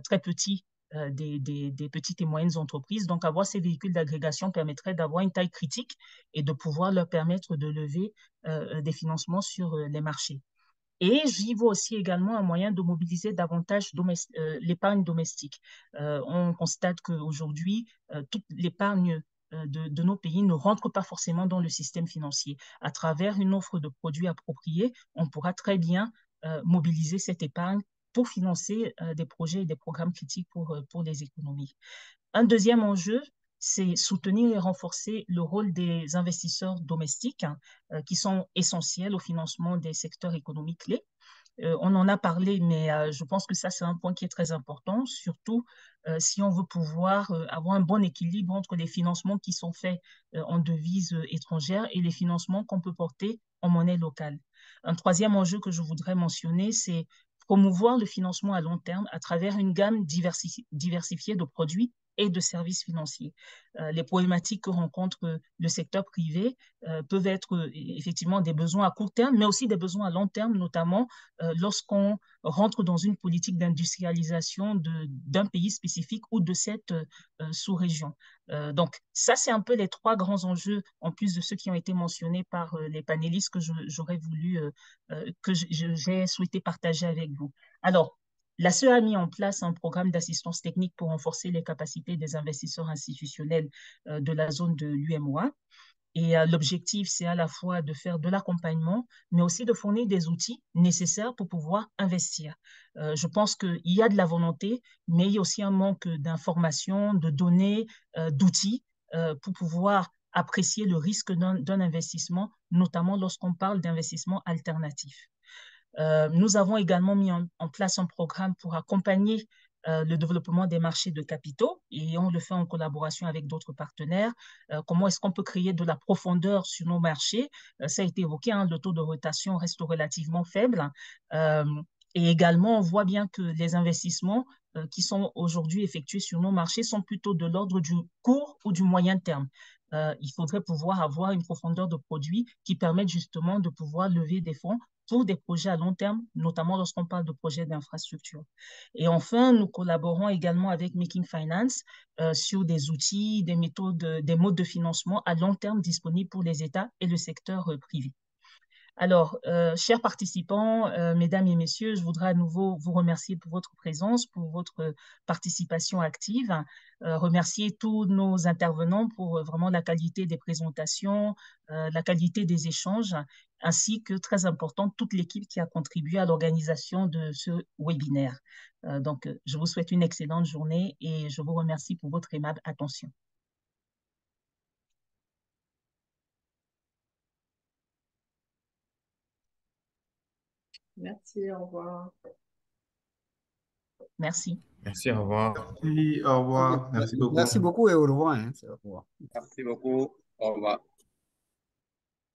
très petits des petites et moyennes entreprises. Donc, avoir ces véhicules d'agrégation permettrait d'avoir une taille critique et de pouvoir leur permettre de lever des financements sur les marchés. Et j'y vois aussi également un moyen de mobiliser davantage l'épargne domestique. On constate qu'aujourd'hui, toute l'épargne de nos pays ne rentre pas forcément dans le système financier. À travers une offre de produits appropriés, on pourra très bien mobiliser cette épargne pour financer des projets et des programmes critiques pour les économies. Un deuxième enjeu, c'est soutenir et renforcer le rôle des investisseurs domestiques qui sont essentiels au financement des secteurs économiques clés. On en a parlé, mais je pense que ça, c'est un point qui est très important, surtout si on veut pouvoir avoir un bon équilibre entre les financements qui sont faits en devises étrangères et les financements qu'on peut porter en monnaie locale. Un troisième enjeu que je voudrais mentionner, c'est promouvoir le financement à long terme à travers une gamme diversifiée de produits et de services financiers. Les problématiques que rencontre le secteur privé peuvent être effectivement des besoins à court terme, mais aussi des besoins à long terme, notamment lorsqu'on rentre dans une politique d'industrialisation d'un pays spécifique ou de cette sous-région. Donc, ça, c'est un peu les trois grands enjeux, en plus de ceux qui ont été mentionnés par les panélistes que j'aurais voulu, que j'ai souhaité partager avec vous. Alors, la CEA a mis en place un programme d'assistance technique pour renforcer les capacités des investisseurs institutionnels de la zone de l'UMOA. Et l'objectif, c'est à la fois de faire de l'accompagnement, mais aussi de fournir des outils nécessaires pour pouvoir investir. Je pense qu'il y a de la volonté, mais il y a aussi un manque d'informations, de données, d'outils pour pouvoir apprécier le risque d'un investissement, notamment lorsqu'on parle d'investissement alternatif. Nous avons également mis en place un programme pour accompagner le développement des marchés de capitaux et on le fait en collaboration avec d'autres partenaires. Comment est-ce qu'on peut créer de la profondeur sur nos marchés? Ça a été évoqué, hein, le taux de rotation reste relativement faible. Et également, on voit bien que les investissements qui sont aujourd'hui effectués sur nos marchés sont plutôt de l'ordre du court ou du moyen terme. Il faudrait pouvoir avoir une profondeur de produits qui permettent justement de pouvoir lever des fonds pour des projets à long terme, notamment lorsqu'on parle de projets d'infrastructure. Et enfin, nous collaborons également avec Making Finance sur des outils, des méthodes, des modes de financement à long terme disponibles pour les États et le secteur privé. Alors, chers participants, mesdames et messieurs, je voudrais à nouveau vous remercier pour votre présence, pour votre participation active, remercier tous nos intervenants pour vraiment la qualité des présentations, la qualité des échanges, ainsi que, très important, toute l'équipe qui a contribué à l'organisation de ce webinaire. Donc, je vous souhaite une excellente journée et je vous remercie pour votre aimable attention. Merci, au revoir. Merci. Merci, au revoir. Merci, au revoir. Merci beaucoup. Merci beaucoup et au revoir. Hein. Au revoir. Merci beaucoup. Au revoir.